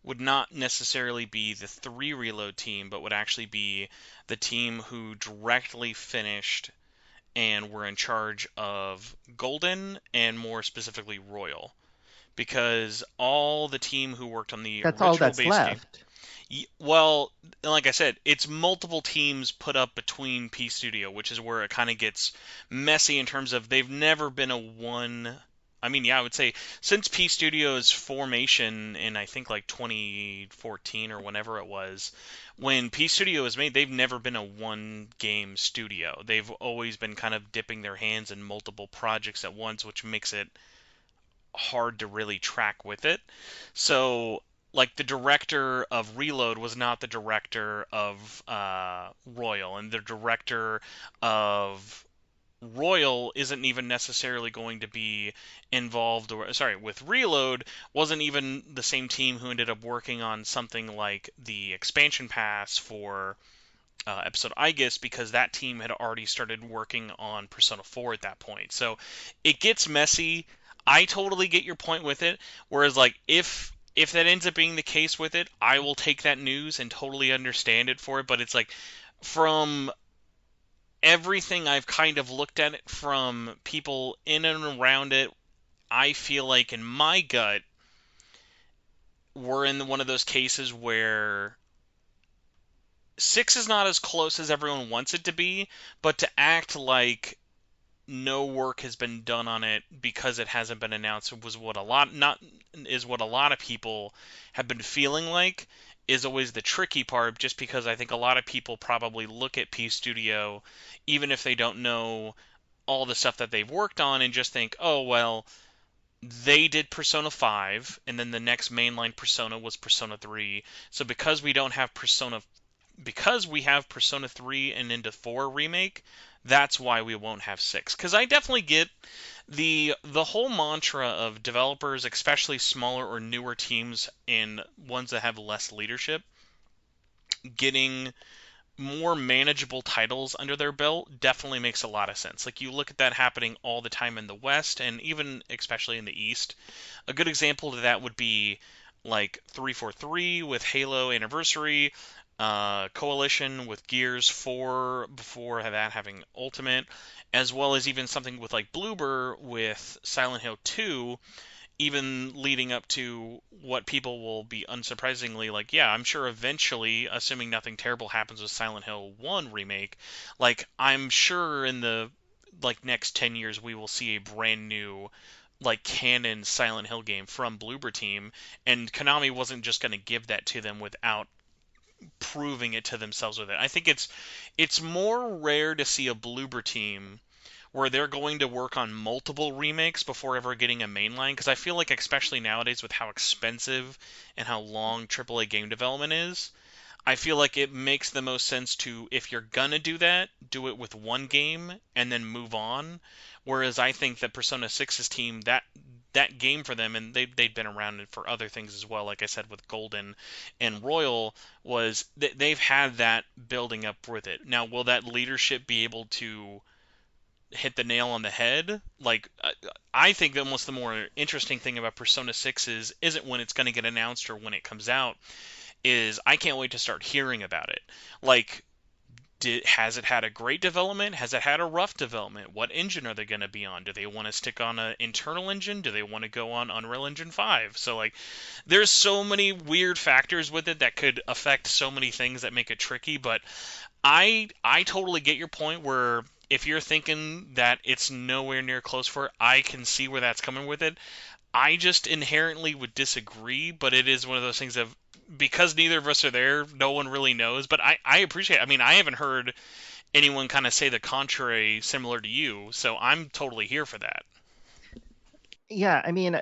would not necessarily be the 3 Reload team, but would actually be the team who directly finished and were in charge of Golden and more specifically Royal. Because all the team who worked on the That's all original that's base game, left. well, like I said, it's multiple teams put up between P Studio, which is where it kind of gets messy in terms of they've never been a one. I mean, yeah, I would say since P Studio's formation in I think like 2014 or whenever it was, when P Studio was made, they've never been a one game studio. They've always been kind of dipping their hands in multiple projects at once, which makes it hard to really track with it. So, like, the director of Reload was not the director of Royal, and the director of Royal isn't even necessarily going to be involved, or sorry, with Reload wasn't even the same team who ended up working on something like the expansion pass for episode Aegis, because that team had already started working on Persona 4 at that point. So it gets messy. I totally get your point with it. Whereas, like, if that ends up being the case with it, I will take that news and totally understand it for it. But it's like, from everything I've kind of looked at it from people in and around it, I feel like in my gut, we're in one of those cases where 6 is not as close as everyone wants it to be, but to act like no work has been done on it because it hasn't been announced was what a lot not is what a lot of people have been feeling like, is always the tricky part, just because I think a lot of people probably look at P Studio, even if they don't know all the stuff that they've worked on, and just think, oh well, they did Persona 5, and then the next mainline Persona was Persona 3. So because we have Persona 3 and into 4 remake, that's why we won't have 6. Because I definitely get the whole mantra of developers, especially smaller or newer teams and ones that have less leadership, getting more manageable titles under their belt definitely makes a lot of sense. Like, you look at that happening all the time in the West, and even especially in the East. A good example of that would be like 343 with Halo Anniversary, Coalition with Gears 4 before that having Ultimate, as well as even something with like Bloober with Silent Hill 2, even leading up to what people will be unsurprisingly like, yeah, I'm sure eventually, assuming nothing terrible happens with Silent Hill 1 remake, like I'm sure in the like next 10 years we will see a brand new like canon Silent Hill game from Bloober Team, and Konami wasn't just going to give that to them without proving it to themselves with it. I think it's more rare to see a Bloober Team where they're going to work on multiple remakes before ever getting a mainline, because I feel like especially nowadays with how expensive and how long AAA game development is, I feel like it makes the most sense to, if you're gonna do that, do it with one game and then move on. Whereas I think that Persona 6's team, that game for them, and they've been around for other things as well, like I said with Golden and Royal, was they've had that building up with it. Now, will that leadership be able to hit the nail on the head? Like, I think that almost the more interesting thing about Persona 6 isn't when it's going to get announced or when it comes out, is I can't wait to start hearing about it. Like, has it had a great development? Has it had a rough development? What engine are they going to be on? Do they want to stick on an internal engine? Do they want to go on Unreal Engine 5? So, like, there's so many weird factors with it that could affect so many things that make it tricky. But I totally get your point where if you're thinking that it's nowhere near close for it, I can see where that's coming with it. I just inherently would disagree, but it is one of those things of, because neither of us are there, no one really knows. But I appreciate it. I mean, I haven't heard anyone kind of say the contrary similar to you, so I'm totally here for that. Yeah, I mean,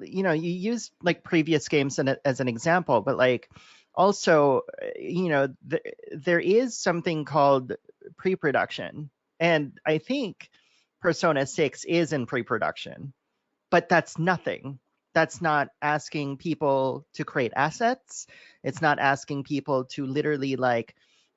you use like previous games as an example, but like also, there is something called pre-production, and I think Persona 6 is in pre-production, but that's nothing. That's not asking people to create assets. It's not asking people to literally like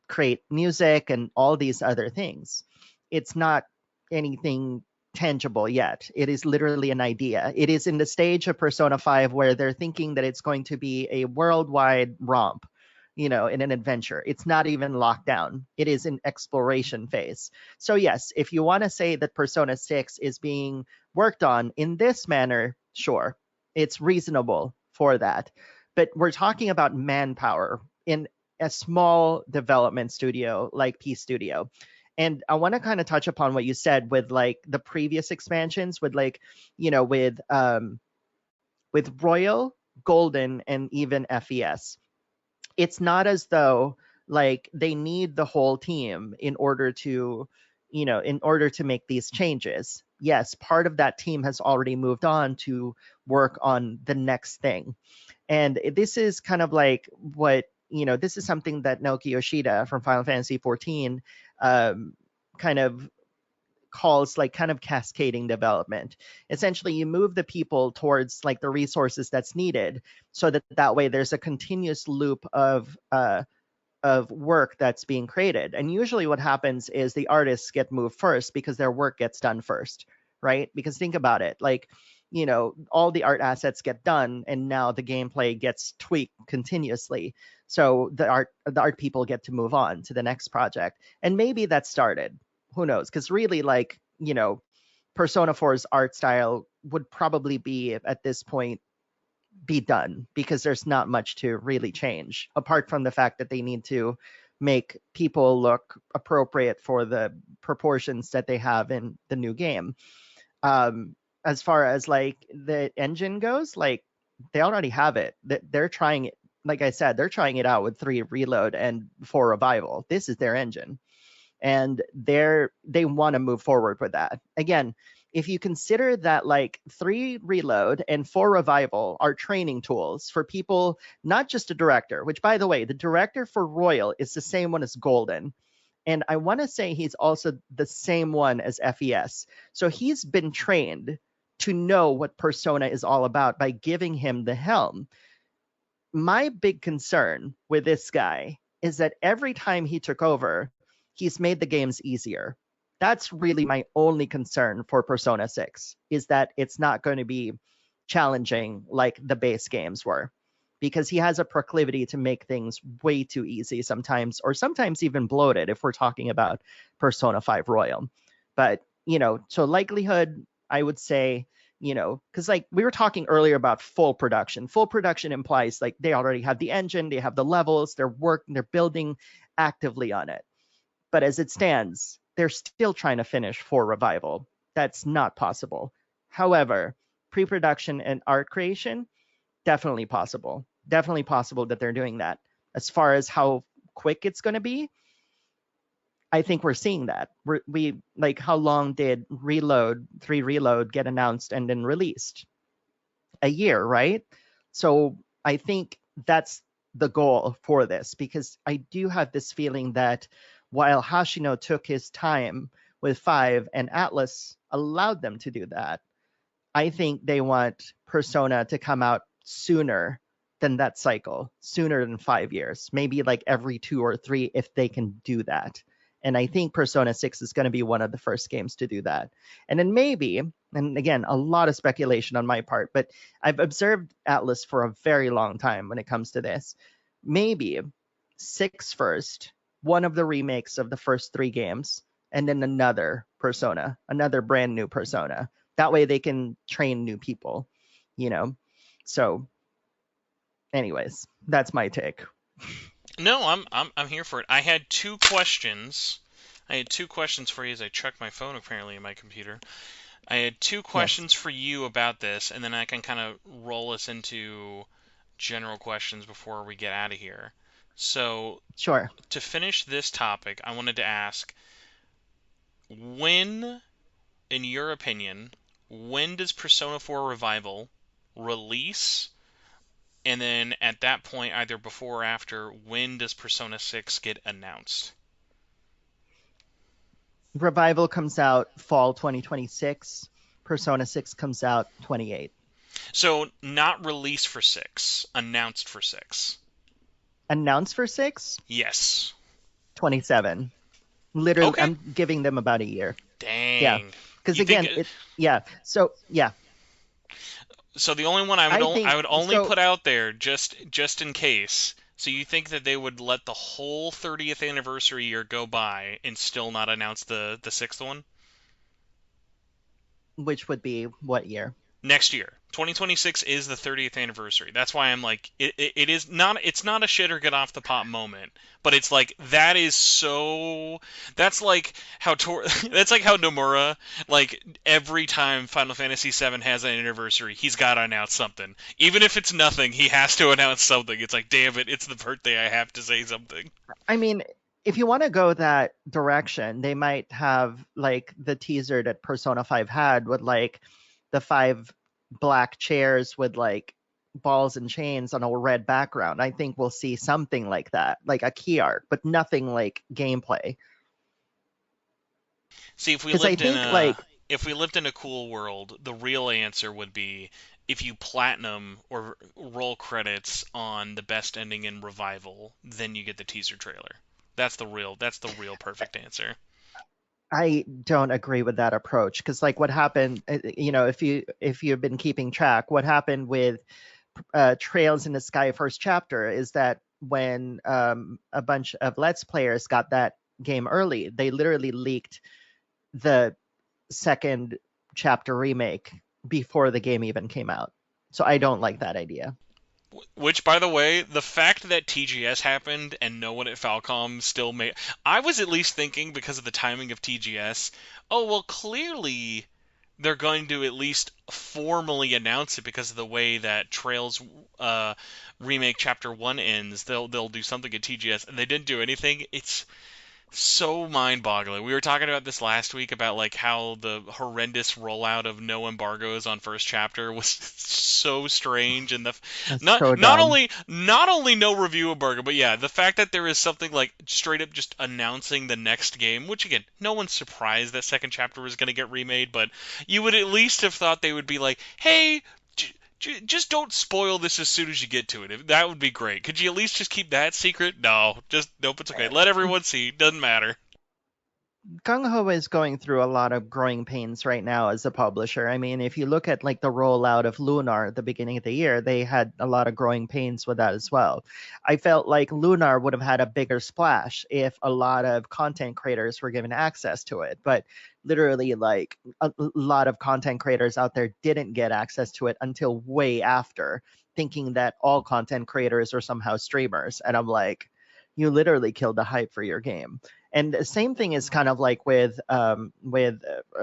create music and all these other things. It's not anything tangible yet. It is literally an idea. It is in the stage of Persona 5 where they're thinking that it's going to be a worldwide romp, in an adventure. It's not even locked down. It is in exploration phase. So yes, if you want to say that Persona 6 is being worked on in this manner, sure, it's reasonable for that. But we're talking about manpower in a small development studio like P Studio. And I want to kind of touch upon what you said with like the previous expansions with like, with Royal, Golden, and even FES. It's not as though like they need the whole team in order to make these changes. Yes, part of that team has already moved on to work on the next thing. And this is kind of like this is something that Naoki Yoshida from Final Fantasy 14 kind of calls like kind of cascading development. Essentially, you move the people towards like the resources that's needed so that way there's a continuous loop of work that's being created. And usually what happens is the artists get moved first because their work gets done first, right? Because think about it, like, all the art assets get done and now the gameplay gets tweaked continuously. So the art people get to move on to the next project. And maybe that started. Who knows? Because really, like, Persona 4's art style would probably be at this point be done because there's not much to really change apart from the fact that they need to make people look appropriate for the proportions that they have in the new game. As far as like the engine goes, like they already have it. They're trying it. Like I said, they're trying it out with 3 Reload and 4 Revival. This is their engine, and they want to move forward with that. Again, if you consider that like 3 Reload and 4 Revival are training tools for people, not just a director, which by the way, the director for Royal is the same one as Golden. And I want to say he's also the same one as FES. So he's been trained to know what Persona is all about by giving him the helm. My big concern with this guy is that every time he took over, he's made the games easier. That's really my only concern for Persona 6, is that it's not going to be challenging like the base games were. because he has a proclivity to make things way too easy sometimes, or sometimes even bloated if we're talking about Persona 5 Royal. But, so likelihood, I would say, because like we were talking earlier about full production. Full production implies like they already have the engine, they have the levels, they're building actively on it. But as it stands, they're still trying to finish for Revival. That's not possible. However, pre production and art creation, definitely possible. Definitely possible that they're doing that. As far as how quick it's going to be, I think we're seeing that. We like, how long did Reload 3 Reload get announced and then released? A year, right? So I think that's the goal for this, because I do have this feeling that while Hashino took his time with 5 and Atlas allowed them to do that, I think they want Persona to come out sooner than that cycle, sooner than 5 years, maybe like every 2 or 3 if they can do that. And I think Persona 6 is going to be one of the first games to do that. And then maybe, and again, a lot of speculation on my part, but I've observed Atlas for a very long time when it comes to this. Maybe 6 first, one of the remakes of the first 3 games, and then another Persona, another brand new Persona. That way they can train new people, you know? So, anyways, that's my take. No, I'm here for it. I had two questions. I had two questions for you as I checked my phone apparently in my computer. I had two Yes, questions for you about this, and then I can kind of roll us into general questions before we get out of here. So, sure. to finish this topic, I wanted to ask, when, in your opinion, when does Persona 4 Revival release? And then at that point, either before or after, when does Persona 6 get announced? Revival comes out fall 2026. Persona 6 comes out 28. So not released for 6, announced for 6. Announced for 6? Yes. 27. Literally, Okay. I'm giving them about a year. Yeah. Dang. Because You think again, yeah. So, yeah, so the only one I would I I think would only so. put out there just in case. So you think that they would let the whole 30th anniversary year go by and still not announce the sixth one? Which would be what year? Next year. 2026 is the 30th anniversary. That's why I'm like, it is not, it's not a shit or get off the pot moment, but it's like, that is so, that's like how that's like how Nomura, like every time Final Fantasy VII has an anniversary, he's got to announce something. Even if it's nothing, he has to announce something. It's like, damn it, it's the birthday, I have to say something. I mean, if you want to go that direction, they might have like the teaser that Persona 5 had with like the 5 black chairs with like balls and chains on a red background. I think we'll see something like that, like a key art, but nothing like gameplay. See, Because I think like, if we lived in a cool world, the real answer would be if you platinum or roll credits on the best ending in Revival, then you get the teaser trailer. That's the real perfect answer. I don't agree with that approach, because like what happened, if you've been keeping track, what happened with Trails in the Sky first chapter is that when a bunch of Let's players got that game early, they literally leaked the second chapter remake before the game even came out. So I don't like that idea. Which, by the way, the fact that TGS happened and no one at Falcom still made. I was at least thinking, because of the timing of TGS, oh, well, clearly they're going to at least formally announce it because of the way that Trails remake Chapter 1 ends. They'll do something at TGS, and they didn't do anything. It's so mind-boggling. We were talking about this last week about like how the horrendous rollout of no embargoes on first chapter was so strange, and the That's not so not dumb. only not only no review embargo, but yeah, the fact that there is something like straight up just announcing the next game, which again, no one's surprised that second chapter was going to get remade, but you would at least have thought they would be like, "Hey, just don't spoil this as soon as you get to it. That would be great. Could you at least just keep that secret?" No, just nope. It's okay. Let everyone see. Doesn't matter. Gung Ho is going through a lot of growing pains right now as a publisher. I mean, if you look at like the rollout of Lunar at the beginning of the year, they had a lot of growing pains with that as well. I felt like Lunar would have had a bigger splash if a lot of content creators were given access to it, but literally like a lot of content creators out there didn't get access to it until way after, thinking that all content creators are somehow streamers. And I'm like, you literally killed the hype for your game. And the same thing is kind of like with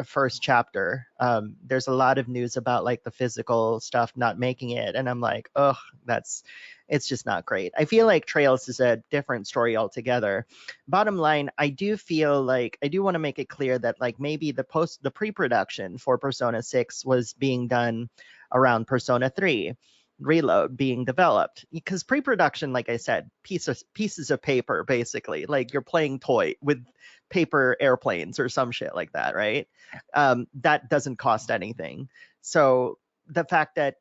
first chapter. There's a lot of news about like the physical stuff not making it, and I'm like, oh, that's it's just not great. I feel like Trails is a different story altogether. Bottom line, I do feel like I do want to make it clear that like maybe the pre-production for Persona 6 was being done around Persona 3 Reload being developed, because pre-production, like I said, pieces of paper, basically, like you're playing toy with paper airplanes or some shit like that, right? That doesn't cost anything. So the fact that,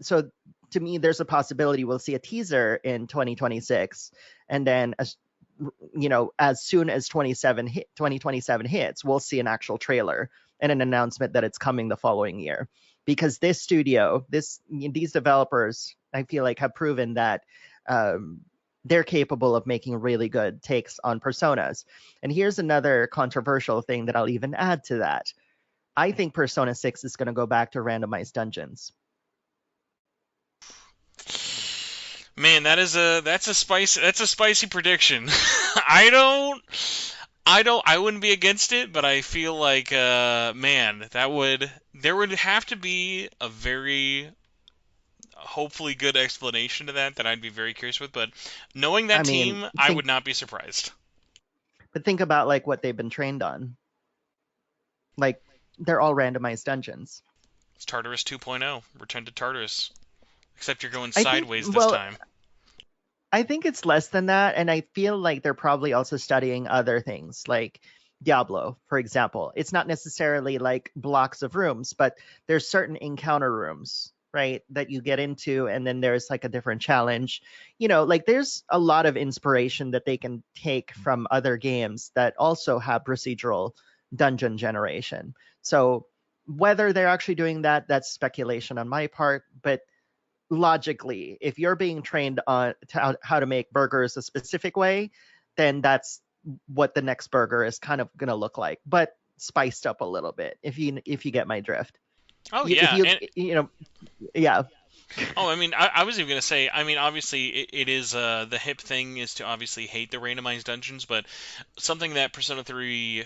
so to me there's a possibility we'll see a teaser in 2026, and then as soon as 2027 hits, we'll see an actual trailer and an announcement that it's coming the following year. Because this studio, these developers, I feel like have proven that they're capable of making really good takes on personas. And here's another controversial thing that I'll even add to that. I think Persona 6 is going to go back to randomized dungeons. Man, that's a spicy prediction. I don't I wouldn't be against it, but I feel like man, there would have to be a very hopefully good explanation to that I'd be very curious with, but knowing I that mean, team, I think would not be surprised. but think about like what they've been trained on. Like they're all randomized dungeons. It's Tartarus 2.0, Return to Tartarus, except you're going I think sideways this well, time. I think it's less than that, and I feel like they're probably also studying other things like Diablo, for example. It's not necessarily like blocks of rooms, but there's certain encounter rooms, right, that you get into, and then there's like a different challenge. Like there's a lot of inspiration that they can take from other games that also have procedural dungeon generation. So whether they're actually doing that, that's speculation on my part, but logically, if you're being trained on how to make burgers a specific way, then that's what the next burger is kind of going to look like, but spiced up a little bit. If you get my drift, Oh if yeah, you and you know, yeah, oh, I mean, I was even gonna say, I mean, obviously, it is the hip thing is to obviously hate the randomized dungeons, but something that Persona 3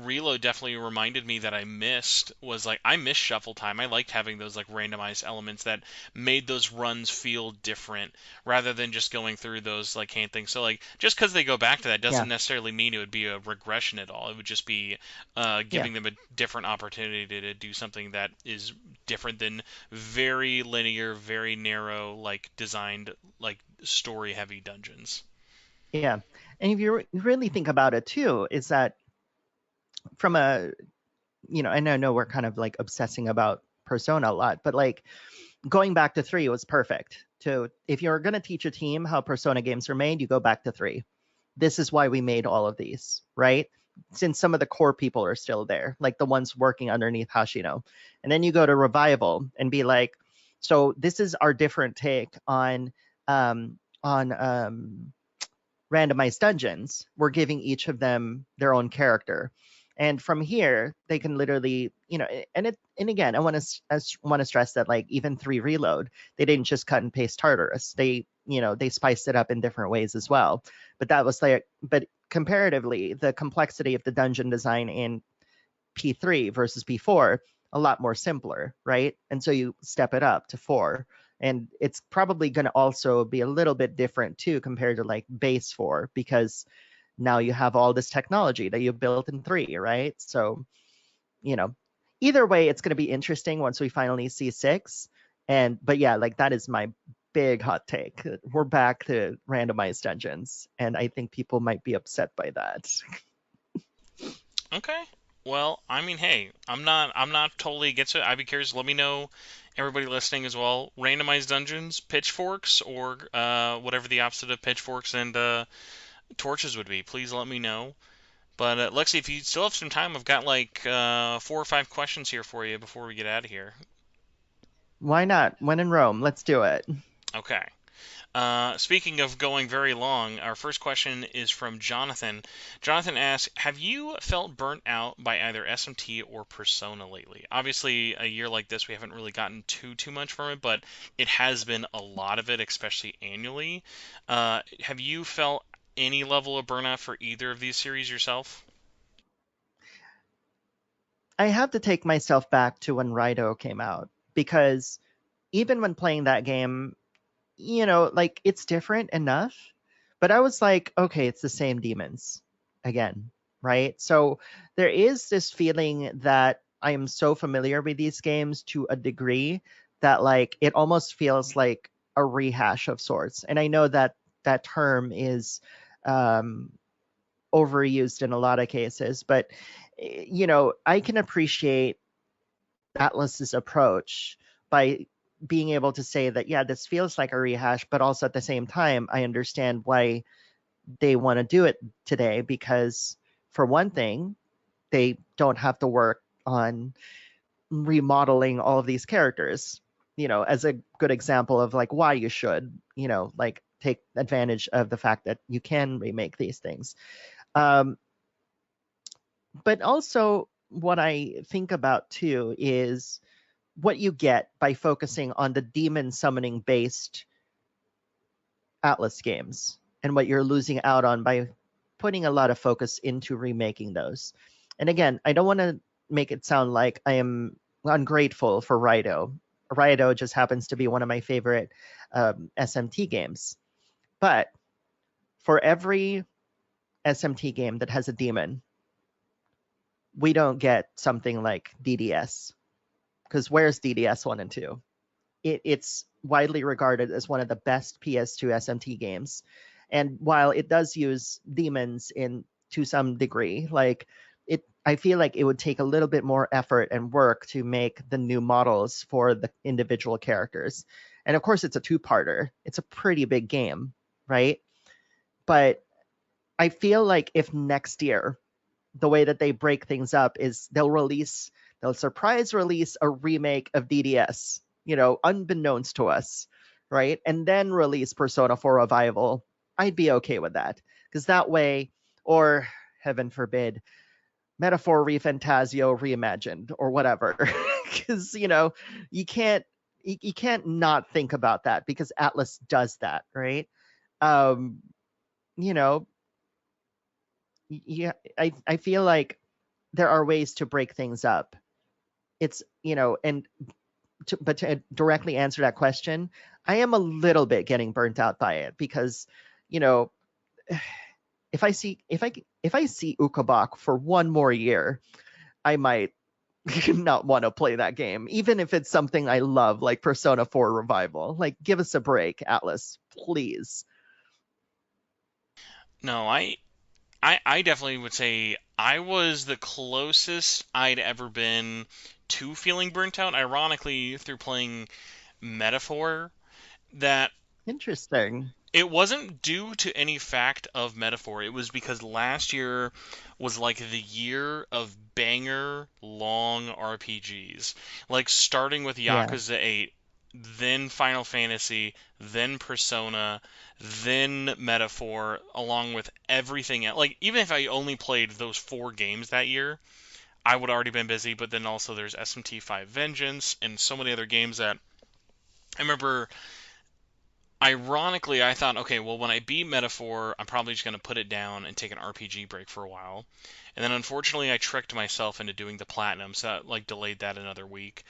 Reload definitely reminded me that I missed was like I missed shuffle time. I liked having those like randomized elements that made those runs feel different rather than just going through those like hand things. So like just because they go back to that yeah, doesn't necessarily mean it would be a regression at all. It would just be yeah. giving them a different opportunity to do something that is different than very linear, very narrow, like designed like story heavy dungeons. Yeah. And if you really think about it too, is that from a, and I know we're kind of like obsessing about Persona a lot, but like going back to 3 was perfect. To If you're going to teach a team how Persona games are made, you go back to 3. This is why we made all of these, right? Since some of the core people are still there, like the ones working underneath Hashino. And then you go to Revival and be like, so this is our different take on randomized dungeons. We're giving each of them their own character. And from here, they can literally, and again, I want to stress that like even 3 Reload, they didn't just cut and paste Tartarus. They spiced it up in different ways as well. But comparatively, the complexity of the dungeon design in P3 versus P4 a lot more simpler, right? And so you step it up to 4, and it's probably going to also be a little bit different too compared to like base 4, because now you have all this technology that you built in 3, right? So, you know, either way it's going to be interesting once we finally see 6. And but yeah, like that is my big hot take. We're back to randomized dungeons, and I think people might be upset by that. Okay. Well, I mean, hey, I'm not totally against it. I'd be curious. Let me know, everybody listening as well. Randomized dungeons, pitchforks, or whatever the opposite of pitchforks and torches would be. Please let me know. But Lexi, if you still have some time, I've got like 4 or 5 questions here for you before we get out of here. Why not? When in Rome, let's do it. Okay. Speaking of going very long, our first question is from Jonathan. Jonathan asks, "Have you felt burnt out by either SMT or Persona lately?" Obviously, a year like this, we haven't really gotten too much from it, but it has been a lot of it, especially annually. Have you felt any level of burnout for either of these series yourself? I have to take myself back to when Rido came out because even when playing that game, like it's different enough, but I was like, okay, it's the same demons again, right? So there is this feeling that I am so familiar with these games to a degree that like it almost feels like a rehash of sorts. And I know that that term is um, overused in a lot of cases, but I can appreciate Atlas's approach by being able to say that, yeah, this feels like a rehash, but also at the same time, I understand why they want to do it today because, for one thing, they don't have to work on remodeling all of these characters, as a good example of like why you should, like take advantage of the fact that you can remake these things. Um, but also, what I think about too is what you get by focusing on the demon summoning based Atlas games and what you're losing out on by putting a lot of focus into remaking those. And again, I don't want to make it sound like I am ungrateful for Rido. Rido just happens to be one of my favorite SMT games. But for every SMT game that has a demon, we don't get something like DDS. Because where's DDS 1 and 2? It's widely regarded as one of the best PS2 SMT games. And while it does use demons in to some degree, like I feel like it would take a little bit more effort and work to make the new models for the individual characters. And of course, it's a two-parter. It's a pretty big game, right? But I feel like if next year the way that they break things up is they'll surprise release a remake of DDS, unbeknownst to us, right? And then release Persona 4 Revival. I'd be okay with that. Because that way, or heaven forbid, Metaphor Refantasio reimagined or whatever. Because, you can't you can't not think about that because Atlas does that, right? Um, you know, yeah, I feel like there are ways to break things up. It's, and but to directly answer that question, I am a little bit getting burnt out by it because, you know, if I see Ukabak for one more year, I might not want to play that game, even if it's something I love, like Persona 4 Revival. Like, give us a break, Atlas, please. No, I definitely would say I was the closest I'd ever been to feeling burnt out, ironically, through playing Metaphor. That Interesting. it wasn't due to any fact of Metaphor. It was because last year was like the year of banger long RPGs. Like starting with Yeah. Yakuza 8, then Final Fantasy, then Persona, then Metaphor, along with everything else. Like even if I only played those 4 games that year, I would already been busy, but then also there's SMT 5 Vengeance and so many other games that I remember. Ironically, I thought, okay, well, when I beat Metaphor, I'm probably just going to put it down and take an RPG break for a while. And then unfortunately, I tricked myself into doing the platinum, so that like delayed that another week.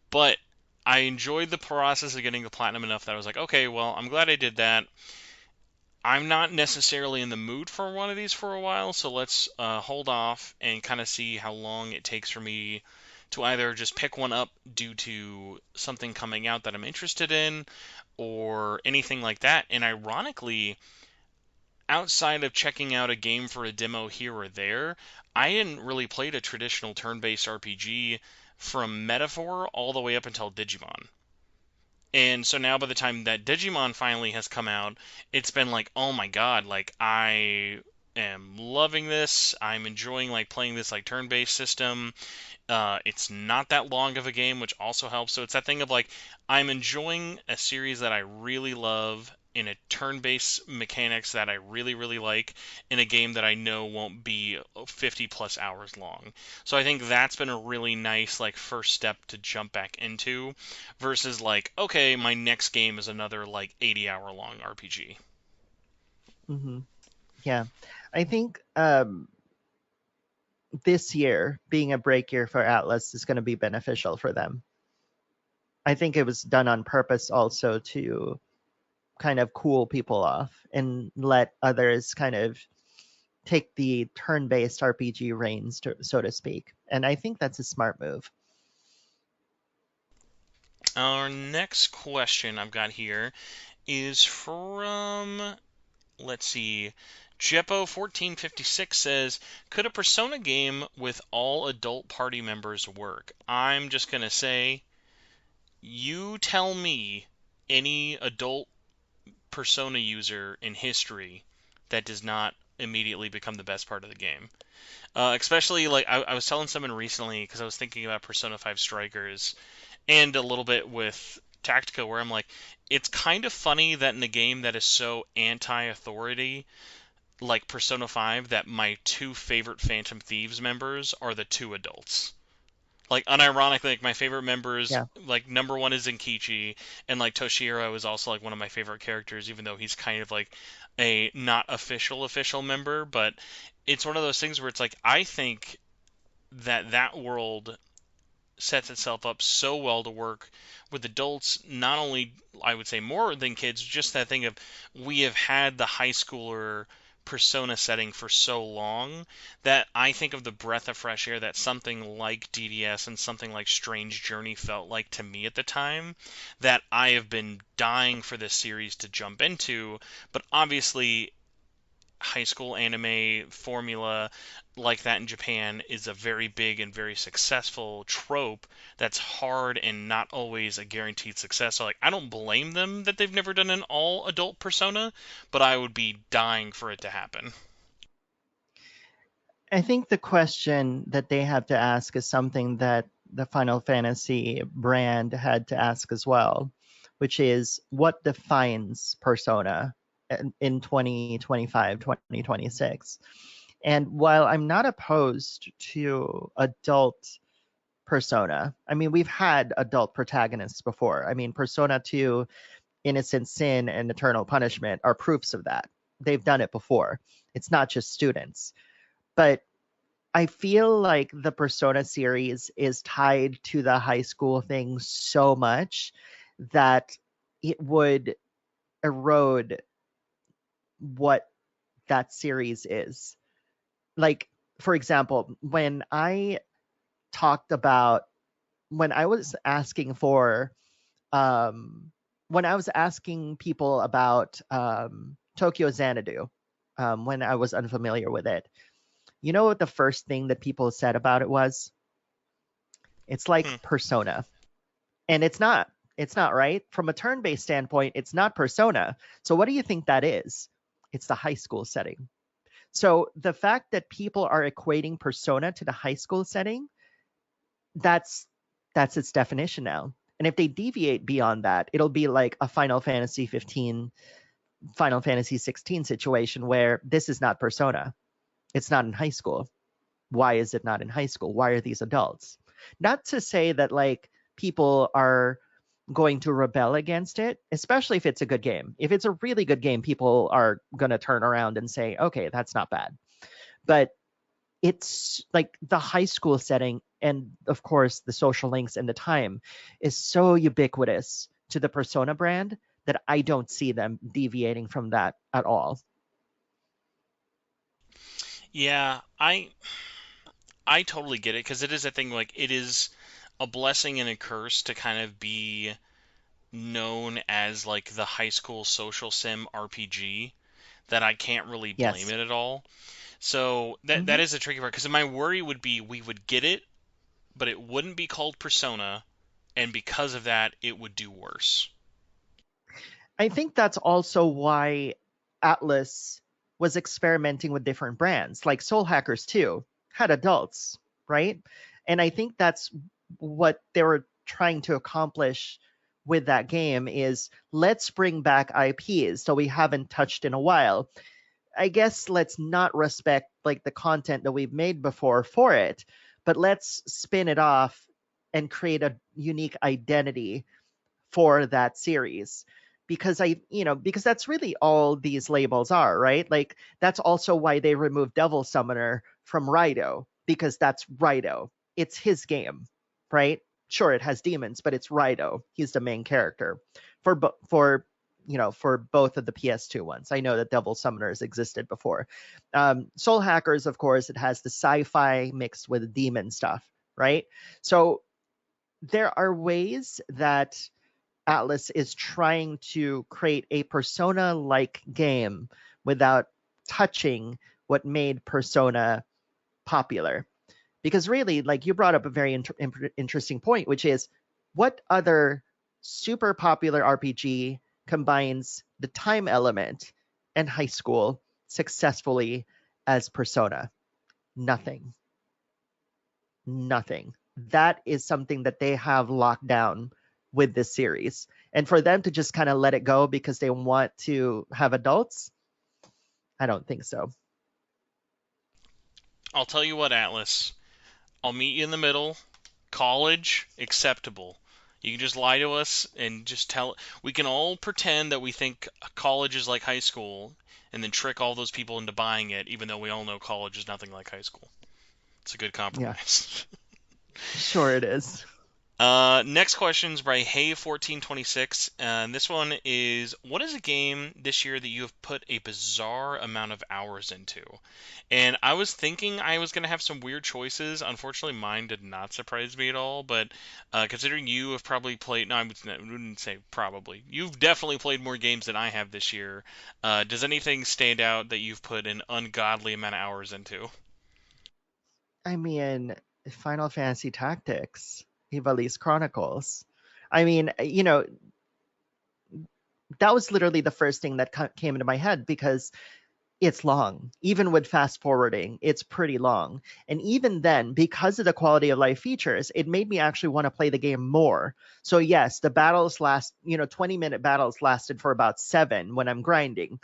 But I enjoyed the process of getting the platinum enough that I was like, okay, well, I'm glad I did that. I'm not necessarily in the mood for one of these for a while, so let's hold off and kind of see how long it takes for me to either just pick one up due to something coming out that I'm interested in or anything like that. And ironically, outside of checking out a game for a demo here or there, I hadn't really played a traditional turn based RPG from Metaphor all the way up until Digimon. And so now by the time that Digimon finally has come out, it's been like, oh my god, like am loving this. I'm enjoying like playing this like turn-based system. It's not that long of a game, which also helps. So it's that thing of like, I'm enjoying a series that I really love in a turn-based mechanics that I really, really like in a game that I know won't be 50 plus hours long. So I think that's been a really nice like first step to jump back into versus like, okay, my next game is another like 80-hour long RPG. Hmm. Yeah. I think this year being a break year for Atlas is going to be beneficial for them. I think it was done on purpose also to kind of cool people off and let others kind of take the turn-based RPG reins, so to speak. And I think that's a smart move. Our next question I've got here is from, let's see, Jeppo1456 says, could a Persona game with all adult party members work? I'm just going to say, you tell me any adult Persona user in history that does not immediately become the best part of the game. Especially, like, I was telling someone recently, because I was thinking about Persona 5 Strikers, and a little bit with Tactica, where I'm like, it's kind of funny that in a game that is so anti-authority, like Persona 5, that my two favorite Phantom Thieves members are the two adults. Like unironically, like my favorite members, Yeah. like number one is Zenkichi, and like Toshiro is also like one of my favorite characters, even though he's kind of like a not official member. But it's one of those things where it's like I think that world sets itself up so well to work with adults, not only I would say more than kids, just that thing of we have had the high schooler persona setting for so long that I think of the breath of fresh air that something like DDS and something like Strange Journey felt like to me at the time, that I have been dying for this series to jump into, but obviously high school anime formula like that in Japan is a very big and very successful trope that's hard and not always a guaranteed success. So like I don't blame them that they've never done an all adult persona, but I would be dying for it to happen. I think the question that they have to ask is something that the Final Fantasy brand had to ask as well, which is what defines persona in 2025, 2026. And while I'm not opposed to adult persona, I mean, we've had adult protagonists before. I mean, Persona 2, Innocent Sin, and Eternal Punishment are proofs of that. They've done it before. It's not just students. But I feel like the Persona series is tied to the high school thing so much that it would erode what that series is. Like, for example, talked about when I was asking for when I was asking people about Tokyo Xanadu, when I was unfamiliar with it, you know what the first thing that people said about it was? It's like Hmm. Persona. And it's not. It's not, right? From a turn-based standpoint, it's not Persona. So what do you think that is? It's the high school setting. So the fact that people are equating Persona to the high school setting, that's that's its definition now. And if they deviate beyond that, it'll be like a Final Fantasy 15, Final Fantasy 16 situation where this is not Persona. It's not in high school. Why is it not in high school? Why are these adults? Not to say that like people are going to rebel against it, especially if it's a good game. If it's a really good game, people are going to turn around and say, okay, that's not bad. But it's like the high school setting, and of course, the social links and the time is so ubiquitous to the Persona brand that I don't see them deviating from that at all. Yeah, I totally get it because it is a thing like it is a blessing and a curse to kind of be known as like the high school social sim RPG that I can't really blame Yes. it at all. So that Hmm. is a tricky part because my worry would be we would get it, but it wouldn't be called Persona, and because of that, it would do worse. I think that's also why Atlas was experimenting with different brands. Like Soul Hackers 2 had adults, right? And I think that's what they were trying to accomplish with that game is let's bring back IPs so we haven't touched in a while. I guess let's not respect like the content that we've made before for it, but let's spin it off and create a unique identity for that series. Because because that's really all these labels are, right? Like that's also why they removed Devil Summoner from Rido, because that's Rido. It's his game, right? Sure, it has demons, but it's Rido. He's the main character for both of the PS2 ones. I know that Devil Summoners existed before. Soul Hackers, of course, it has the sci-fi mixed with demon stuff, right? So there are ways that Atlas is trying to create a Persona like game without touching what made Persona popular. Because really, like you brought up a very interesting point, which is what other super popular RPG combines the time element and high school successfully as Persona? Nothing. Nothing. That is something that they have locked down with this series. And for them to just kind of let it go because they want to have adults, I don't think so. I'll tell you what, Atlas. I'll meet you in the middle. College, acceptable. You can just lie to us and just tell. We can all pretend that we think college is like high school and then trick all those people into buying it, even though we all know college is nothing like high school. It's a good Yeah, compromise. sure it is. Next question is by Hey1426, and this one is: what is a game this year that you have put a bizarre amount of hours into? And I was thinking I was gonna have some weird choices. Unfortunately, mine did not surprise me at all. But considering you have probably played, no, I wouldn't say probably. You've definitely played more games than I have this year. Does anything stand out that you've put an ungodly amount of hours into? I mean, Final Fantasy Tactics, Ivalice Chronicles. I mean, that was literally the first thing that came into my head because it's long. Even with fast forwarding, it's pretty long. And even then, because of the quality of life features, it made me actually want to play the game more. So yes, the battles 20-minute battles lasted for about 7 when I'm grinding,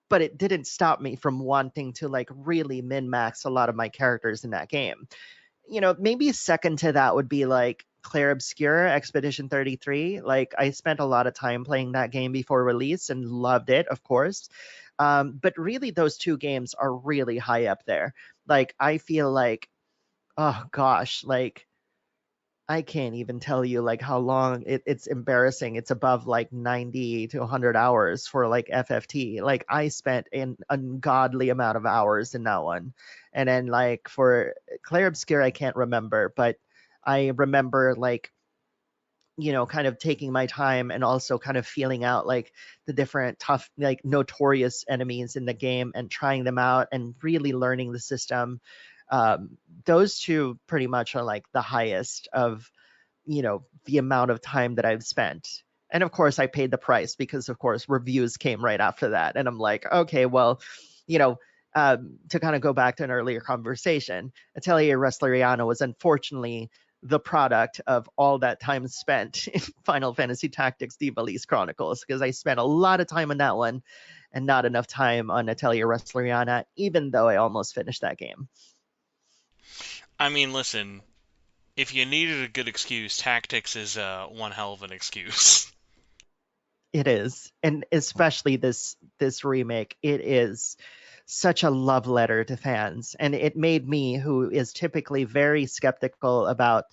but it didn't stop me from wanting to like really min max a lot of my characters in that game. Maybe second to that would be like Claire Obscure Expedition 33. Like I spent a lot of time playing that game before release and loved it, of course. But really, those two games are really high up there. Like I feel like, oh gosh, like I can't even tell you like how long it's embarrassing. It's above like 90 to 100 hours for like FFT. Like I spent an ungodly amount of hours in that one. And then like for Claire Obscure, I can't remember, but I remember like kind of taking my time and also kind of feeling out like the different tough, like notorious enemies in the game and trying them out and really learning the system. Those two pretty much are like the highest of, the amount of time that I've spent. And of course, I paid the price because, of course, reviews came right after that. And I'm like, okay, well, you know, to kind of go back to an earlier conversation, Atelier Wrestleriana was unfortunately the product of all that time spent in Final Fantasy Tactics Ivalice Chronicles because I spent a lot of time on that one and not enough time on Atelier Wrestleriana, even though I almost finished that game. I mean, listen, if you needed a good excuse, Tactics is one hell of an excuse. It is, and especially this remake, it is such a love letter to fans, and it made me, who is typically very skeptical about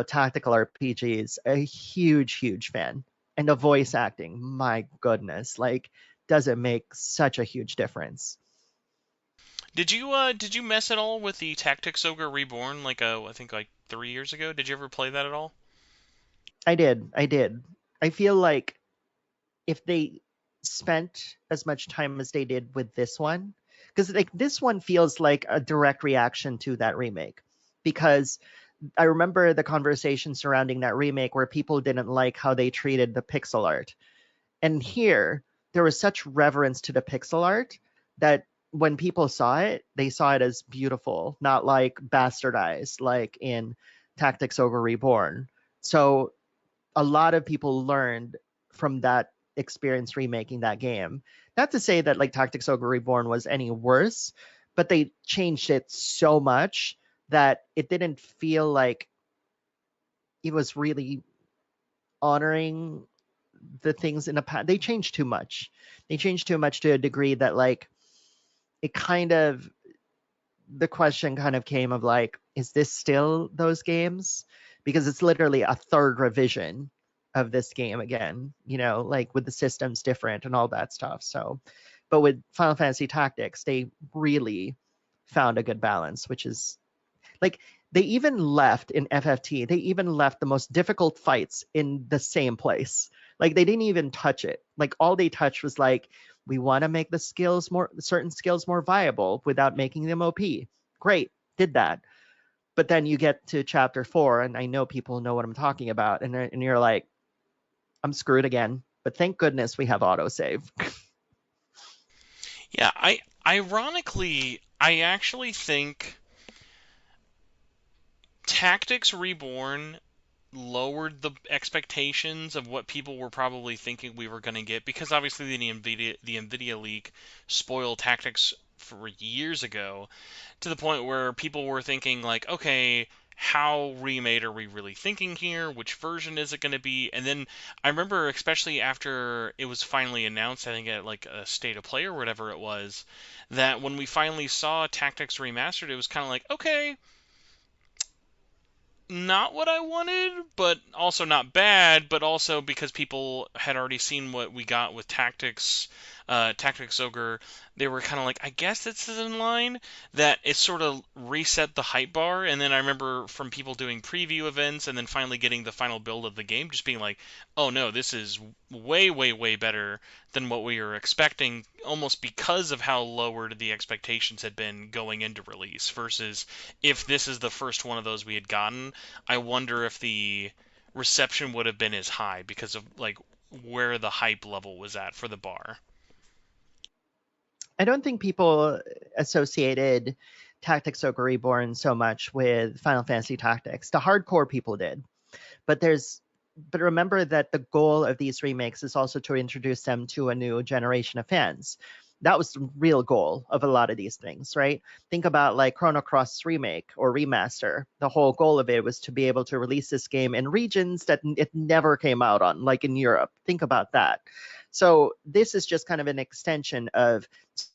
tactical RPGs, a huge fan. And the voice acting, my goodness, like does it make such a huge difference. Did you mess at all with the Tactics Ogre Reborn like I think like 3 years ago? Did you ever play that at all? I did. I feel like if they spent as much time as they did with this one, because like this one feels like a direct reaction to that remake, because I remember the conversation surrounding that remake where people didn't like how they treated the pixel art. And here, there was such reverence to the pixel art that when people saw it, they saw it as beautiful, not like bastardized, like in Tactics Ogre Reborn. So a lot of people learned from that experience remaking that game. Not to say that like Tactics Ogre Reborn was any worse, but they changed it so much that it didn't feel like it was really honoring the things in the past. They changed too much. They changed too much to a degree that like it kind of the question kind of came of like, is this still those games? Because it's literally a third revision of this game again, like with the systems different and all that stuff. So, but with Final Fantasy Tactics, they really found a good balance, which is like they even left in FFT, they even left the most difficult fights in the same place. Like they didn't even touch it. Like all they touched was like, we want to make the skills more, certain skills more viable without making them OP. Great, did that. But then you get to chapter 4, and I know people know what I'm talking about, and you're like, I'm screwed again. But thank goodness we have autosave. Yeah, ironically, I actually think Tactics Reborn lowered the expectations of what people were probably thinking we were going to get, because obviously the Nvidia leak spoiled Tactics for years ago, to the point where people were thinking like, okay, how remade are we really thinking here? Which version is it going to be? And then I remember, especially after it was finally announced, I think at like a state of play or whatever it was, that when we finally saw Tactics Remastered, it was kind of like, okay, not what I wanted, but also not bad, but also because people had already seen what we got with Tactics Ogre, they were kind of like, I guess this is in line, that it sort of reset the hype bar. And then I remember from people doing preview events and then finally getting the final build of the game, just being like, oh no, this is way, way, way better than what we were expecting, almost because of how lowered the expectations had been going into release, versus if this is the first one of those we had gotten, I wonder if the reception would have been as high because of like where the hype level was at for the bar. I don't think people associated Tactics Ogre Reborn so much with Final Fantasy Tactics. The hardcore people did. But there's but remember that the goal of these remakes is also to introduce them to a new generation of fans. That was the real goal of a lot of these things, right? Think about like Chrono Cross remake or remaster. The whole goal of it was to be able to release this game in regions that it never came out on, like in Europe. Think about that. So this is just kind of an extension of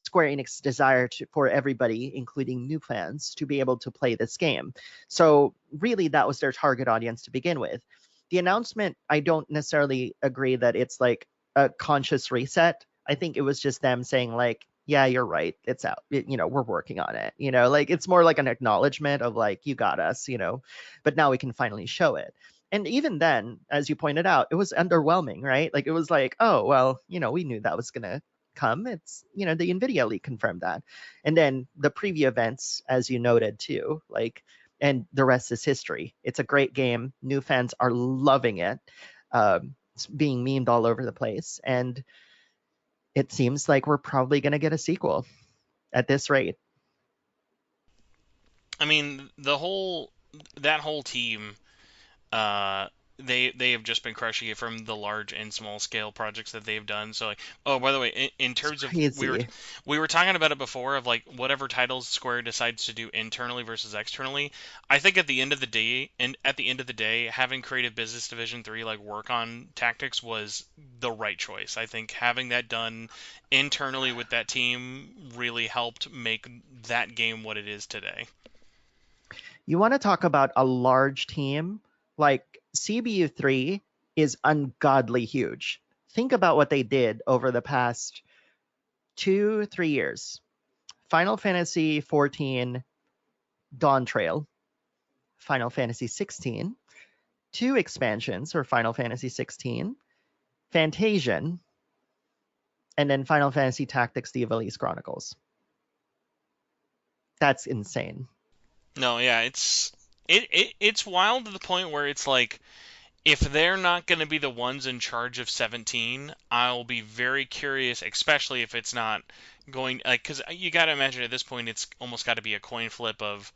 Square Enix's desire for everybody, including new fans, to be able to play this game. So really, that was their target audience to begin with. The announcement, I don't necessarily agree that it's like a conscious reset. I think it was just them saying like, yeah, you're right. It's out. We're working on it. Like it's more like an acknowledgement of like, you got us, but now we can finally show it. And even then, as you pointed out, it was underwhelming, right? Like it was like, oh, well, we knew that was going to come. It's, the Nvidia leak confirmed that. And then the preview events, as you noted too, like, and the rest is history. It's a great game. New fans are loving it. It's being memed all over the place. And it seems like we're probably going to get a sequel at this rate. I mean, that whole team, uh, they have just been crushing it from the large and small scale projects that they've done. So like, oh, by the way, in It's terms of crazy. we were talking about it before of like whatever titles Square decides to do internally versus externally. I think at the end of the day, having Creative Business Division 3 like work on Tactics was the right choice. I think having that done internally with that team really helped make that game what it is today. You want to talk about a large team? Like CBU3 is ungodly huge. Think about what they did over the past 2, 3 years. Final Fantasy 14, Dawn Trail, Final Fantasy 16, two expansions for Final Fantasy 16, Fantasian, and then Final Fantasy Tactics: The Ivalice Chronicles. That's insane. No, yeah, it's wild to the point where it's like if they're not going to be the ones in charge of 17, I'll be very curious, especially if it's not going, like, because you got to imagine at this point it's almost got to be a coin flip of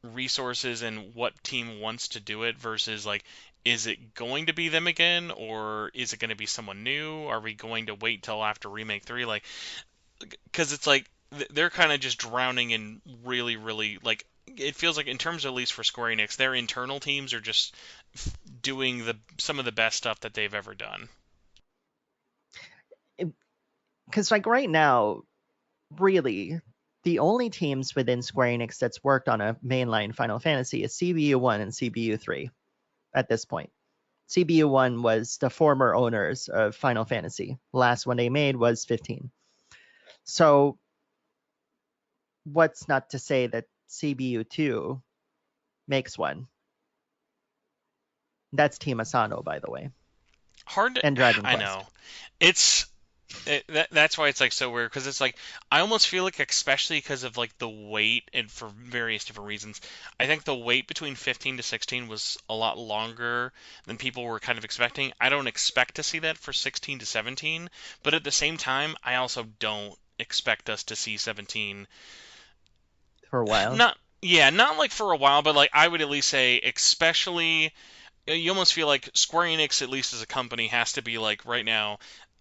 resources and what team wants to do it versus, like, is it going to be them again, or is it going to be someone new? Are we going to wait till after Remake 3? Like, because it's like they're kind of just drowning in really, really, like, it feels like, in terms of, at least for Square Enix, their internal teams are just doing the some of the best stuff that they've ever done. Because like right now, really, the only teams within Square Enix that's worked on a mainline Final Fantasy is CBU1 and CBU3 at this point. CBU1 was the former owners of Final Fantasy. The last one they made was 15. So what's not to say that CBU2 makes one? That's Team Asano, by the way, Hard to, and Dragon I Quest. know. It's that's why it's like so weird because it's like I almost feel like, especially because of like the wait and for various different reasons, I think the wait between 15 to 16 was a lot longer than people were kind of expecting. I don't expect to see that for 16 to 17, but at the same time, I also don't expect us to see 17. For a while. Not, yeah, not like for a while, but like I would at least say, especially, you almost feel like Square Enix, at least as a company, has to be like right now.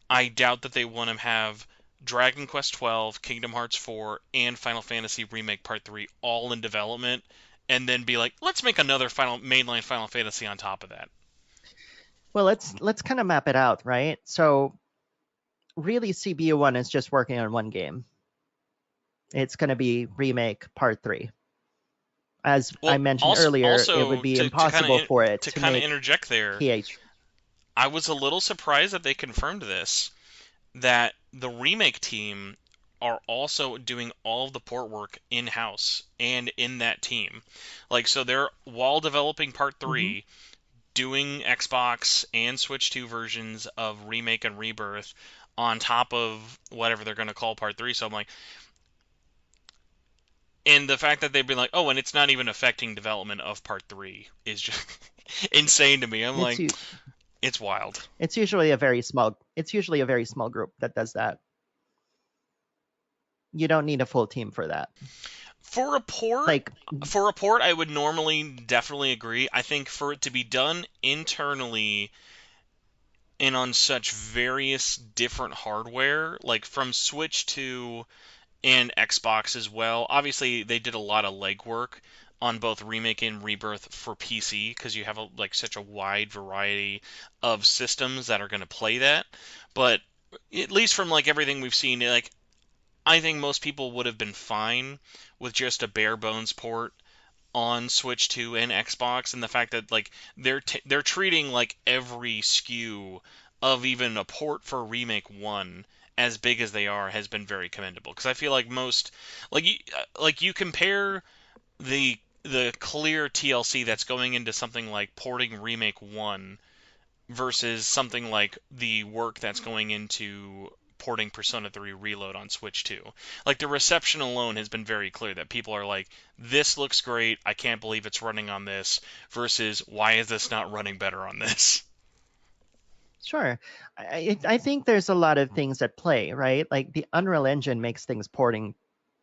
I doubt that they want to have Dragon Quest 12, Kingdom Hearts 4, and Final Fantasy Remake Part 3 all in development, and then be like, let's make another final mainline Final Fantasy on top of that. Well, let's kind of map it out, right? So really, CBU1 is just working on one game. It's going to be Remake Part 3. As I Well, mentioned also, earlier, it would also be to kind impossible of for it to to kind of make interject there, PH. I was a little surprised that they confirmed this, that the remake team are also doing all of the port work in house and in that team. Like, so they're, while developing Part Mm-hmm. 3, doing Xbox and Switch 2 versions of Remake and Rebirth on top of whatever they're going to call Part 3. So I'm like, and the fact that they've been like, oh, and it's not even affecting development of Part 3 is just insane to me. I'm It's like, it's wild. it's usually a very small group that does that. You don't need a full team for that. For a port, Like, I would normally definitely agree. I think for it to be done internally and on such various different hardware, like from Switch to and Xbox as well. Obviously, they did a lot of legwork on both Remake and Rebirth for PC because you have like such a wide variety of systems that are going to play that. But at least from like everything we've seen, like, I think most people would have been fine with just a bare bones port on Switch 2 and Xbox, and the fact that like they're treating like every SKU of even a port for Remake 1 as big as they are has been very commendable, because I feel like most, like you compare the clear TLC that's going into something like porting Remake 1 versus something like the work that's going into porting Persona 3 Reload on Switch 2. Like, the reception alone has been very clear that people are like, this looks great, I can't believe it's running on this, versus why is this not running better on this? sure. I think there's a lot of things at play, right? Like the Unreal Engine makes things porting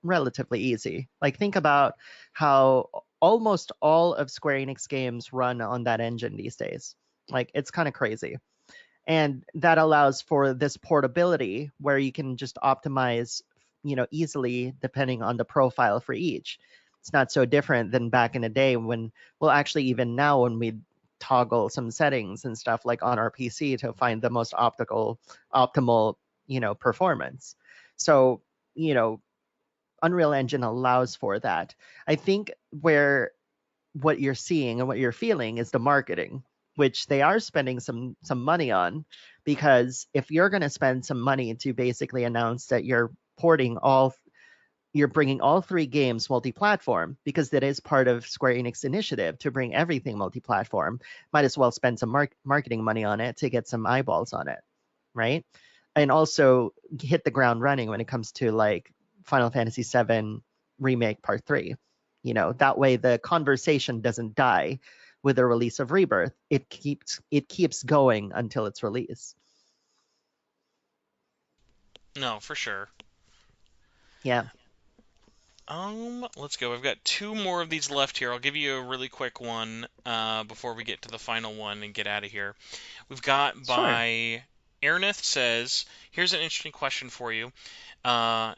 relatively easy. Like think about how almost all of Square Enix games run on that engine these days. Like it's kind of crazy. And that allows for this portability where you can just optimize, easily depending on the profile for each. It's not so different than back in the day when, well, actually even now when we toggle some settings and stuff like on our PC to find the most optimal, performance. So, you know, Unreal Engine allows for that. I think where what you're seeing and what you're feeling is the marketing, which they are spending some money on, because if you're going to spend some money to basically announce that you're bringing all three games multi-platform, because that is part of Square Enix initiative to bring everything multi-platform, might as well spend some marketing money on it to get some eyeballs on it, right? And also hit the ground running when it comes to like Final Fantasy VII Remake Part 3. That way the conversation doesn't die with the release of Rebirth. It keeps going until its release. No, for sure. Yeah, Let's go. I've got two more of these left here. I'll give you a really quick one before we get to the final one and get out of here. We've got sure. by Ernest says, here's an interesting question for you. Uh,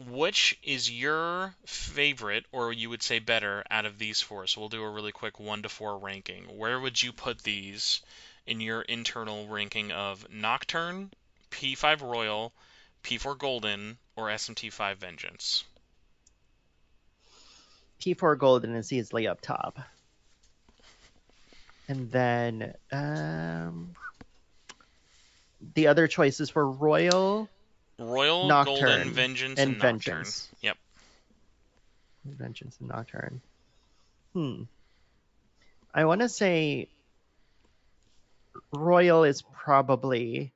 which is your favorite, or you would say better, out of these four? So we'll do a really quick 1 to 4 ranking. Where would you put these in your internal ranking of Nocturne, P5 Royal, P4 Golden, or SMT5 Vengeance? P4 Golden is easily up top. And then the other choices were Royal, Royal, Golden, Nocturne, Vengeance, and and Nocturne. Vengeance. Yep. Vengeance and Nocturne. I want to say Royal is probably,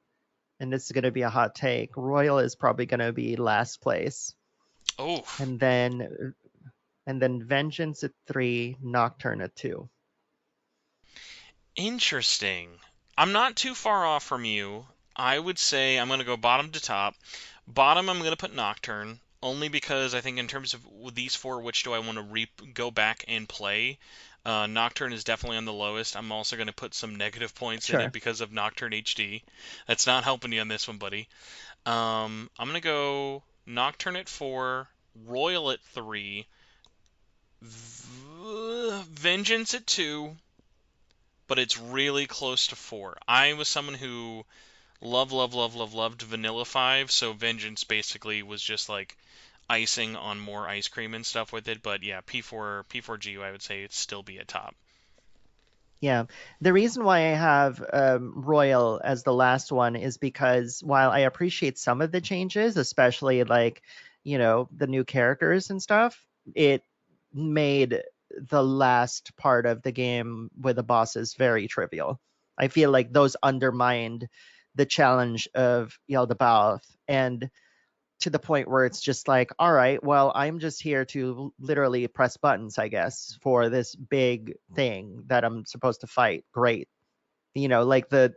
and this is going to be a hot take, Royal is probably going to be last place. Oh, And then Vengeance at 3, Nocturne at 2. interesting. I'm not too far off from you. I would say I'm going to go bottom to top. Bottom, I'm going to put Nocturne, only because I think in terms of these four, which do I want to go back and play? Nocturne is definitely on the lowest. I'm also going to put some negative points in it Sure. because of Nocturne HD. That's not helping you on this one, buddy. I'm going to go Nocturne at 4, Royal at 3, Vengeance at 2, but it's really close to 4. I was someone who loved Vanilla 5, so Vengeance basically was just like icing on more ice cream and stuff with it. But yeah, P4G, I would say it'd still be at top. Yeah. The reason why I have Royal as the last one is because while I appreciate some of the changes, especially like, the new characters and stuff, it made the last part of the game with the bosses very trivial. I feel like those undermined the challenge of Yaldabaoth, and to the point where it's just like, all right, well, I'm just here to literally press buttons, I guess, for this big thing that I'm supposed to fight. Great. Like the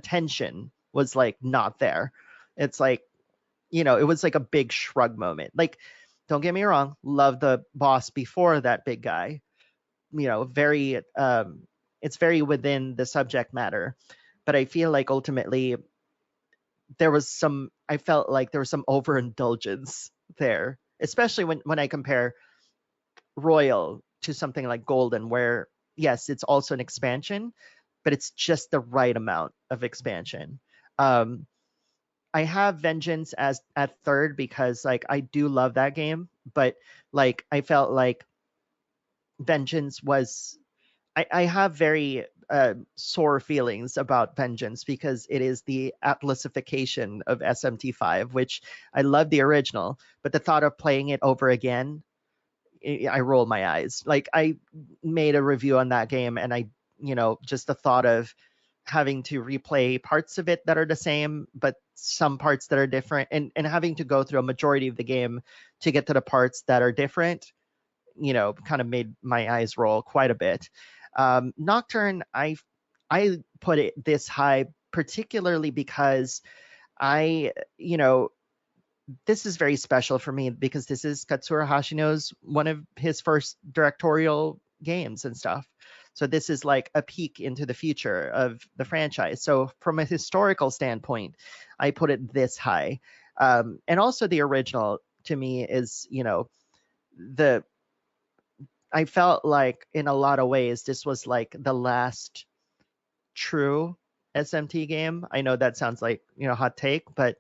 tension was like not there. It's like, it was like a big shrug moment. Like, don't get me wrong, love the boss before that big guy. Very it's very within the subject matter. But I feel like ultimately I felt like there was some overindulgence there, especially when I compare Royal to something like Golden, where yes, it's also an expansion, but it's just the right amount of expansion. Um, I have Vengeance as at third because like I do love that game, but like I felt like Vengeance was I have very sore feelings about Vengeance because it is the Atlassification of SMT5, which I love the original, but the thought of playing it over again, I roll my eyes. Like I made a review on that game, and just the thought of having to replay parts of it that are the same, but some parts that are different, and having to go through a majority of the game to get to the parts that are different, kind of made my eyes roll quite a bit. Nocturne, I put it this high particularly because I, this is very special for me because this is Katsura Hashino's one of his first directorial games and stuff. So this is like a peek into the future of the franchise. So from a historical standpoint, I put it this high. And also the original to me is, the I felt like in a lot of ways this was like the last true SMT game. I know that sounds like, hot take, but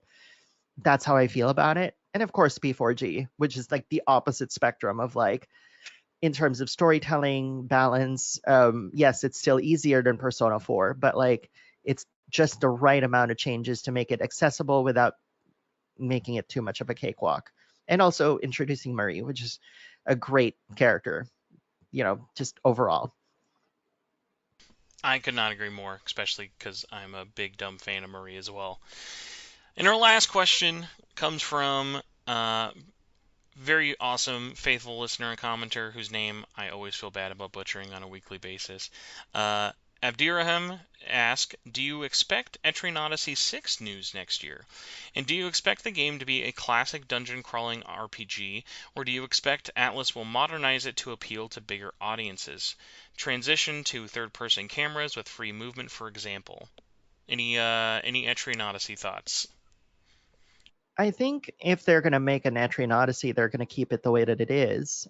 that's how I feel about it. And of course P4G, which is like the opposite spectrum of like in terms of storytelling balance. Yes, it's still easier than Persona 4, but like it's just the right amount of changes to make it accessible without making it too much of a cakewalk. And also introducing Marie, which is a great character, just overall. I could not agree more, especially because I'm a big dumb fan of Marie as well. And our last question comes from very awesome, faithful listener and commenter whose name I always feel bad about butchering on a weekly basis. Uh, Abdirahim asked, do you expect Etrian Odyssey 6 news next year? And do you expect the game to be a classic dungeon crawling RPG, or do you expect Atlas will modernize it to appeal to bigger audiences? Transition to third-person cameras with free movement, for example. Any Etrian Odyssey thoughts? I think if they're going to make an Etrian Odyssey, they're going to keep it the way that it is,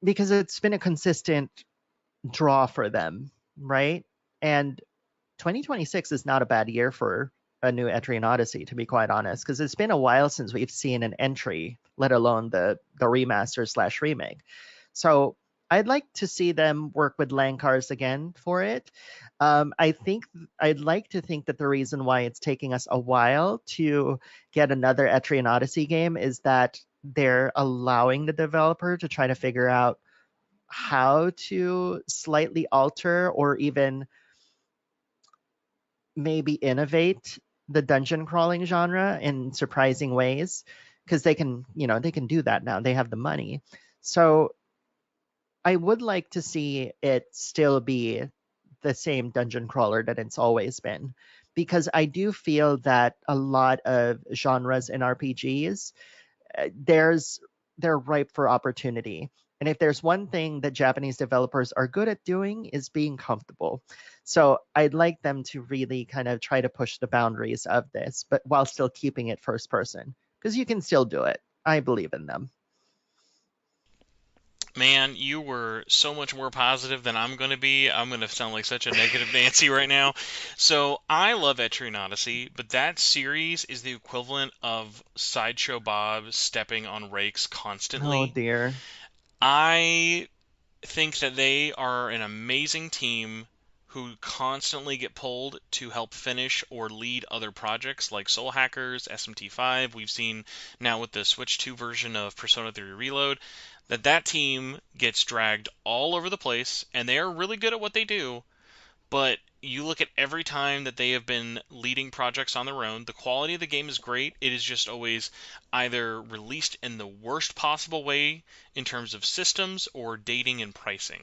because it's been a consistent draw for them, right? And 2026 is not a bad year for a new Etrian Odyssey, to be quite honest, because it's been a while since we've seen an entry, let alone the remaster slash remake. So I'd like to see them work with Lankars again for it. I think I'd like to think that the reason why it's taking us a while to get another Etrian Odyssey game is that they're allowing the developer to try to figure out how to slightly alter or even maybe innovate the dungeon crawling genre in surprising ways, because they can do that now. They have the money. So I would like to see it still be the same dungeon crawler that it's always been, because I do feel that a lot of genres in RPGs, there's they're ripe for opportunity. And if there's one thing that Japanese developers are good at doing is being comfortable. So I'd like them to really kind of try to push the boundaries of this, but while still keeping it first person, because you can still do it. I believe in them. Man, you were so much more positive than I'm going to be. I'm going to sound like such a negative Nancy right now. So, I love Etrian Odyssey, but that series is the equivalent of Sideshow Bob stepping on rakes Oh constantly. dear. I think that they are an amazing team who constantly get pulled to help finish or lead other projects like Soul Hackers, SMT5. We've seen now with the Switch 2 version of Persona 3 Reload that team gets dragged all over the place, and they are really good at what they do, but you look at every time that they have been leading projects on their own, the quality of the game is great. It is just always either released in the worst possible way in terms of systems or dating and pricing.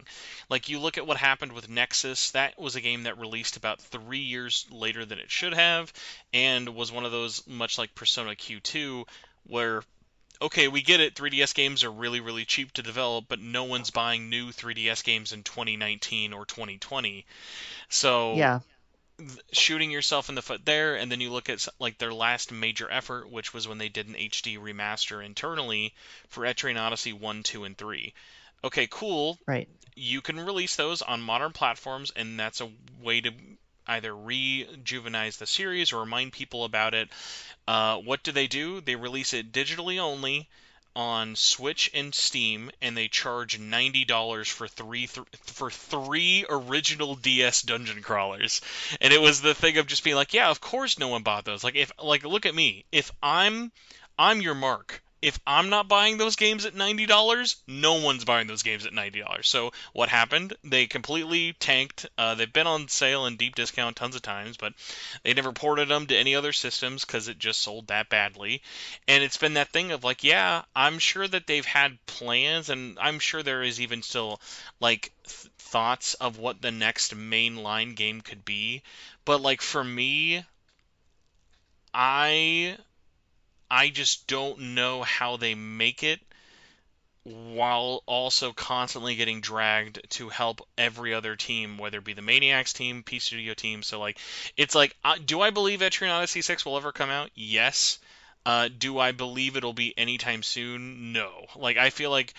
Like you look at what happened with Nexus, that was a game that released about 3 years later than it should have, and was one of those, much like Persona Q2, where okay, we get it. 3DS games are really, really cheap to develop, but no one's buying new 3DS games in 2019 or 2020. So Yeah, shooting yourself in the foot there, and then you look at like their last major effort, which was when they did an HD remaster internally for Etrian Odyssey 1, 2, and 3. Okay, cool. right. You can release those on modern platforms, and that's a way to either rejuvenize the series or remind people about it. What do? They release it digitally only on Switch and Steam, and they charge $90 for three original DS dungeon crawlers. And it was the thing of just being like, yeah, of course no one bought those. Like if like look at me. If I'm your mark. If I'm not buying those games at $90, no one's buying those games at $90. So what happened? They completely tanked. They've been on sale and deep discount tons of times, but they never ported them to any other systems because it just sold that badly. And it's been that thing of like, yeah, I'm sure that they've had plans, and I'm sure there is even still like thoughts of what the next mainline game could be. But like for me, I I just don't know how they make it while also constantly getting dragged to help every other team, whether it be the Maniacs team, P Studio team. So like, it's like, do I believe Etrian Odyssey 6 will ever come out? Yes. Do I believe it'll be anytime soon? No. Like, I feel like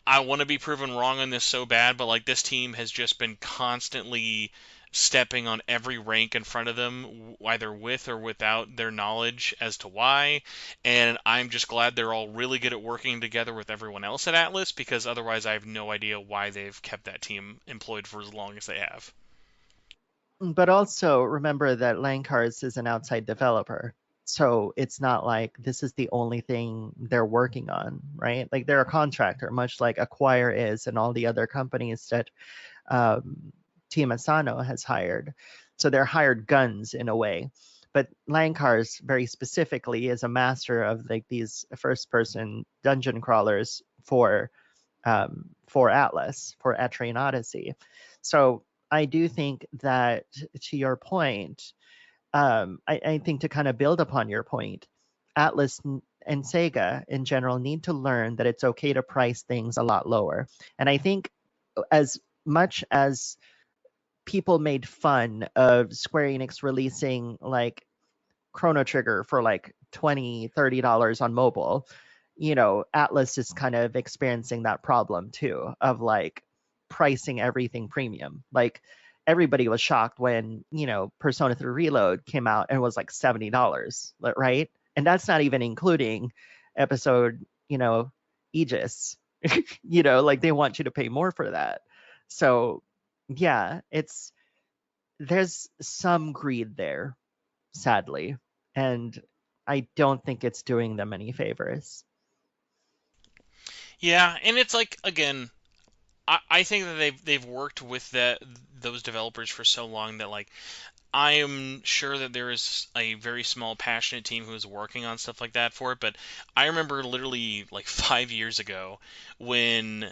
I want to be proven wrong on this so bad, but like this team has just been constantly stepping on every rank in front of them, either with or without their knowledge as to why. And I'm just glad they're all really good at working together with everyone else at Atlas, because otherwise I have no idea why they've kept that team employed for as long as they have. But also remember that Lankars is an outside developer. So it's not like this is the only thing they're working on, right? Like they're a contractor, much like Acquire is and all the other companies that um, Team Asano has hired. So they're hired guns in a way. But Lankars very specifically is a master of like these first person dungeon crawlers for Atlas, for Etrian Odyssey. So I do think that, to your point, I think to kind of build upon your point, Atlas and Sega in general need to learn that it's okay to price things a lot lower. And I think as much as people made fun of Square Enix releasing like Chrono Trigger for like $20, $30 on mobile, Atlas is kind of experiencing that problem too of like pricing everything premium. Like everybody was shocked when, Persona 3 Reload came out and was like $70, right? And that's not even including episode, Aegis. Like they want you to pay more for that. So, yeah, there's some greed there, sadly. And I don't think it's doing them any favors. Yeah, and it's like again, I think that they've worked with those developers for so long that like I am sure that there is a very small passionate team who is working on stuff like that for it. But I remember literally like 5 years ago when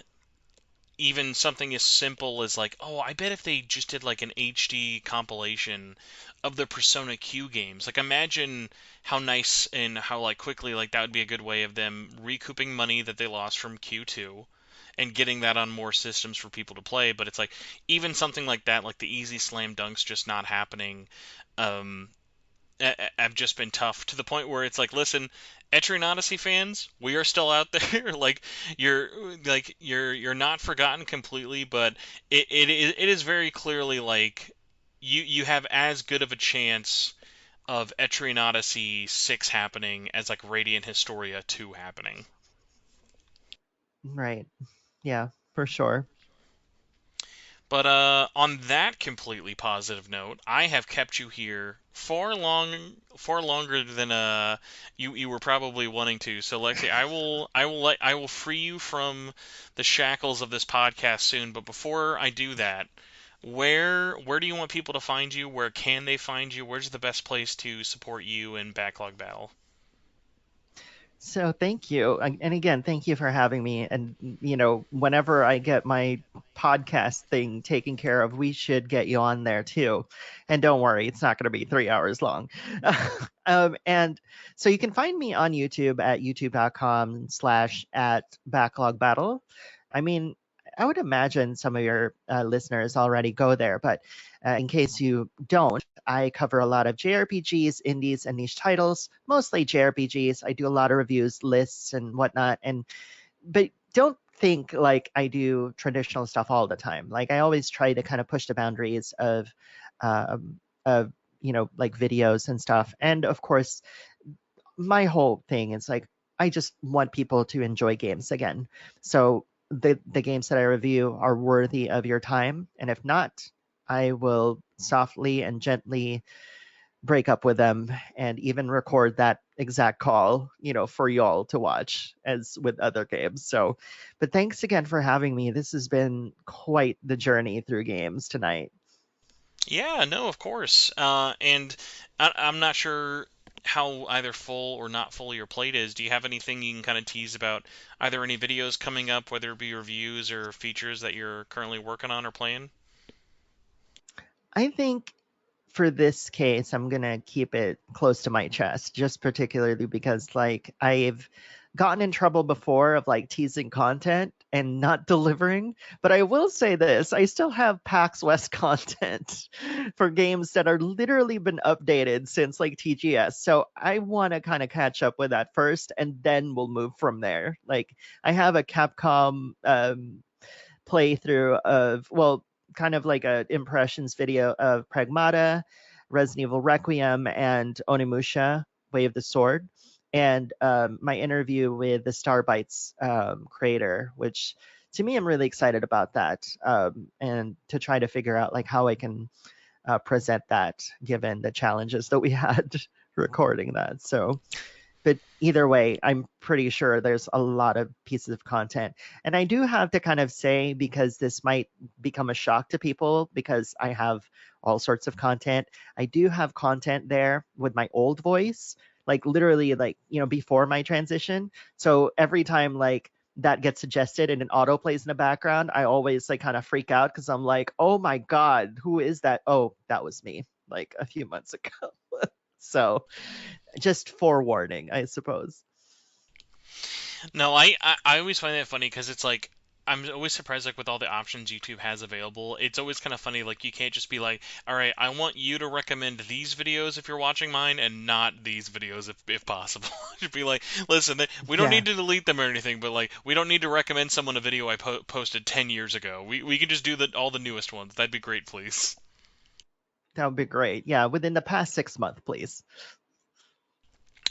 even something as simple as like, oh, I bet if they just did like an HD compilation of the Persona Q games, like imagine how nice and how like quickly like that would be a good way of them recouping money that they lost from Q2 and getting that on more systems for people to play. But it's like even something like that, like the easy slam dunks just not happening. Um, have just been tough to the point where it's like, listen, Etrian Odyssey fans, we are still out there. You're you're not forgotten completely, but it is very clearly like you have as good of a chance of Etrian Odyssey 6 happening as like Radiant Historia 2 happening. Right. Yeah, for sure. But on that completely positive note, I have kept you here far longer than you were probably wanting to. So Lexi, I will free you from the shackles of this podcast soon. But before I do that, where do you want people to find you? Where can they find you? Where's the best place to support you in Backlog Battle? So thank you. And again, thank you for having me. And, whenever I get my podcast thing taken care of, we should get you on there too. And don't worry, it's not going to be 3 hours long. And so you can find me on YouTube at youtube.com/, at Backlog Battle. I mean, I would imagine some of your listeners already go there, but in case you don't, I cover a lot of JRPGs, indies, and niche titles, mostly JRPGs. I do a lot of reviews, lists, and whatnot. But don't think like I do traditional stuff all the time. Like I always try to kind of push the boundaries of like videos and stuff. And of course, my whole thing is like I just want people to enjoy games again. So the games that I review are worthy of your time, and if not, I will softly and gently break up with them and even record that exact call, for y'all to watch as with other games. So, but thanks again for having me. This has been quite the journey through games tonight. Yeah, no, of course. And I'm not sure how either full or not full your plate is. Do you have anything you can kind of tease about either any videos coming up, whether it be reviews or features that you're currently working on or playing? I think for this case, I'm gonna keep it close to my chest, just particularly because like I've gotten in trouble before of like teasing content and not delivering. But I will say this, I still have PAX West content for games that are literally been updated since like TGS. So I want to kind of catch up with that first and then we'll move from there. Like I have a Capcom playthrough of, well, kind of like a impressions video of Pragmata, Resident Evil Requiem, and Onimusha, Way of the Sword, and my interview with the Starbites creator, which to me I'm really excited about that, and to try to figure out like how I can present that given the challenges that we had recording that. So But either way, I'm pretty sure there's a lot of pieces of content. And I do have to kind of say, because this might become a shock to people, because I have all sorts of content, I do have content there with my old voice, like literally, like, before my transition. So every time, like, that gets suggested and an auto plays in the background, I always like kind of freak out because I'm like, oh my God, who is that? Oh, that was me like a few months ago. So just forewarning, I suppose. No, I always find that funny because it's like I'm always surprised like with all the options YouTube has available. It's always kind of funny like you can't just be like, all right, I want you to recommend these videos if you're watching mine and not these videos if possible. Just be like, listen, we don't Yeah, need to delete them or anything, but like we don't need to recommend someone a video I posted 10 years ago. We can just do all the newest ones. That'd be great, please. that would be great. Yeah, within the past 6 months, please.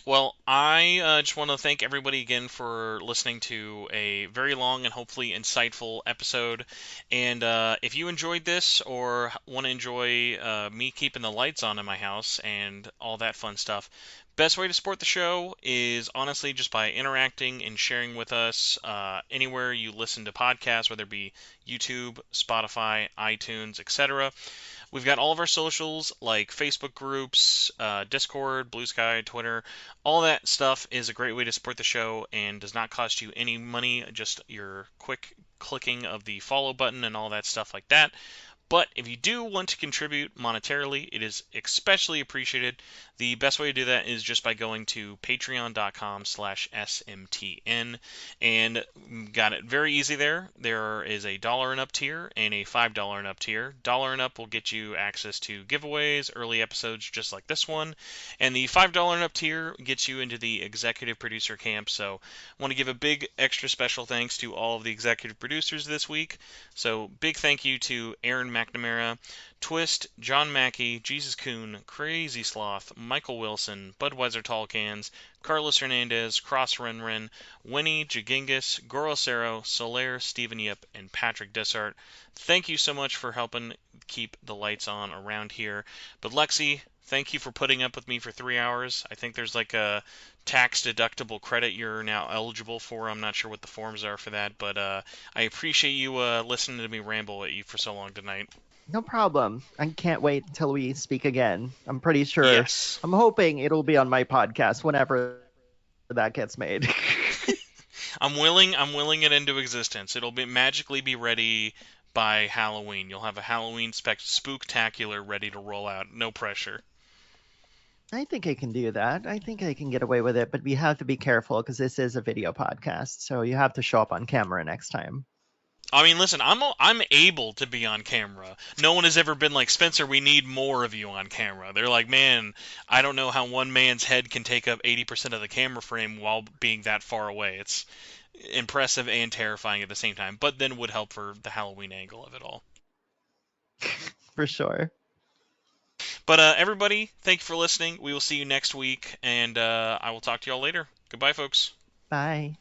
Well, I just want to thank everybody again for listening to a very long and hopefully insightful episode. And if you enjoyed this or want to enjoy me keeping the lights on in my house and all that fun stuff, best way to support the show is honestly just by interacting and sharing with us anywhere you listen to podcasts, whether it be YouTube, Spotify, iTunes, etc. We've got all of our socials like Facebook groups, Discord, Bluesky, Twitter. All that stuff is a great way to support the show and does not cost you any money, just your quick clicking of the follow button and all that stuff like that. But if you do want to contribute monetarily, it is especially appreciated. The best way to do that is just by going to patreon.com/SMTN. And got it very easy there. There is a dollar and up tier and a $5 and up tier. Dollar and up will get you access to giveaways, early episodes just like this one. And the $5 and up tier gets you into the executive producer camp. So I want to give a big extra special thanks to all of the executive producers this week. So big thank you to Aaron McNamara, Twist, John Mackey, Jesus Coon, Crazy Sloth, Michael Wilson, Budweiser Tall Cans, Carlos Hernandez, Cross Renren, Winnie, Jagingus, Gorosero, Solaire, Stephen Yip, and Patrick Dessart. Thank you so much for helping keep the lights on around here. But Lexi, thank you for putting up with me for 3 hours. I think there's like a tax deductible credit you're now eligible for. I'm not sure what the forms are for that, but I appreciate you listening to me ramble at you for so long tonight. No problem. I can't wait until we speak again. I'm pretty sure, Yes. I'm hoping it'll be on my podcast whenever that gets made. I'm willing it into existence. It'll magically be ready by Halloween. You'll have a Halloween spooktacular ready to roll out. No pressure. I think I can do that. I think I can get away with it, but we have to be careful because this is a video podcast, so you have to show up on camera next time. I mean, listen, I'm able to be on camera. No one has ever been like, Spencer, we need more of you on camera. They're like, man, I don't know how one man's head can take up 80% of the camera frame while being that far away. It's impressive and terrifying at the same time, but then would help for the Halloween angle of it all. For sure. But everybody, thank you for listening. We will see you next week, and I will talk to y'all later. Goodbye, folks. Bye.